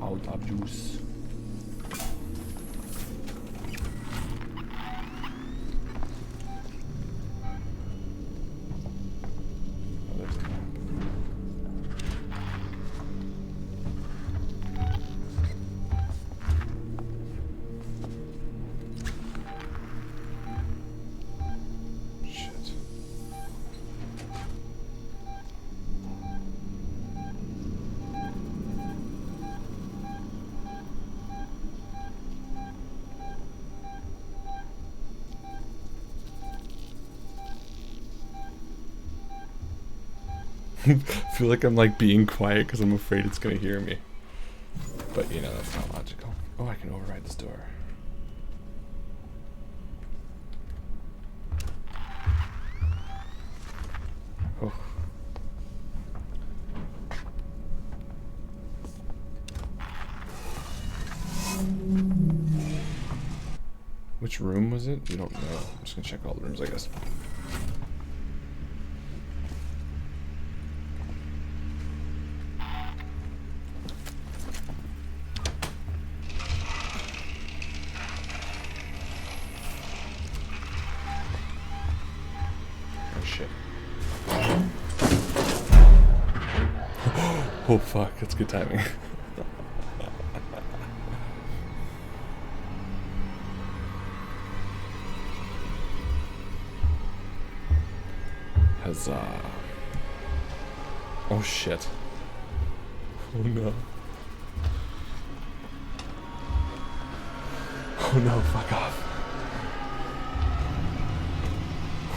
Out of juice. Oh, there's the map. Shit. I feel like I'm like being quiet because I'm afraid it's gonna hear me. But you know, that's not logical. Oh, I can override this door. Oh. Which room was it? We don't know. I'm just gonna check all the rooms, I guess. Oh shit. Oh fuck, that's good timing. Huzzah. Oh shit. Oh no. Oh no, fuck off.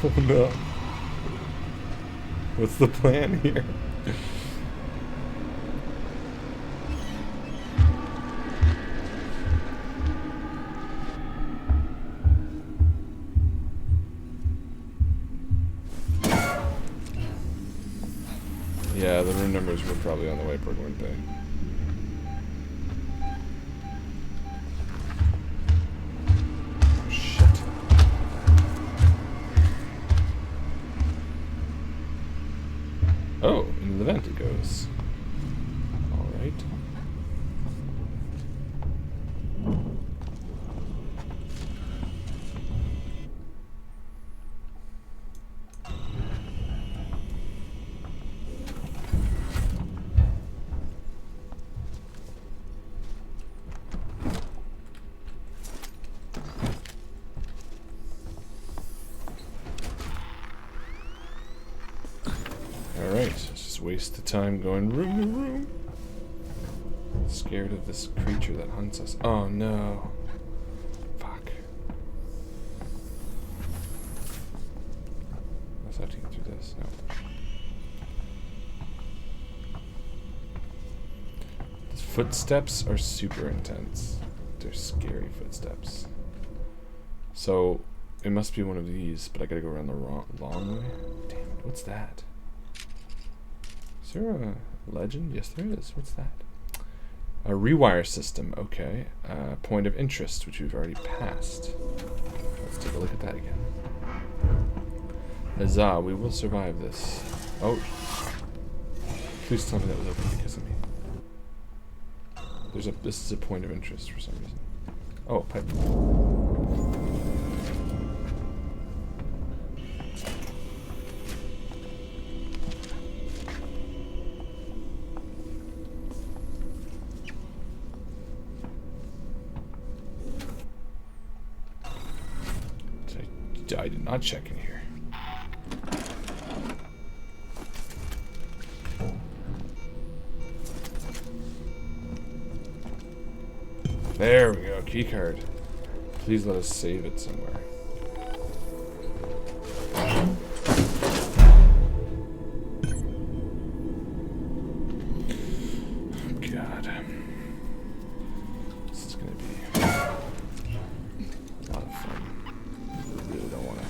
Oh no. What's the plan here? Yeah, the room numbers were probably on the whiteboard, weren't they? Oh, shit. Oh, into the vent it goes. Alright. Alright, let's just waste the time going room to room. Let's scared of this creature that hunts us. Oh no. Fuck. Let's have to get through this. No. The footsteps are super intense. They're scary footsteps. So it must be one of these, but I gotta go around the long way. Damn it, what's that? Is there a legend? Yes, there is. What's that? A rewire system. Okay. Point of interest, which we've already passed. Let's take a look at that again. Huzzah, we will survive this. Oh. Please tell me that was open because of me. This is a point of interest for some reason. Oh, pipe. I did not check in here. There we go, key card. Please let us save it somewhere. God. This is gonna be a lot of fun. I really don't wanna.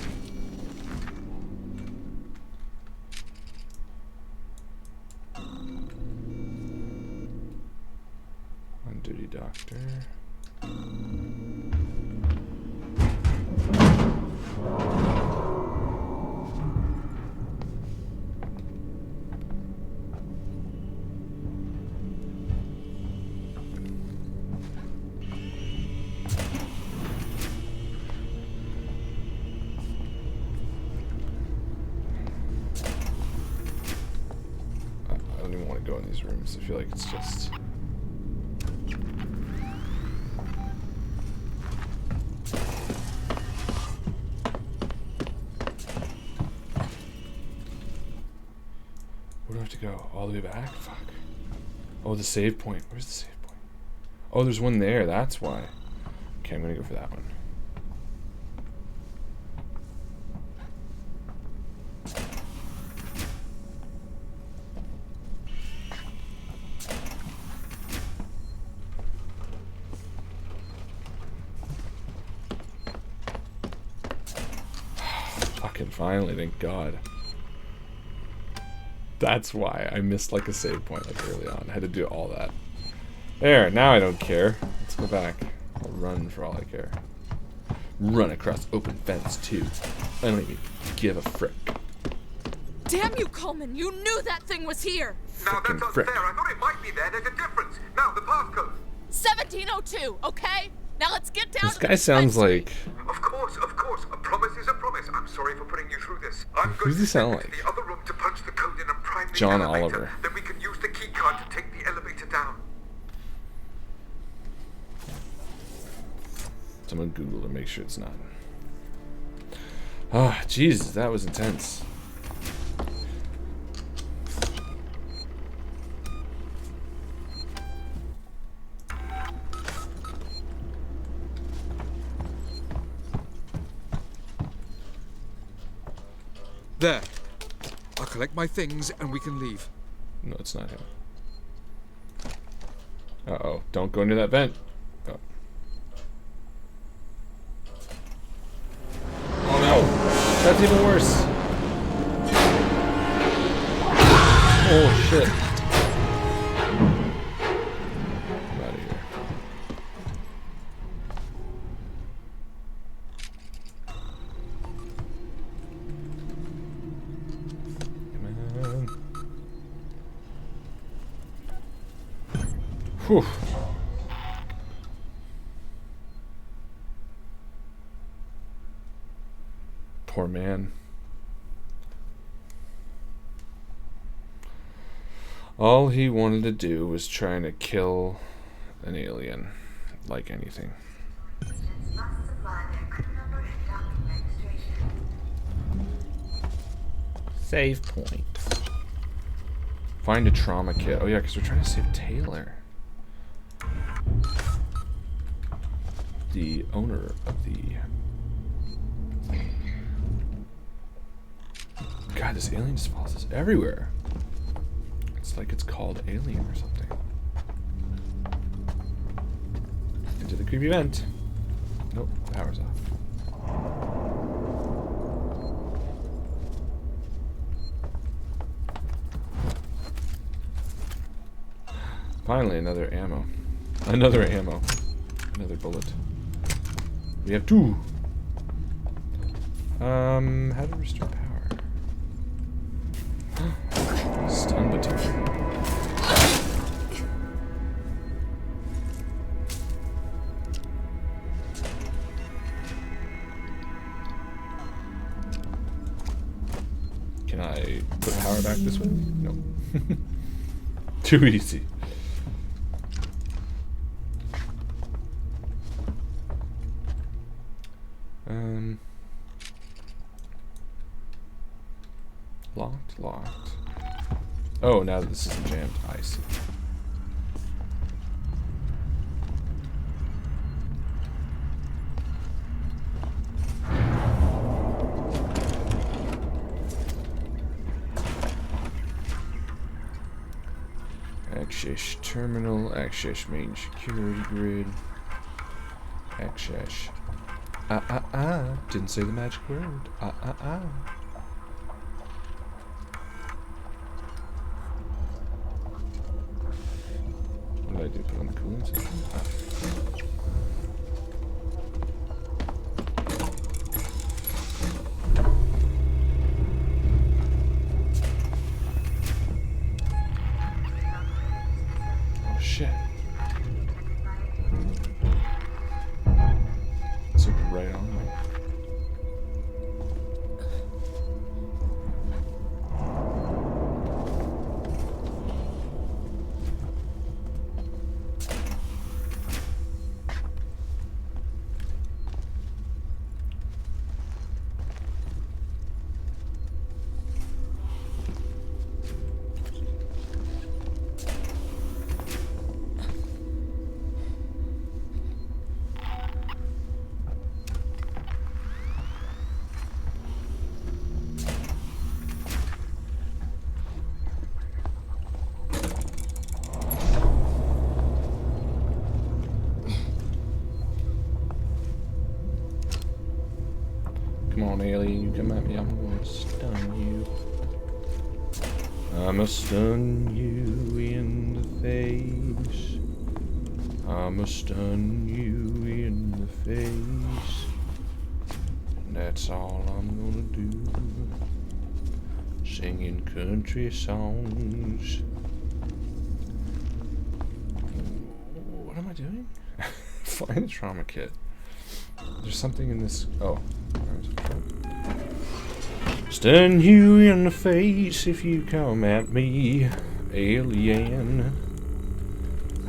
On duty doctor. I don't even want to go in these rooms. I feel like it's just... Where do I have to go? All the way back? Fuck. Oh, the save point. Where's the save point? Oh, there's one there. That's why. Okay, I'm gonna go for that one. Fucking finally, thank God. That's why I missed like a save point like early on. I had to do all that. There, now I don't care. Let's go back. I'll run for all I care. Run across open fence too. I don't even give a frick. Damn you, Coleman! You knew that thing was here! Now that's unfair. I thought it might be there. There's a difference. Now, the passcode. 1702, okay? Now let's get down This guy sounds like... Of course. A promise is a promise. I'm sorry for putting you through this. I'm Who does he sound like? the other room to punch the code in and prime the John elevator. Oliver. Then we can use the key card to take the elevator down. Someone Google to make sure it's not. Ah, Jesus, that was intense. There. I'll collect my things and we can leave. No, it's not him. Uh-oh. Don't go into that vent. Oh. Oh no. That's even worse. Oh shit. I'm out of here. Whew. Poor man. All he wanted to do was trying to kill an alien, like anything. Save point. Find a trauma kit. Oh yeah, because we're trying to save Taylor. the owner of the... God, this alien just follows us everywhere. It's like it's called Alien or something. Into the creepy vent. Nope, power's off. Finally, another ammo. Another ammo. Another bullet. We have 2. How to restore power? Stun baton. Can I put power back this way? No. Too easy. Locked. Oh, now that this isn't jammed, I see. Access terminal, access main security grid, access. Didn't say the magic word. What did I do? Put on the cooling system? Oh shit. It's like right on me. Come on, alien, you come at me, I'm gonna stun you. I'ma stun you in the face. I'ma stun you in the face. And that's all I'm gonna do. Singing country songs. What am I doing? Find the trauma kit. There's something in this. Oh. Stun you in the face if you come at me, alien.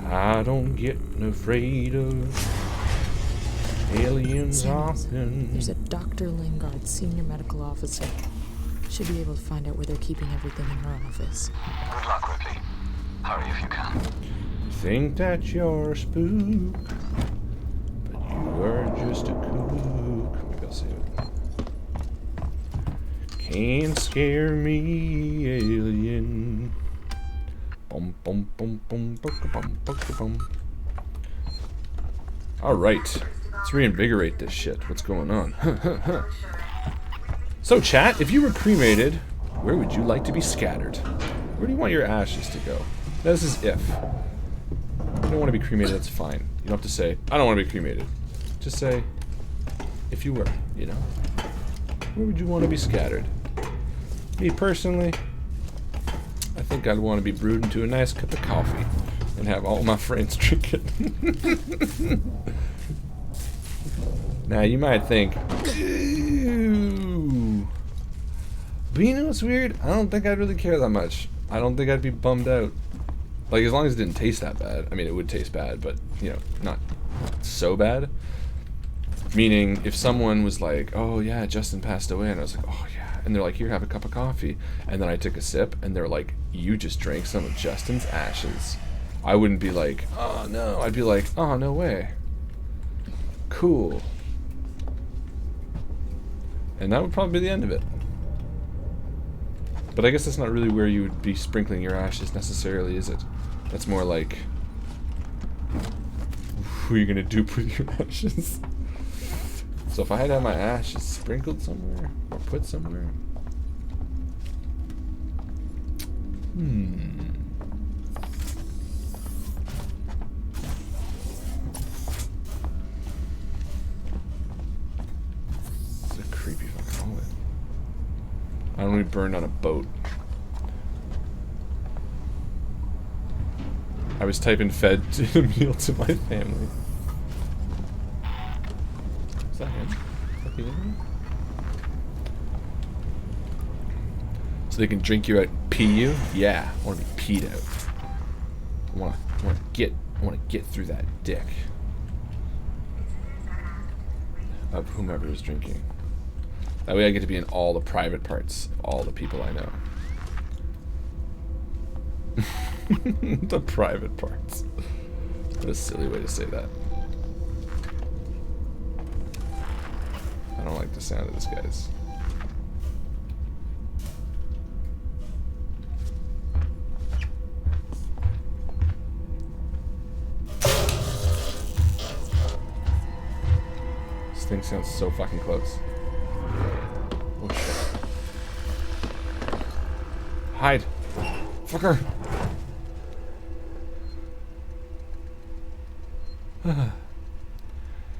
I don't get afraid of aliens often. There's a Dr. Lingard, senior medical officer. Should be able to find out where they're keeping everything in her office. Good luck, Ripley. Hurry if you can. Think that you're a spook, but you are just a kook. Maybe I'll save it. Can't scare me, alien. Bum bum bum bum bum bum bum. All right, let's reinvigorate this shit. What's going on? So, chat, if you were cremated, where would you like to be scattered? Where do you want your ashes to go? This is if. If you don't want to be cremated, that's fine. You don't have to say, I don't want to be cremated. Just say, if you were, you know. Where would you want to be scattered? Me personally, I think I'd want to be brewed into a nice cup of coffee and have all my friends drink it. Now, you might think, ooh. But you know what's weird? I don't think I'd really care that much. I don't think I'd be bummed out. Like, as long as it didn't taste that bad. I mean, it would taste bad, but, you know, not so bad. Meaning, if someone was like, oh yeah, Justin passed away, and I was like, oh yeah. And they're like, here, have a cup of coffee. And then I took a sip, and they're like, you just drank some of Justin's ashes. I wouldn't be like, oh no. I'd be like, oh, no way. Cool. And that would probably be the end of it. But I guess that's not really where you would be sprinkling your ashes necessarily, is it? That's more like who are you gonna dupe with your ashes? So if I had to have my ashes sprinkled somewhere or put somewhere. It's a creepy fucking hallway. I don't want to be burned on a boat. I was typing fed to a meal to my family. Is that him? Is that the enemy? So they can drink you out and pee you? Yeah, I want to be peed out. I want to get through that dick of whomever is drinking. That way I get to be in all the private parts of all the people I know. The private parts. What a silly way to say that. I don't like the sound of this, guys. This thing sounds so fucking close. Oh shit. Hide. Fucker.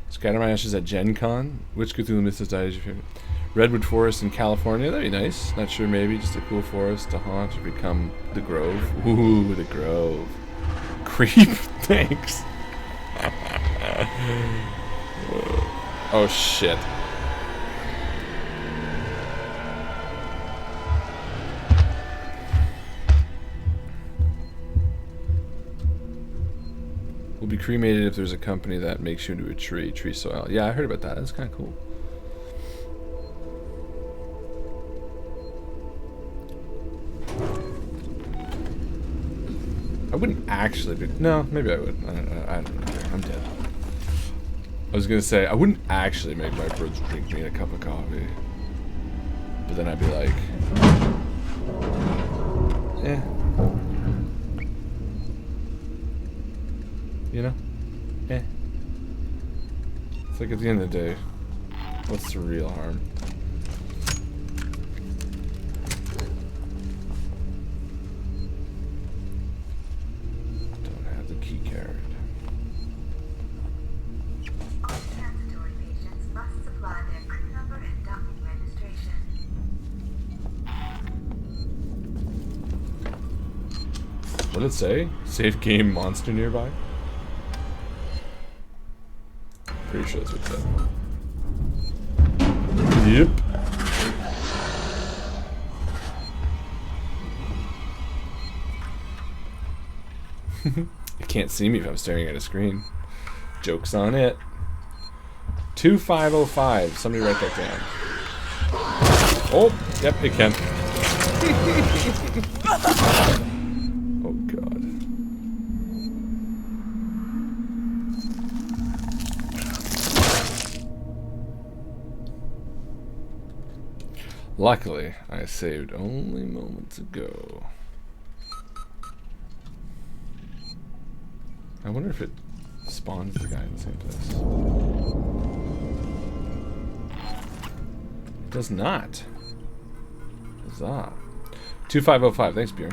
Scatter my ashes at Gen Con. Which Cthulhu myth has died as your favorite? Redwood Forest in California. That'd be nice. Not sure, maybe. Just a cool forest to haunt or become the Grove. Ooh, the Grove. Creep. Thanks. Oh, shit. Will be cremated if there's a company that makes you into a tree soil. Yeah, I heard about that. That's kind of cool. I wouldn't actually be... No, maybe I would. I don't know. I'm dead. I was going to say, I wouldn't actually make my birds drink me a cup of coffee. But then I'd be like... Eh. You know? Eh. It's like at the end of the day, what's the real harm? Don't have the key card. All transitory patients must supply their crew number and docking registration. What did it say? Safe game monster nearby? Pretty sure that's what it said. Yep. You can't see me if I'm staring at a screen. Joke's on it. 2505. Somebody write that down. Oh, yep, it can. Oh, God. Luckily, I saved only moments ago. I wonder if it spawns the guy in the same place. It does not. Huzzah. 2505, thanks, Bjorn.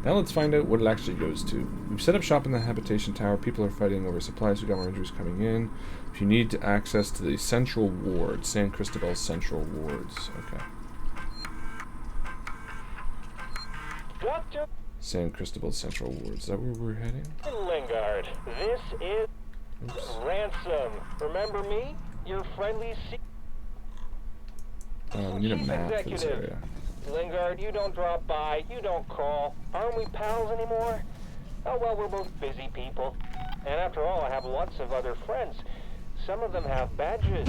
Now let's find out what it actually goes to. We've set up shop in the habitation tower. People are fighting over supplies. We've got more injuries coming in. If you need access to the central ward, San Cristobal's central wards. Okay. Doctor San Cristobal's central wards. Is that where we're heading? Lingard, this is Ransom. Remember me? Your friendly We need a map for this area. Lingard, you don't drop by, you don't call. Aren't we pals anymore? Oh well, we're both busy people. And after all, I have lots of other friends. Some of them have badges.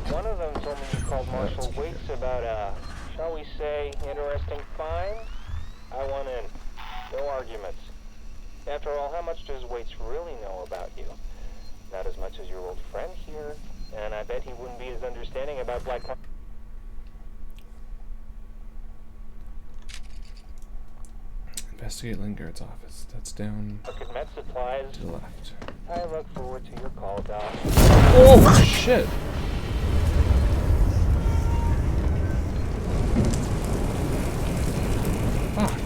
One of them told me you called Marshal Waits about a, shall we say, interesting find. I want in. No arguments. After all, how much does Waits really know about you? Not as much as your old friend here, and I bet he wouldn't be as understanding about black market. Investigate Lingard's office. That's down Med supplies. to the left. I look forward to your call, Doc. Oh, shit! Fuck.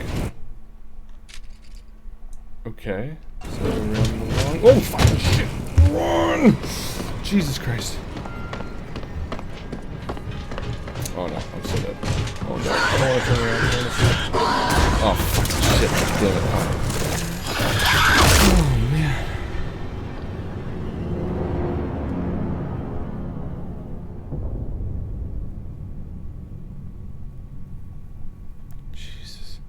Okay. So run along. Oh, fucking shit! Run! Jesus Christ. Oh no, I'm so dead. Oh no. I don't want to turn around. Oh, fucking shit. Damn it. Oh, man. Jesus.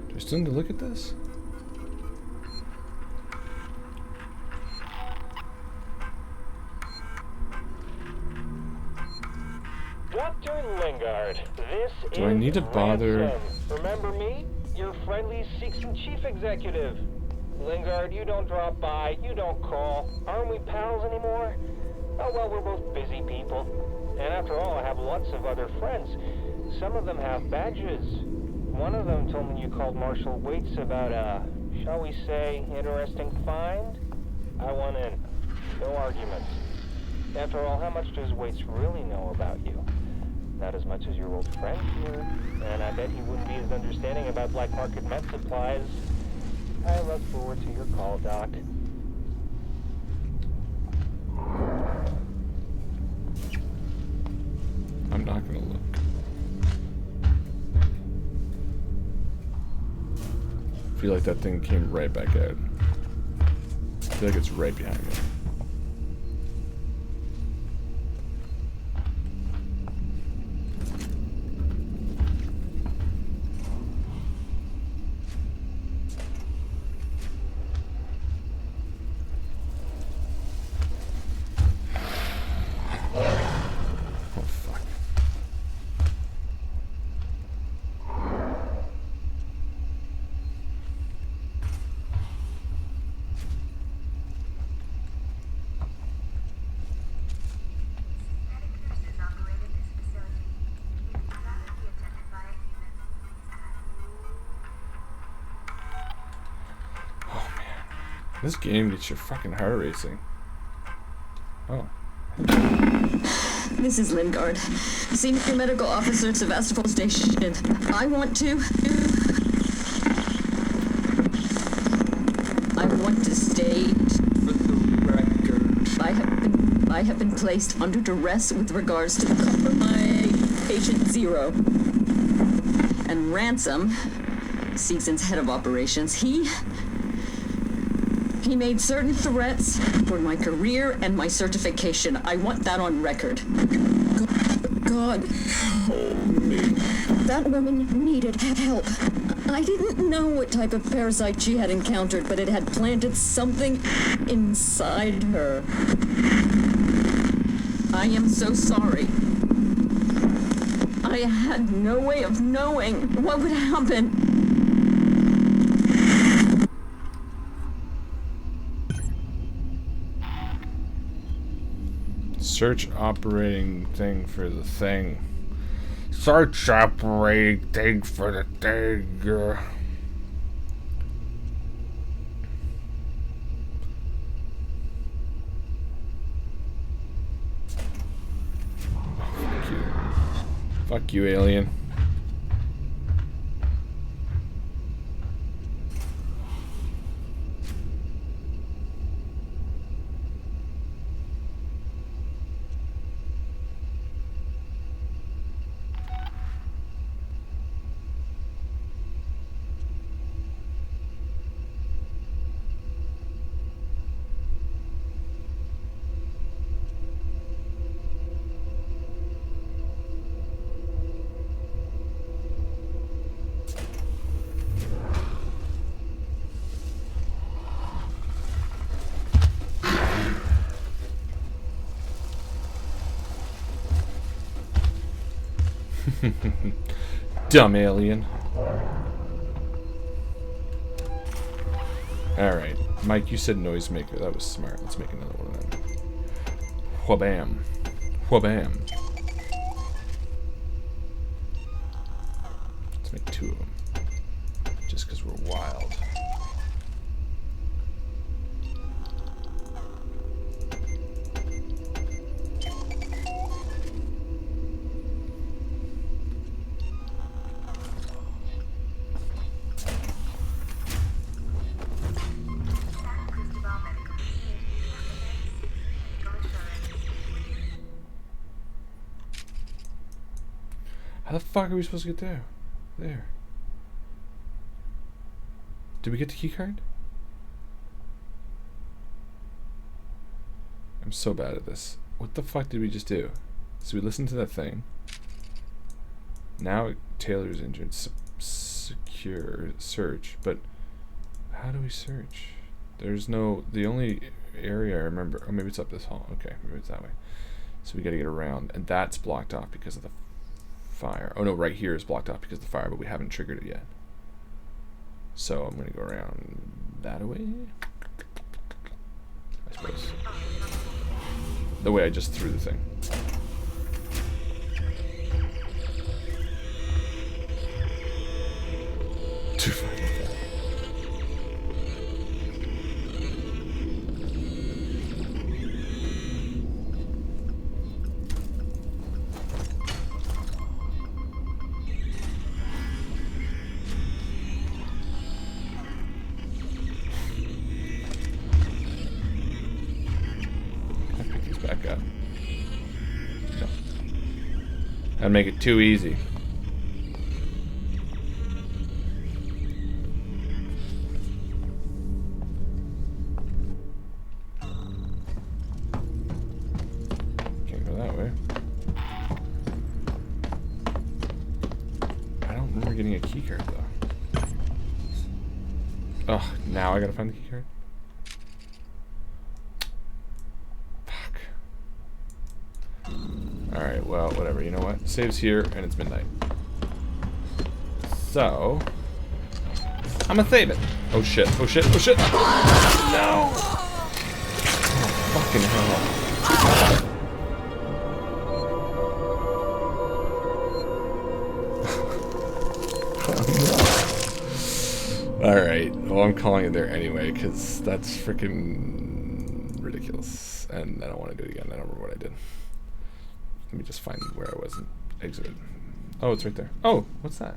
Do I still need to look at this? Dr. Lingard, this Do I need to bother? Ransom. Remember me? Your friendly Seegson chief executive. Lingard, you don't drop by, you don't call. Aren't we pals anymore? Oh well, we're both busy people. And after all, I have lots of other friends. Some of them have badges. One of them told me you called Marshal Waits about a, shall we say, interesting find? I want in. No arguments. After all, how much does Waits really know about you? Not as much as your old friend here, and I bet he wouldn't be as understanding about black market med supplies. I look forward to your call, Doc. I'm not gonna look. I feel like that thing came right back out. I feel like it's right behind me. This game gets your fucking heart racing. Oh. This is Lingard, Senior Medical Officer at Sevastopol Station. I want to state for the record. I have been placed under duress with regards to the compromise patient 0. And Ransom, Seegson's head of operations, he made certain threats for my career and my certification. I want that on record. God help me. That woman needed help. I didn't know what type of parasite she had encountered, but it had planted something inside her. I am so sorry. I had no way of knowing what would happen. Search operating thing for the thing. Search operating thing for the thing. Fuck you. Fuck you, alien. Dumb alien. Alright. Mike, you said noisemaker. That was smart. Let's make another one of them. Whabam. Whabam. Let's make 2 of them. Just because we're wild. How the fuck are we supposed to get there? There. Did we get the keycard? I'm so bad at this. What the fuck did we just do? So we listened to that thing. Now Taylor's injured. Secure search. But how do we search? There's no... The only area I remember... Oh, maybe it's up this hall. Okay, maybe it's that way. So we gotta get around. And that's blocked off because of the fire. Oh no, right here is blocked off because of the fire, but we haven't triggered it yet. So I'm gonna go around that way, I suppose. The way I just threw the thing. Too fucking fast. I'd make it too easy. Can't go that way. I don't remember getting a keycard though. Oh, now I gotta find the keycard. Alright, well, whatever. You know what? Save's here, and it's midnight. So... I'm gonna save it. Oh shit, oh shit, oh shit! No! Oh, fucking hell. Alright, well, I'm calling it there anyway, because that's freaking ridiculous. And I don't want to do it again. I don't remember what I did. Let me just find where I was and exit it. Oh, it's right there. Oh, what's that?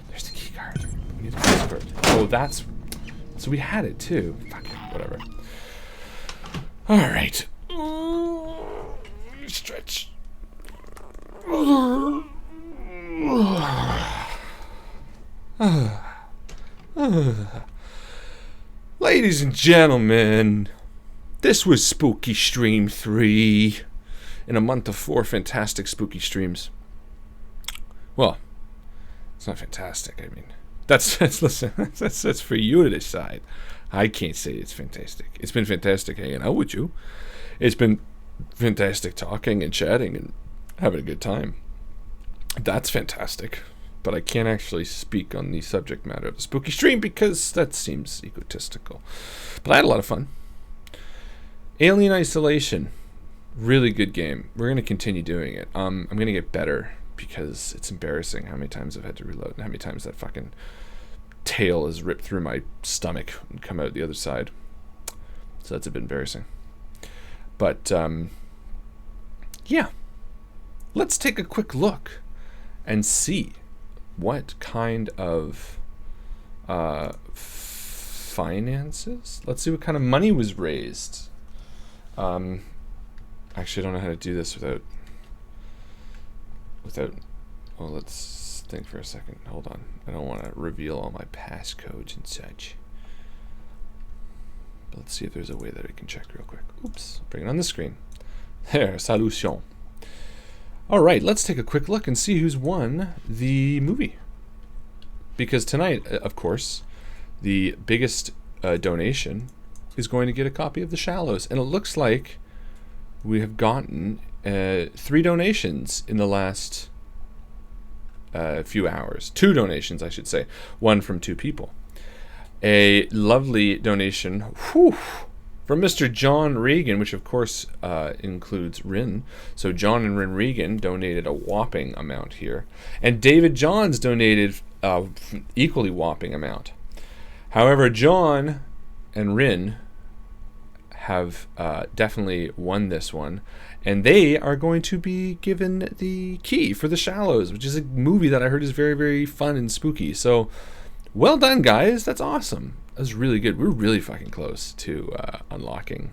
There's the key card. We need a password. Oh, that's... So we had it too. Fuck it, whatever. Alright. Stretch. Ladies and gentlemen, this was Spooky Stream 3. In a month of 4 fantastic spooky streams. Well, it's not fantastic. I mean, that's for you to decide. I can't say it's fantastic. It's been fantastic hanging out with you. It's been fantastic talking and chatting and having a good time. That's fantastic. But I can't actually speak on the subject matter of the spooky stream because that seems egotistical. But I had a lot of fun. Alien Isolation. Really good game. We're going to continue doing it. I'm going to get better because it's embarrassing how many times I've had to reload and how many times that fucking tail is ripped through my stomach and come out the other side. So that's a bit embarrassing. But, yeah. Let's take a quick look and see what kind of finances. Let's see what kind of money was raised. Actually, I don't know how to do this without. Well, let's think for a second. Hold on. I don't want to reveal all my passcodes and such. But let's see if there's a way that I can check real quick. Oops. Bring it on the screen. There. Solution. All right. Let's take a quick look and see who's won the movie. Because tonight, of course, the biggest donation is going to get a copy of The Shallows, and it looks like we have gotten 3 donations in the last a few hours. 2 donations, I should say. 1 from 2 people. A lovely donation from Mr. John Regan, which of course includes Rin. So John and Rin Regan donated a whopping amount here. And David Johns donated equally whopping amount. However, John and Rin have definitely won this one, and they are going to be given the key for The Shallows, which is a movie that I heard is very, very fun and spooky. So, well done, guys. That's awesome. That was really good. We're really fucking close to unlocking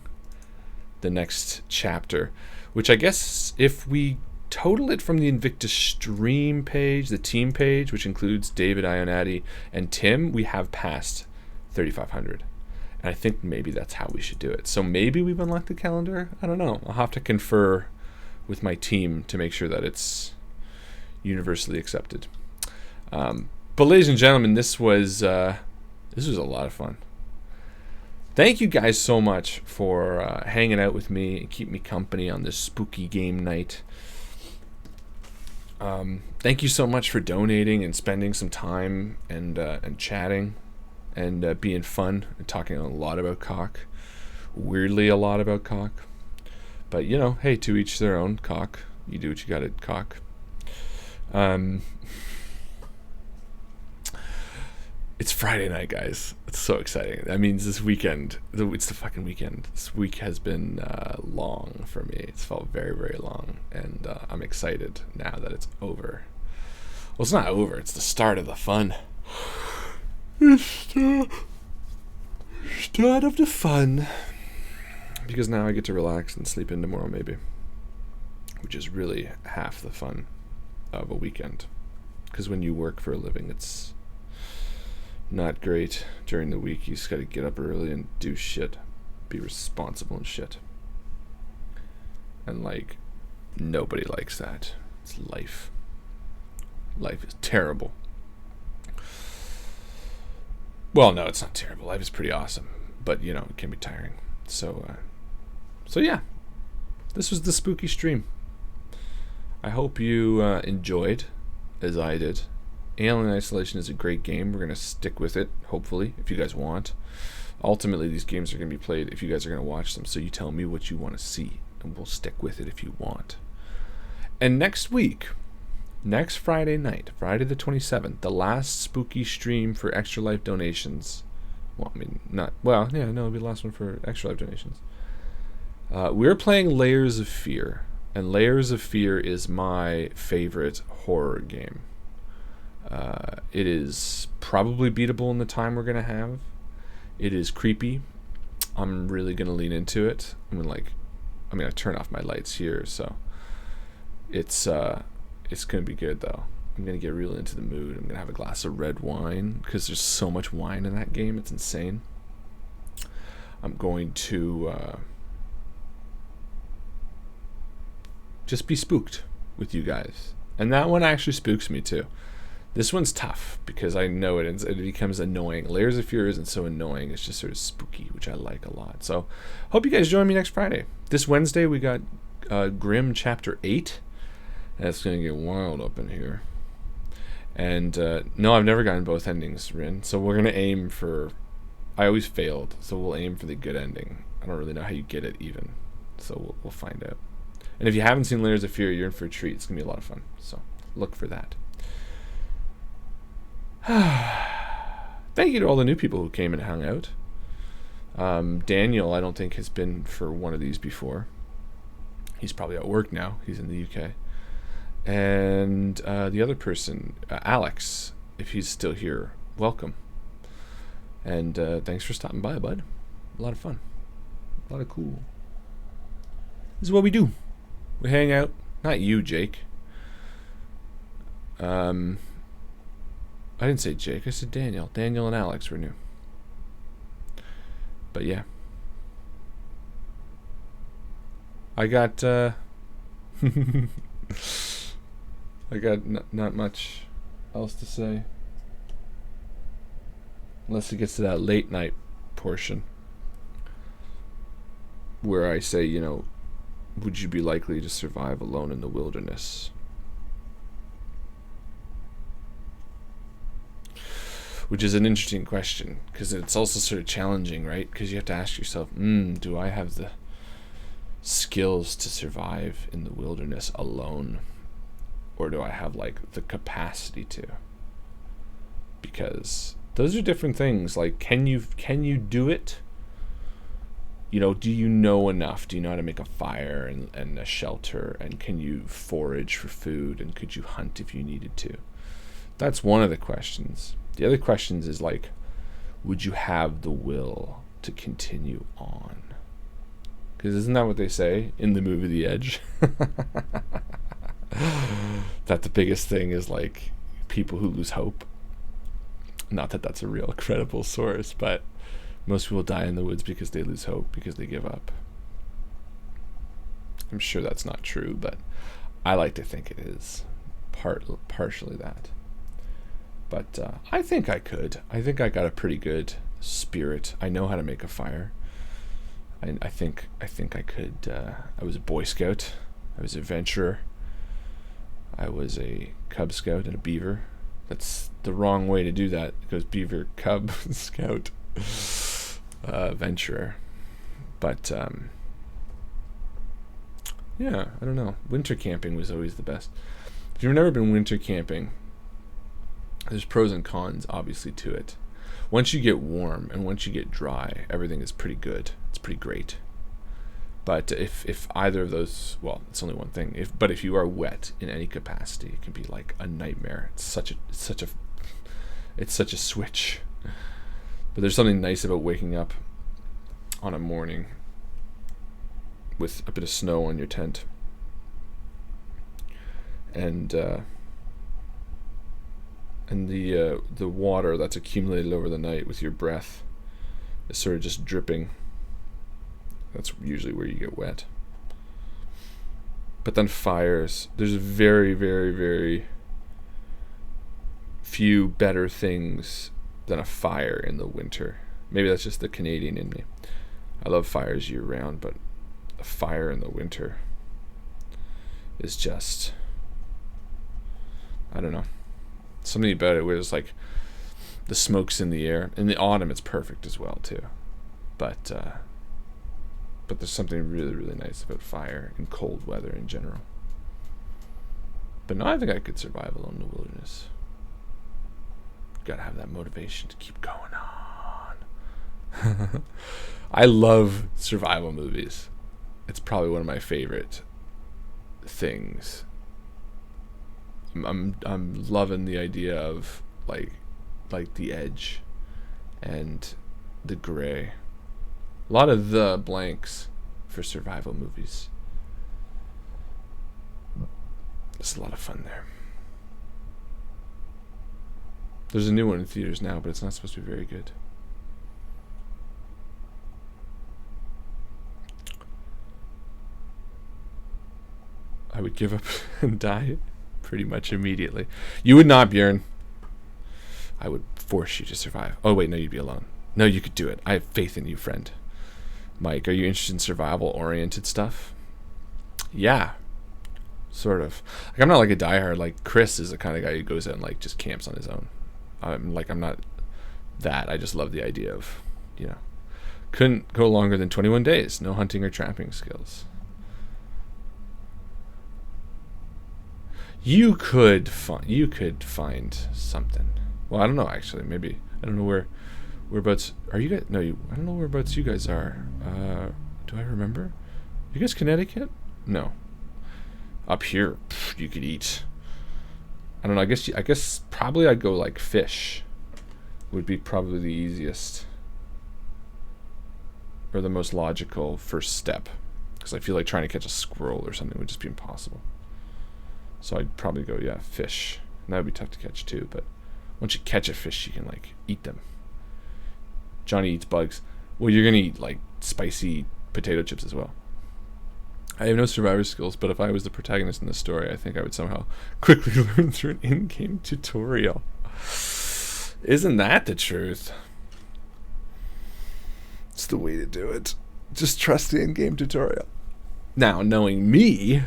the next chapter, which I guess if we total it from the Invictus stream page, the team page, which includes David Ionati and Tim, we have passed 3,500. And I think maybe that's how we should do it. So maybe we've unlocked the calendar. I don't know. I'll have to confer with my team to make sure that it's universally accepted. But ladies and gentlemen, this was a lot of fun. Thank you guys so much for hanging out with me and keeping me company on this spooky game night. Thank you so much for donating and spending some time and chatting. And being fun and talking a lot about cock. Weirdly, a lot about cock. But, you know, hey, to each their own. Cock. You do what you got at cock. It's Friday night, guys. It's so exciting. That means this weekend, it's the fucking weekend. This week has been long for me. It's felt very, very long. And I'm excited now that it's over. Well, it's not over. It's the start of the fun. Start of the fun, because now I get to relax and sleep in tomorrow, maybe, which is really half the fun of a weekend, because when you work for a living, it's not great during the week. You just gotta get up early and do shit, be responsible and shit, and like nobody likes that. It's life. Life is terrible. Well, no, it's not terrible. Life is pretty awesome, but you know, it can be tiring. So yeah, this was the spooky stream. I hope you enjoyed, as I did. Alien Isolation is a great game. We're gonna stick with it, hopefully, if you guys want. Ultimately, these games are gonna be played if you guys are gonna watch them. So you tell me what you want to see, and we'll stick with it if you want. And next week. Next Friday night, Friday the 27th, the last spooky stream for Extra Life donations. Well, I mean, it'll be the last one for Extra Life donations. We're playing Layers of Fear, and Layers of Fear is my favorite horror game. It is probably beatable in the time we're going to have. It is creepy. I'm really going to lean into it. I turn off my lights here, so it's going to be good, though. I'm going to get real into the mood. I'm going to have a glass of red wine, because there's so much wine in that game. It's insane. I'm going to just be spooked with you guys. And that one actually spooks me, too. This one's tough, because I know it becomes annoying. Layers of Fear isn't so annoying. It's just sort of spooky, which I like a lot. So, hope you guys join me next Friday. This Wednesday, we got Grimm Chapter 8. That's going to get wild up in here. And, no, I've never gotten both endings, Rin. So we're going to aim for... I always failed, so we'll aim for the good ending. I don't really know how you get it, even. So we'll find out. And if you haven't seen Layers of Fear, you're in for a treat. It's going to be a lot of fun. So look for that. Thank you to all the new people who came and hung out. Daniel, I don't think, has been for one of these before. He's probably at work now. He's in the UK. And the other person, Alex, if he's still here, welcome. And thanks for stopping by, bud. A lot of fun. A lot of cool. This is what we do. We hang out. Not you, Jake. I didn't say Jake. I said Daniel. Daniel and Alex were new. But yeah. I got... I got not much else to say, unless it gets to that late night portion where I say, you know, would you be likely to survive alone in the wilderness? which is an interesting question because it's also sort of challenging, right? Because you have to ask yourself, do I have the skills to survive in the wilderness alone, or do I have like the capacity to? Because those are different things. Like, can you do it? You know, do you know enough? Do you know how to make a fire and a shelter? And can you forage for food? And could you hunt if you needed to? That's one of the questions. The other questions is like, would you have the will to continue on? Because isn't that what they say in the movie The Edge? That the biggest thing is like people who lose hope. Not that that's a real credible source, but most people die in the woods because they lose hope, because they give up. I'm sure that's not true, but I like to think it is partially that. But I think I could. I think I got a pretty good spirit. I know how to make a fire. I think I could. I was a Boy Scout. I was an adventurer. I was a Cub Scout and a Beaver. That's the wrong way to do that. It goes Beaver, Cub, Scout, Adventurer. But yeah, I don't know. Winter camping was always the best. If you've never been winter camping, there's pros and cons, obviously, to it. Once you get warm and once you get dry, everything is pretty good. It's pretty great. But if either of those, well, it's only one thing. If you are wet in any capacity, it can be like a nightmare. It's such a switch. But there's something nice about waking up on a morning with a bit of snow on your tent, and the water that's accumulated over the night with your breath is sort of just dripping. That's usually where you get wet. But then fires, there's very, very, very few better things than a fire in the winter. Maybe that's just the Canadian in me. I love fires year round, but a fire in the winter is just, I don't know. Something about it where it's like the smoke's in the air. In the autumn, it's perfect as well, too. But there's something really, really nice about fire in cold weather in general. But no, I think I could survive alone in the wilderness. Gotta have that motivation to keep going on. I love survival movies. It's probably one of my favorite things. I'm loving the idea of like The Edge and The Grey. A lot of the blanks for survival movies. It's a lot of fun there. There's a new one in theaters now, but it's not supposed to be very good. I would give up and die pretty much immediately. You would not, Bjorn. I would force you to survive. Oh, wait, no, you'd be alone. No, you could do it. I have faith in you, friend. Mike, are you interested in survival-oriented stuff? Yeah, sort of. Like, I'm not like a diehard. Like, Chris is the kind of guy who goes out and like just camps on his own. I'm not that. I just love the idea of, couldn't go longer than 21 days. No hunting or trapping skills. You could find something. Well, I don't know actually. Maybe I don't know whereabouts are you guys? No, I don't know whereabouts you guys are. Do I remember? You guys Connecticut? No. Up here, you could eat. I don't know. I guess probably I'd go like fish. Would be probably the easiest or the most logical first step, because I feel like trying to catch a squirrel or something would just be impossible. So I'd probably go fish. And that would be tough to catch too. But once you catch a fish, you can like eat them. Johnny eats bugs. Well, you're gonna eat like spicy potato chips as well. I have no survivor skills, but if I was the protagonist in this story, I think I would somehow quickly learn through an in-game tutorial. Isn't that the truth? It's the way to do it. Just trust the in-game tutorial. Now, knowing me,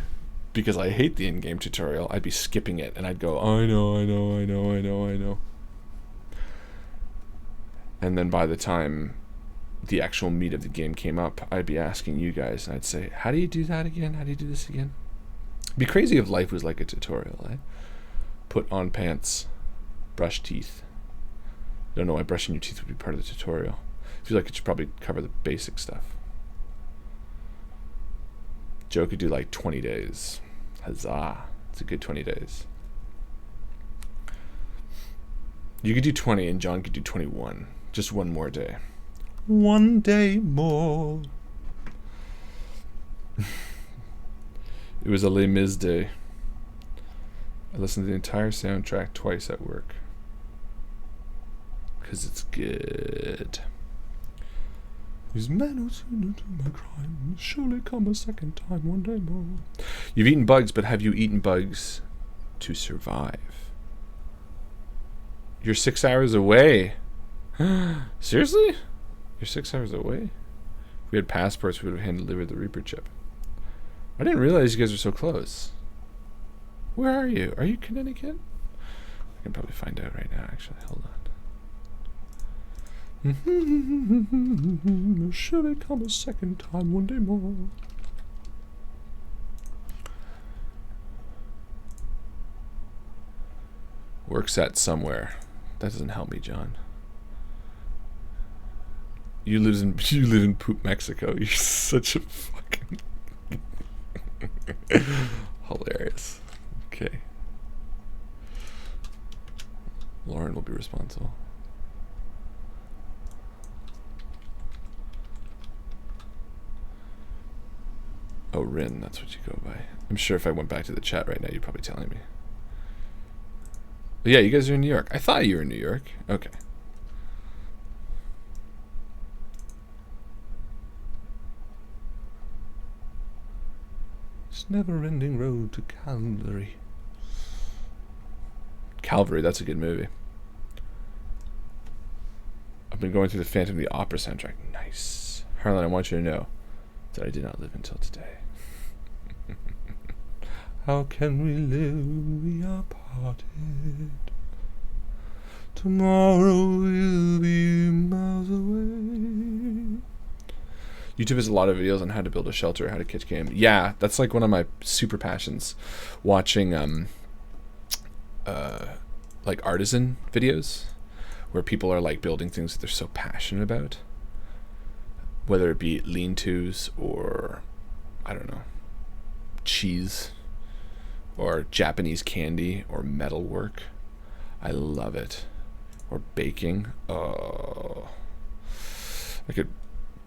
because I hate the in-game tutorial, I'd be skipping it, and I'd go, I know. And then by the time the actual meat of the game came up, I'd be asking you guys, and I'd say, how do you do that again? How do you do this again? It'd be crazy if life was like a tutorial, eh? Put on pants, brush teeth. I don't know why brushing your teeth would be part of the tutorial. I feel like it should probably cover the basic stuff. Joe could do like 20 days. Huzzah. It's a good 20 days. You could do 20 and John could do 21. Just one more day. One day more. It was a Les Mis day. I listened to the entire soundtrack twice at work. Because it's good. These men who turned into my crime surely come a second time one day more. You've eaten bugs, but have you eaten bugs to survive? You're 6 hours away. Seriously? You're 6 hours away? If we had passports, we would have hand-delivered the Reaper chip. I didn't realize you guys were so close. Where are you? Are you Connecticut? I can probably find out right now, actually. Hold on. Should it come a second time one day more? Works at somewhere. That doesn't help me, John. You live in Poop, Mexico. You're such a fucking hilarious. Okay. Lauren will be responsible. Oh, Rin, that's what you go by. I'm sure if I went back to the chat right now, you're probably telling me. But yeah, you guys are in New York. I thought you were in New York. Okay. It's never-ending road to Calvary. Calvary, that's a good movie. I've been going through the Phantom of the Opera soundtrack. Nice. Harlan, I want you to know that I did not live until today. How can we live? We are parted. Tomorrow we'll be miles away. YouTube has a lot of videos on how to build a shelter, how to catch game. Yeah, that's like one of my super passions. Watching like artisan videos where people are like building things that they're so passionate about. Whether it be lean-tos or, I don't know, cheese or Japanese candy or metalwork. I love it. Or baking. Oh. I could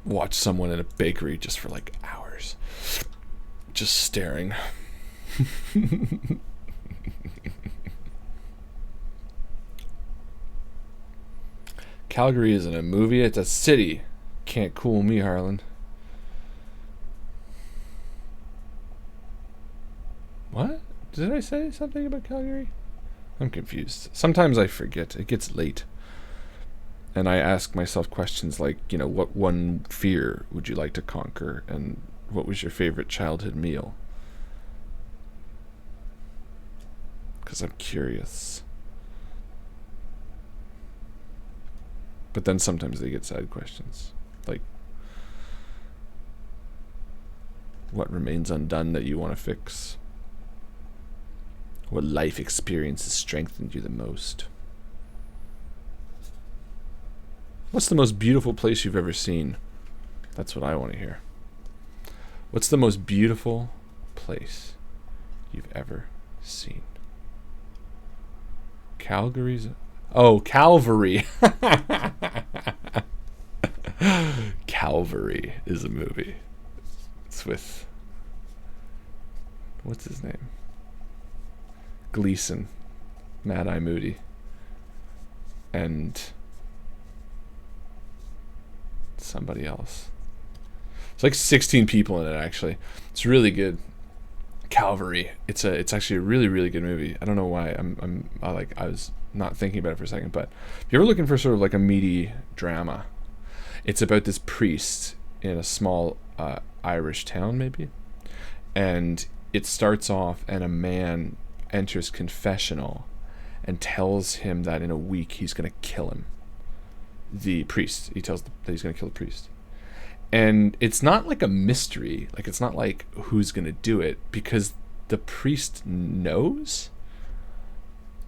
watch someone in a bakery just for like hours. Just staring. Calgary isn't a movie, it's a city. Can't cool me, Harlan. What? Did I say something about Calgary? I'm confused. Sometimes I forget. It gets late. And I ask myself questions like, you know, what one fear would you like to conquer? And what was your favorite childhood meal? Because I'm curious. But then sometimes they get side questions. Like, what remains undone that you want to fix? What life experiences strengthened you the most? What's the most beautiful place you've ever seen? That's what I want to hear. What's the most beautiful place you've ever seen? Calgary's... Oh, Calvary. Calvary is a movie. It's with... What's his name? Gleason. Mad Eye Moody. And... somebody else. It's like 16 people in it, actually. It's really good. Calvary. It's actually a really, really good movie. I don't know why I was not thinking about it for a second, but if you're ever looking for sort of like a meaty drama, it's about this priest in a small Irish town, maybe, and it starts off and a man enters confessional and tells him that in a week he's going to kill him. the priest. He tells that he's going to kill the priest. And it's not like a mystery. Like, it's not like who's going to do it, because the priest knows,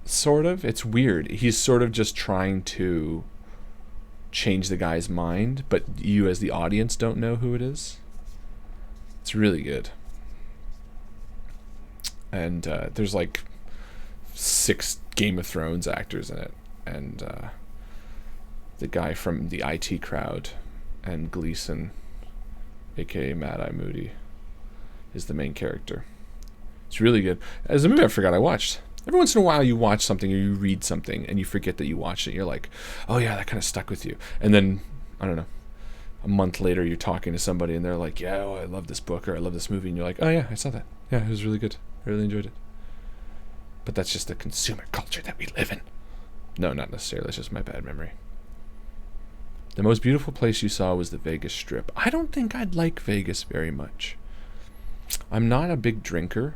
sort of. It's weird. He's sort of just trying to change the guy's mind, but you as the audience don't know who it is. It's really good. And there's like 6 Game of Thrones actors in it, and the guy from the IT Crowd and Gleason, aka Mad Eye Moody, is the main character. It's really good. As a movie I forgot I watched. Every once in a while you watch something or you read something and you forget that you watched it. You're like, oh yeah, that kind of stuck with you. And then, I don't know, a month later you're talking to somebody and they're like, yeah, I love this book or I love this movie. And you're like, oh yeah, I saw that. Yeah, it was really good. I really enjoyed it. But that's just the consumer culture that we live in. No, not necessarily. It's just my bad memory. The most beautiful place you saw was the Vegas Strip. I don't think I'd like Vegas very much. I'm not a big drinker.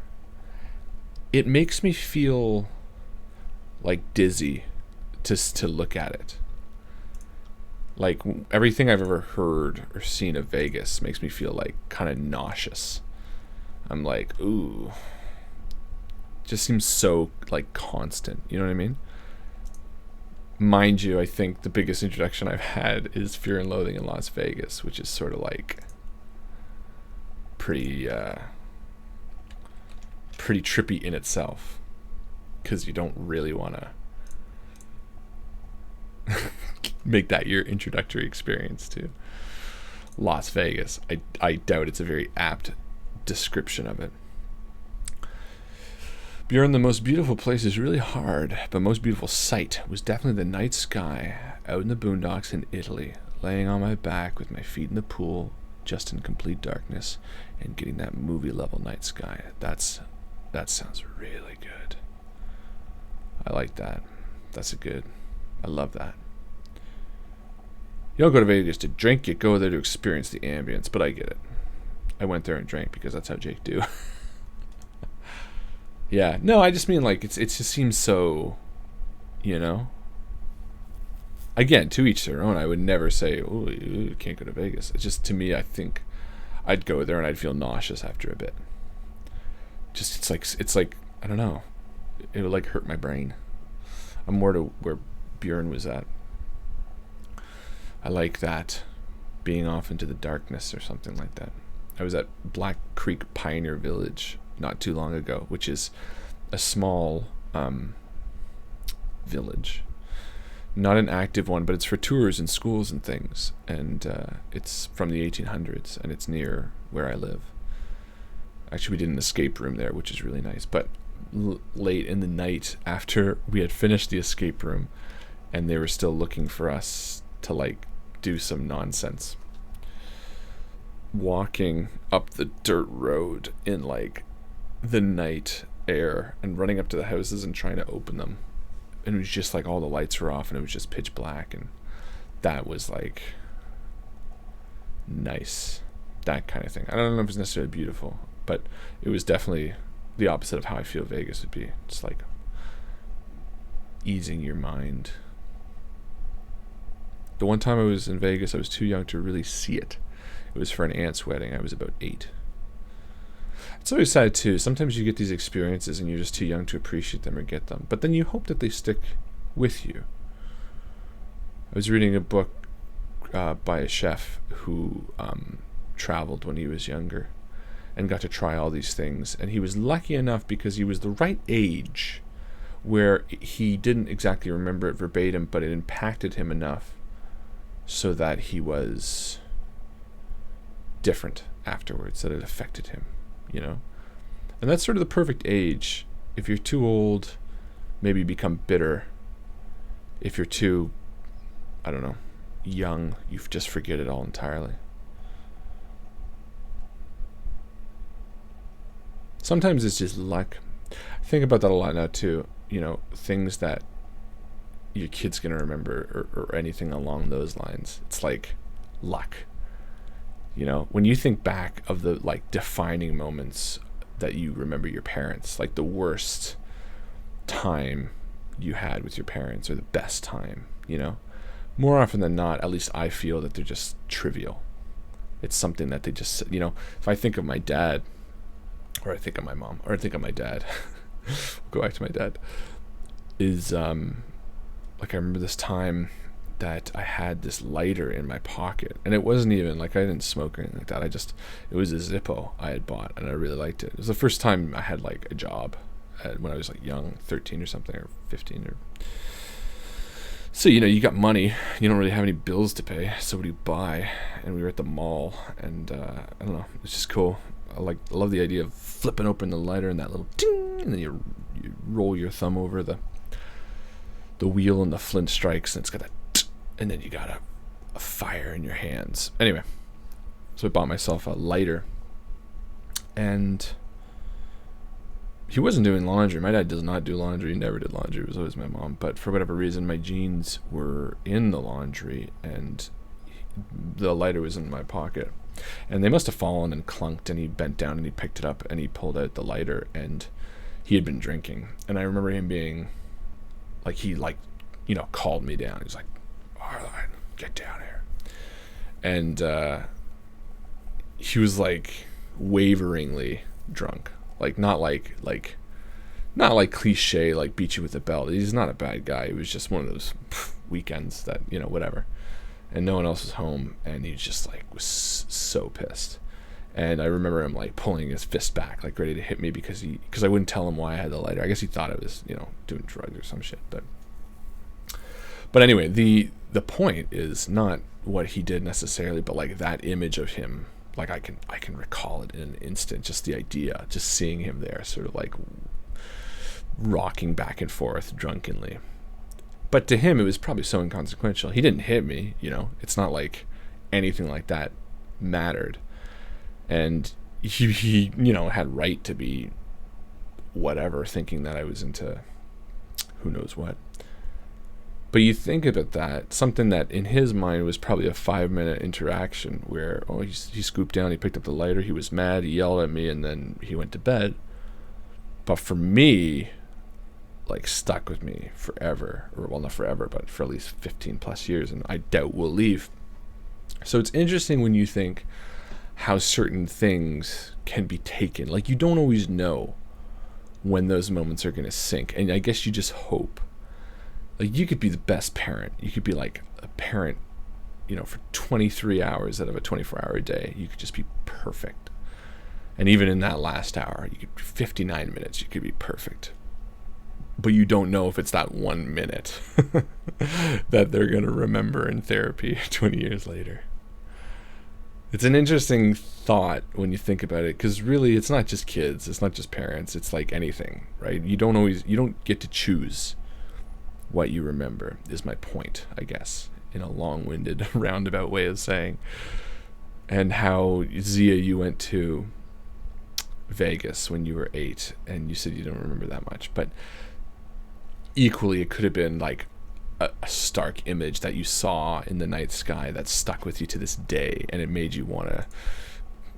It makes me feel like dizzy to look at it. Like, everything I've ever heard or seen of Vegas makes me feel like kind of nauseous. I'm like, ooh. Just seems so like constant. You know what I mean? Mind you, I think the biggest introduction I've had is Fear and Loathing in Las Vegas, which is sort of like pretty trippy in itself, because you don't really want to make that your introductory experience to Las Vegas. I doubt it's a very apt description of it. Bjorn, the most beautiful place is really hard, but most beautiful sight was definitely the night sky out in the boondocks in Italy, laying on my back with my feet in the pool, just in complete darkness, and getting that movie level night sky. That sounds really good. I like that. I love that. You don't go to Vegas to drink, you go there to experience the ambience, but I get it. I went there and drank because that's how Jake do. Yeah, no, I just mean like it just seems so, you know. Again, to each their own. I would never say, oh, you can't go to Vegas. It's just, to me, I think I'd go there and I'd feel nauseous after a bit. Just it's like I don't know. It would like hurt my brain. I'm more to where Bjorn was at. I like that, being off into the darkness or something like that. I was at Black Creek Pioneer Village not too long ago, which is a small village, not an active one, but it's for tours and schools and things, and it's from the 1800s, and it's near where I live. Actually, we did an escape room there, which is really nice, but late in the night, after we had finished the escape room and they were still looking for us to like do some nonsense, walking up the dirt road in like the night air and running up to the houses and trying to open them, and it was just like all the lights were off and it was just pitch black, and that was like nice, that kind of thing. I don't know if it's necessarily beautiful, but it was definitely the opposite of how I feel Vegas would be. Just like easing your mind. The one time I was in Vegas, I was too young to really see it. It was for an aunt's wedding. I was about 8. It's always sad too. Sometimes you get these experiences and you're just too young to appreciate them or get them, but then you hope that they stick with you. I was reading a book by a chef who traveled when he was younger and got to try all these things, and he was lucky enough because he was the right age where he didn't exactly remember it verbatim, but it impacted him enough so that he was different afterwards, that it affected him, you know. And that's sort of the perfect age. If you're too old, maybe you become bitter. If you're too, I don't know, young, you just forget it all entirely. Sometimes it's just luck. I think about that a lot now too. You know, things that your kid's gonna remember, or anything along those lines. It's like luck. You know, when you think back of the like defining moments that you remember your parents, like the worst time you had with your parents or the best time, you know, more often than not, at least I feel that they're just trivial. It's something that they just, you know, if I think of my dad, or I think of my mom, or I think of my dad, go back to my dad, is like I remember this time that I had this lighter in my pocket, and it wasn't even like I didn't smoke or anything like that. It was a Zippo I had bought, and I really liked it. It was the first time I had like a job when I was like young, 13 or something, or 15 or. So, you know, you got money, you don't really have any bills to pay, so what do you buy? And we were at the mall, and I don't know, it's just cool. I love the idea of flipping open the lighter and that little ding, and then you roll your thumb over the wheel and the flint strikes, and it's got that, and then you got a fire in your hands. Anyway, so I bought myself a lighter, and he wasn't doing laundry. My dad does not do laundry. He never did laundry. It was always my mom. But for whatever reason, my jeans were in the laundry, and the lighter was in my pocket. And they must have fallen and clunked, and he bent down and he picked it up and he pulled out the lighter, and he had been drinking. And I remember him being like, he like, you know, called me down. He's like, Harlan, get down here. And he was like waveringly drunk. Like not like cliche, like beat you with a belt. He's not a bad guy. It was just one of those weekends that, you know, whatever. And no one else was home, and he just like was so pissed. And I remember him like pulling his fist back, like ready to hit me because I wouldn't tell him why I had the lighter. I guess he thought I was, you know, doing drugs or some shit. But anyway, the point is not what he did necessarily, but like that image of him. Like I can recall it in an instant, just the idea, just seeing him there, sort of like rocking back and forth drunkenly. But to him, it was probably so inconsequential. He didn't hit me, you know. It's not like anything like that mattered. And he you know, had right to be whatever, thinking that I was into who knows what. But you think about that, something that in his mind was probably a 5-minute interaction where, he scooped down, he picked up the lighter, he was mad, he yelled at me, and then he went to bed. But for me, like, stuck with me forever, or well, not forever, but for at least 15 plus years, and I doubt will leave. So it's interesting when you think how certain things can be taken. Like, you don't always know when those moments are going to sink, and I guess you just hope. Like, you could be the best parent. You could be like a parent, you know, for 23 hours out of a 24-hour day. You could just be perfect. And even in that last hour, you could 59 minutes, you could be perfect. But you don't know if it's that 1 minute that they're going to remember in therapy 20 years later. It's an interesting thought when you think about it, because really it's not just kids, it's not just parents, it's like anything, right? You don't get to choose what you remember, is my point, I guess, in a long-winded roundabout way of saying. And how, Zia, you went to Vegas when you were 8, and you said you don't remember that much, but equally it could have been like a stark image that you saw in the night sky that stuck with you to this day, and it made you want to,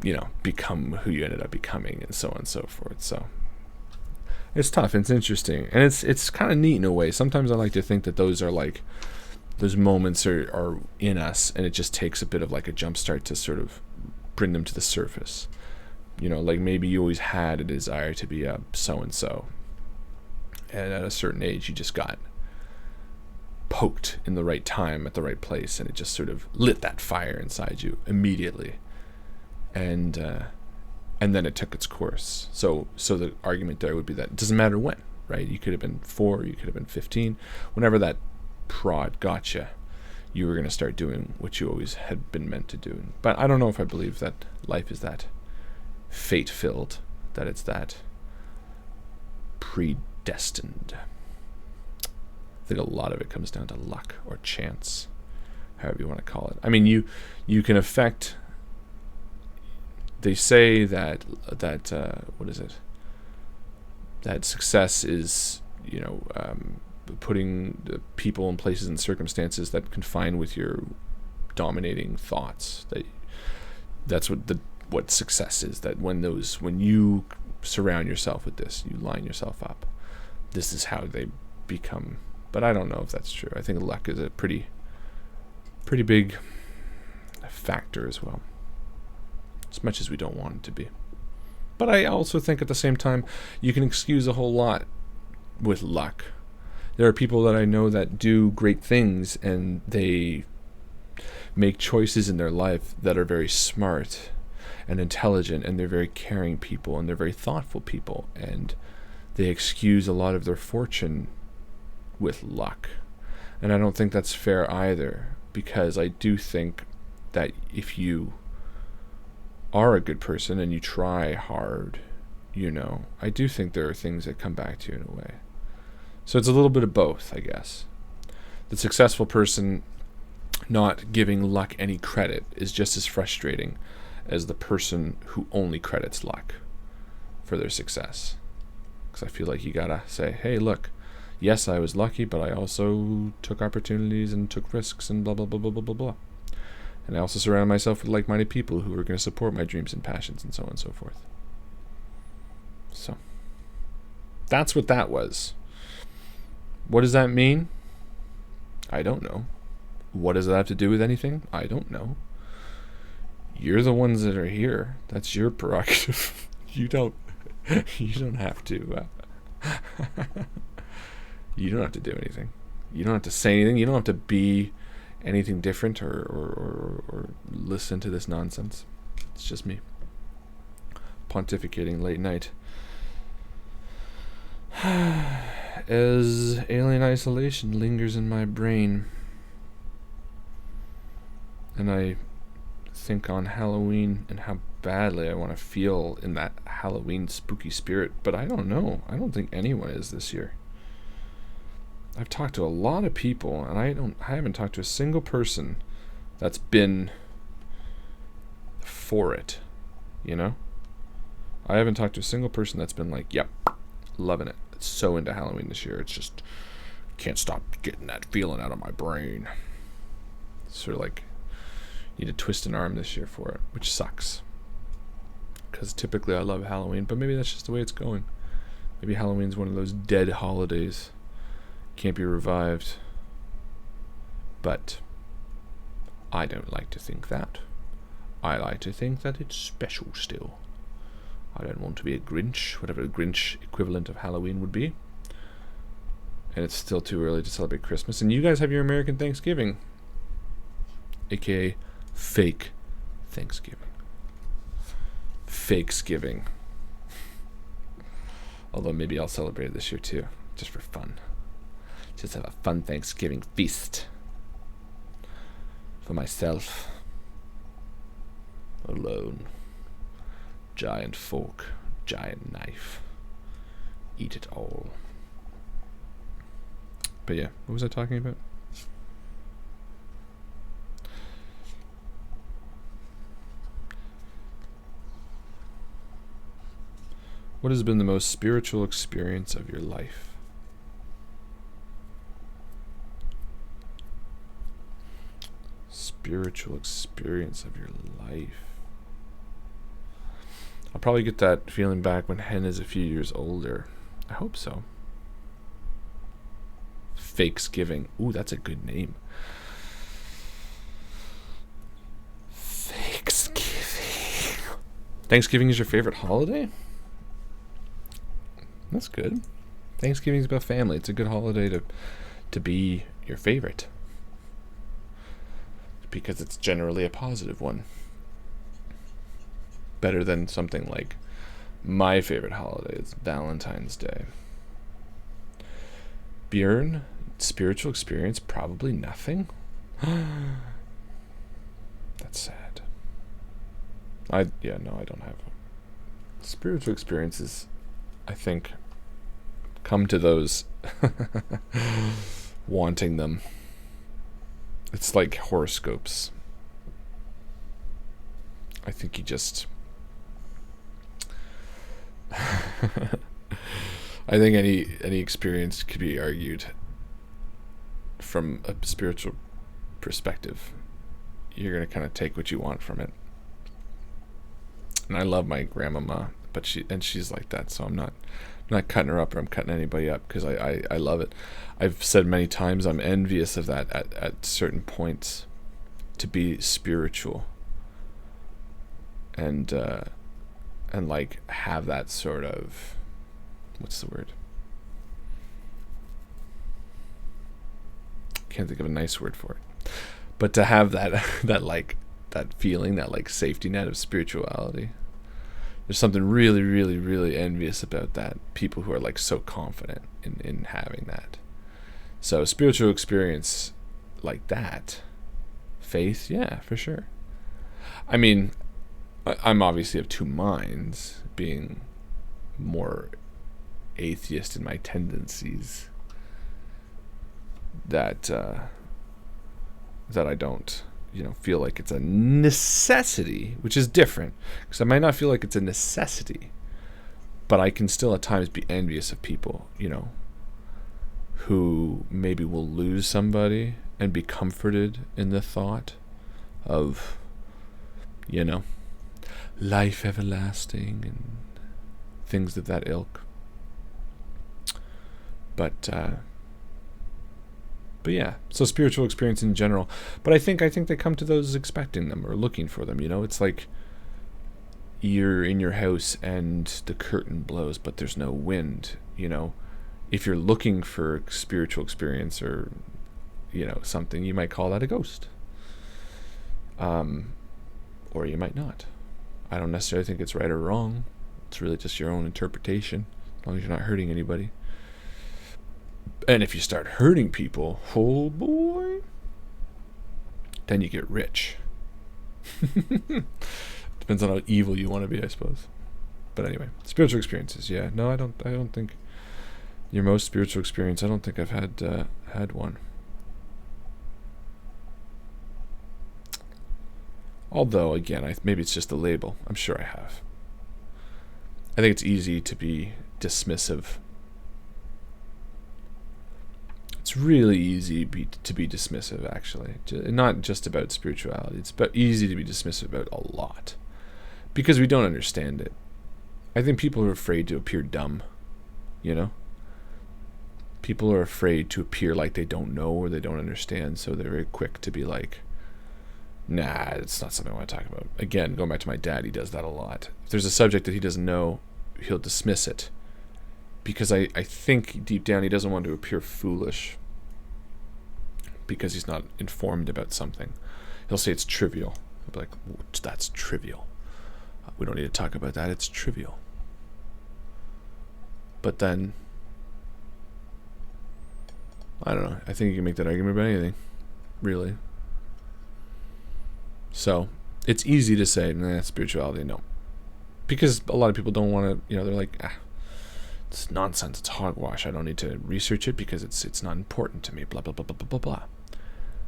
you know, become who you ended up becoming, and so on and so forth. So it's tough. It's interesting, and it's kind of neat in a way. Sometimes I like to think that those moments are in us, and it just takes a bit of like a jump start to sort of bring them to the surface. You know, like maybe you always had a desire to be a so and so, and at a certain age you just got poked in the right time at the right place, and it just sort of lit that fire inside you immediately, and then it took its course. So the argument there would be that it doesn't matter when, right? You could have been 4, you could have been 15, whenever that prod got you, you were going to start doing what you always had been meant to do. But I don't know if I believe that life is that fate-filled, that it's that predestined. I think a lot of it comes down to luck or chance, however you want to call it. I mean, you can affect. They say that what is it? That success is, you know, putting the people in places and circumstances that confine with your dominating thoughts. That's what success is. That when you surround yourself with this, you line yourself up. This is how they become. But I don't know if that's true. I think luck is a pretty pretty big factor as well, as much as we don't want it to be. But I also think at the same time, you can excuse a whole lot with luck. There are people that I know that do great things, and they make choices in their life that are very smart and intelligent, and they're very caring people, and they're very thoughtful people, and they excuse a lot of their fortune with luck. And I don't think that's fair either, because I do think that if you are a good person and you try hard, you know, I do think there are things that come back to you in a way. So it's a little bit of both, I guess. The successful person not giving luck any credit is just as frustrating as the person who only credits luck for their success. Because I feel like you gotta say, hey, look, yes, I was lucky, but I also took opportunities and took risks and blah, blah, blah, blah, blah, blah, blah. And I also surround myself with like-minded people who are going to support my dreams and passions and so on and so forth. So, that's what that was. What does that mean? I don't know. What does that have to do with anything? I don't know. You're the ones that are here. That's your prerogative. You don't have to. You don't have to do anything. You don't have to say anything. You don't have to be anything different or listen to this nonsense. It's just me pontificating late night. As alien isolation lingers in my brain, and I think on Halloween and how badly I want to feel in that Halloween spooky spirit, but I don't know. I don't think anyone is this year. I've talked to a lot of people, and I haven't talked to a single person that's been for it, you know? I haven't talked to a single person that's been like, yep, loving it. It's so into Halloween this year. It's just, can't stop getting that feeling out of my brain. Sort of like, need to twist an arm this year for it, which sucks. Because typically I love Halloween, but maybe that's just the way it's going. Maybe Halloween's one of those dead holidays. Can't be revived. But I don't like to think that. I like to think that it's special still. I don't want to be a Grinch, whatever the Grinch equivalent of Halloween would be. And it's still too early to celebrate Christmas. And you guys have your American Thanksgiving, aka fake Thanksgiving. Fakesgiving. Although maybe I'll celebrate it this year too, just for fun. Just have a fun Thanksgiving feast for myself, alone. Giant fork, giant knife, eat it all. But yeah, what was I talking about? What has been the most spiritual experience of your life? Spiritual experience of your life. I'll probably get that feeling back when Hen is a few years older. I hope so. Fakesgiving. Ooh, that's a good name. Fakesgiving. Thanksgiving is your favorite holiday? That's good. Thanksgiving is about family. It's a good holiday to be your favorite, because it's generally a positive one. Better than something like my favorite holiday is Valentine's Day. Björn, spiritual experience, probably nothing. That's sad. I don't have spiritual experiences. I think come to those wanting them. It's like horoscopes. I think you just I think any experience could be argued from a spiritual perspective. You're gonna kind of take what you want from it. And I love my grandmama, but she's like that, so I'm not cutting her up, or I'm cutting anybody up, because I love it. I've said many times I'm envious of that at certain points. to be spiritual and like have that sort of, what's the word? Can't think of a nice word for it. But to have that that feeling, that like safety net of spirituality. There's something really, really, really envious about that. People who are like so confident in having that. So spiritual experience like that, faith, yeah, for sure. I mean, I'm obviously of two minds, being more atheist in my tendencies, that I don't, feel like it's a necessity, which is different, because I might not feel like it's a necessity, but I can still at times be envious of people, who maybe will lose somebody and be comforted in the thought of, life everlasting and things of that ilk. But yeah, so spiritual experience in general. But I think they come to those expecting them or looking for them. It's like you're in your house and the curtain blows, but there's no wind. If you're looking for spiritual experience or something, you might call that a ghost. Or you might not. I don't necessarily think it's right or wrong. It's really just your own interpretation, as long as you're not hurting anybody. And if you start hurting people, oh boy, then you get rich. Depends on how evil you want to be, I suppose. But anyway, spiritual experiences, yeah. No, I don't think your most spiritual experience, I don't think I've had one. Although, again, maybe it's just a label. I'm sure I have. I think it's easy to be dismissive. It's really easy to be dismissive, actually. Not just about spirituality. It's easy to be dismissive about a lot. Because we don't understand it. I think people are afraid to appear dumb. People are afraid to appear like they don't know or they don't understand. So they're very quick to be like, nah, it's not something I want to talk about. Again, going back to my dad, he does that a lot. If there's a subject that he doesn't know, he'll dismiss it. Because I think deep down he doesn't want to appear foolish because he's not informed about something. He'll say it's trivial. He'll be like, that's trivial. We don't need to talk about that. It's trivial. But then, I don't know. I think you can make that argument about anything, really. So, it's easy to say, nah, spirituality, no. Because a lot of people don't want to, they're like, it's nonsense, it's hogwash, I don't need to research it because it's not important to me, blah, blah, blah, blah, blah, blah, blah.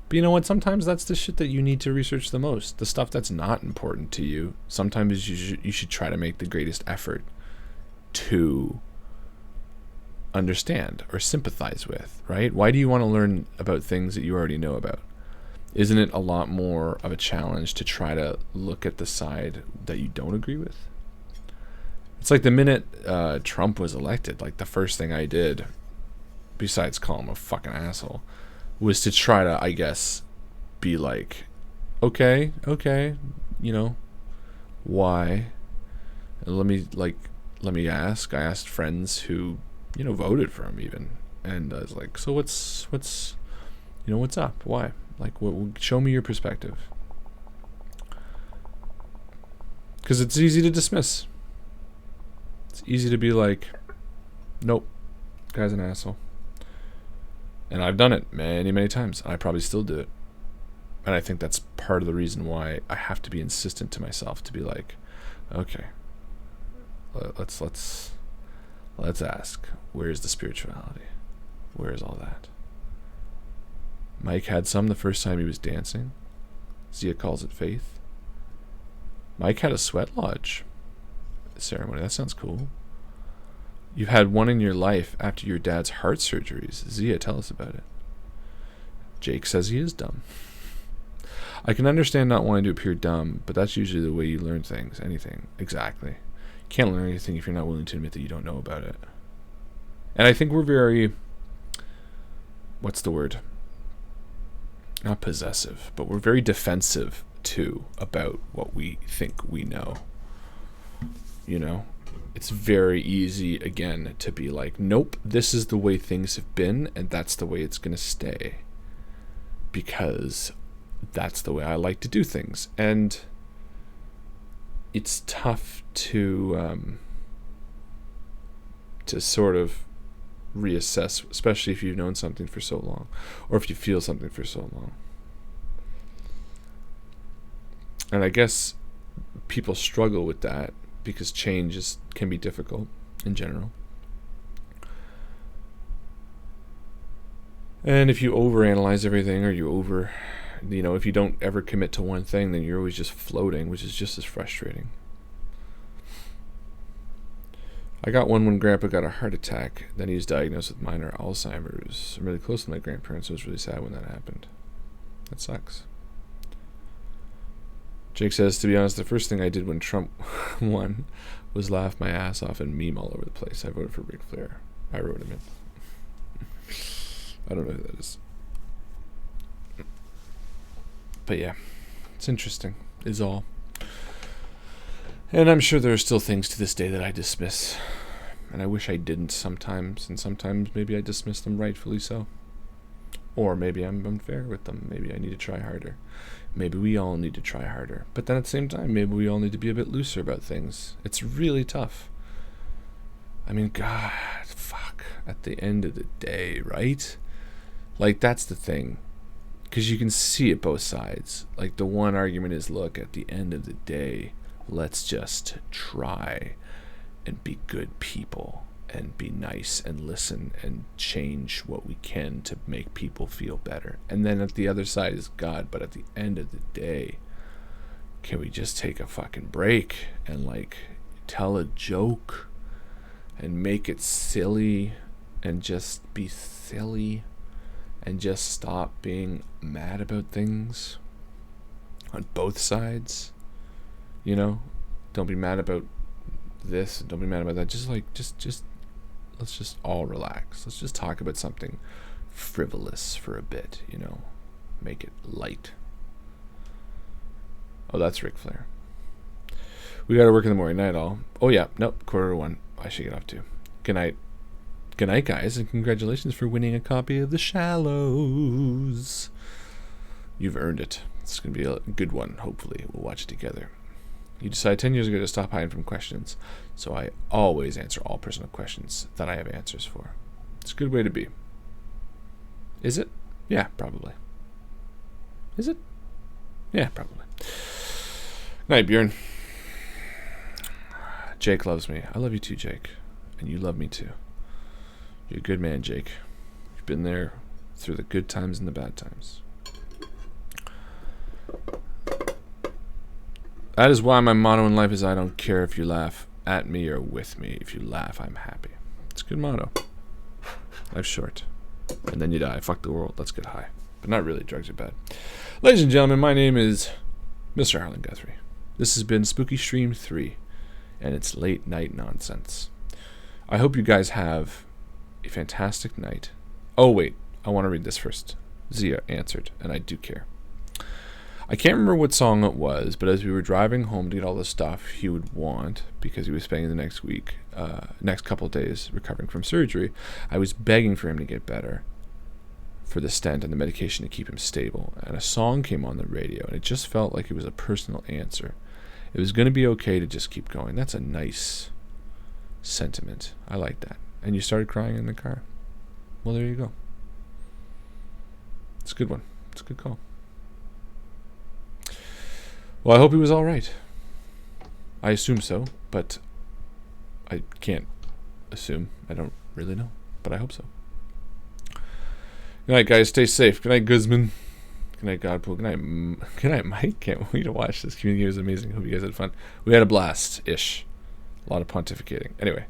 But you know what, sometimes that's the shit that you need to research the most. The stuff that's not important to you, sometimes you should try to make the greatest effort to understand or sympathize with, right? Why do you want to learn about things that you already know about? Isn't it a lot more of a challenge to try to look at the side that you don't agree with? It's like the minute Trump was elected, like the first thing I did, besides call him a fucking asshole, was to try to, I guess, be like, okay, why? And let me ask. I asked friends who, voted for him even, and I was like, so what's up? Why? Like, show me your perspective. Because it's easy to dismiss. It's easy to be like, nope, guy's an asshole. And I've done it many, many times. I probably still do it. And I think that's part of the reason why I have to be insistent to myself to be like, okay, let's ask, where's the spirituality? Where's all that? Mike had some the first time he was dancing. Zia calls it faith. Mike had a sweat lodge ceremony. That sounds cool. You've had one in your life after your dad's heart surgeries. Zia, tell us about it. Jake says he is dumb. I can understand not wanting to appear dumb, but that's usually the way you learn things. Anything. Exactly. You can't learn anything if you're not willing to admit that you don't know about it. And I think we're very... what's the word? not possessive, but we're very defensive too about what we think we know. You know, it's very easy again to be like, nope, this is the way things have been and that's the way it's going to stay, because that's the way I like to do things. And it's tough to sort of reassess, especially if you've known something for so long, or if you feel something for so long. And I guess people struggle with that because change can be difficult in general. And if you overanalyze everything, or if you don't ever commit to one thing, then you're always just floating, which is just as frustrating. I got one when Grandpa got a heart attack. Then he was diagnosed with minor Alzheimer's. I'm really close to my grandparents, so it was really sad when that happened. That sucks. Jake says, to be honest, the first thing I did when Trump won was laugh my ass off and meme all over the place. I voted for Ric Flair. I wrote him in. I don't know who that is. But yeah, it's interesting, is all. And I'm sure there are still things to this day that I dismiss. And I wish I didn't sometimes. And sometimes maybe I dismiss them rightfully so. Or maybe I'm unfair with them. Maybe I need to try harder. Maybe we all need to try harder. But then at the same time, maybe we all need to be a bit looser about things. It's really tough. I mean, God, fuck. At the end of the day, right? Like, that's the thing. Because you can see it both sides. Like, the one argument is, look, at the end of the day, let's just try and be good people and be nice and listen and change what we can to make people feel better. And then at the other side is God, but at the end of the day, can we just take a fucking break and like tell a joke and make it silly and just be silly and just stop being mad about things on both sides? You know, don't be mad about this, don't be mad about that. Just let's just all relax. Let's just talk about something frivolous for a bit, you know. Make it light. Oh, that's Ric Flair. We gotta work in the morning. Night all. Oh yeah, nope, 1:45. I should get off too. Good night. Good night, guys, and congratulations for winning a copy of The Shallows. You've earned it. It's gonna be a good one, hopefully. We'll watch it together. You decided 10 years ago to stop hiding from questions, so I always answer all personal questions that I have answers for. It's a good way to be. Is it? Yeah, probably. Is it? Yeah, probably. Night, Bjorn. Jake loves me. I love you too, Jake. And you love me too. You're a good man, Jake. You've been there through the good times and the bad times. That is why my motto in life is I don't care if you laugh at me or with me. If you laugh, I'm happy. It's a good motto. Life's short. And then you die. Fuck the world. Let's get high. But not really. Drugs are bad. Ladies and gentlemen, my name is Mr. Harlan Guthrie. This has been Spooky Stream 3. And it's late night nonsense. I hope you guys have a fantastic night. Oh, wait. I want to read this first. Zia answered, and I do care. I can't remember what song it was, but as we were driving home to get all the stuff he would want, because he was spending the next couple of days recovering from surgery, I was begging for him to get better, for the stent and the medication to keep him stable. And a song came on the radio, and it just felt like it was a personal answer. It was going to be okay to just keep going. That's a nice sentiment. I like that. And you started crying in the car. Well, there you go. It's a good one. It's a good call. Well, I hope he was all right. I assume so, but I can't assume. I don't really know, but I hope so. Good night, guys. Stay safe. Good night, Guzman. Good night, Godpool. Good night, Mike. Can't wait to watch this. Community was amazing. Hope you guys had fun. We had a blast-ish. A lot of pontificating. Anyway,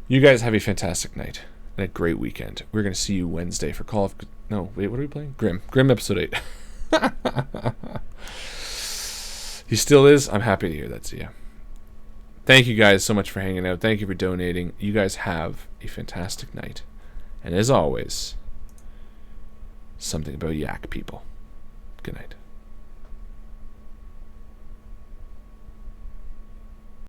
you guys have a fantastic night and a great weekend. We're going to see you Wednesday for Call of... No, wait, what are we playing? Grim episode 8. He still is. I'm happy to hear that, Zia. Thank you guys so much for hanging out. Thank you for donating. You guys have a fantastic night. And as always, something about yak people. Good night.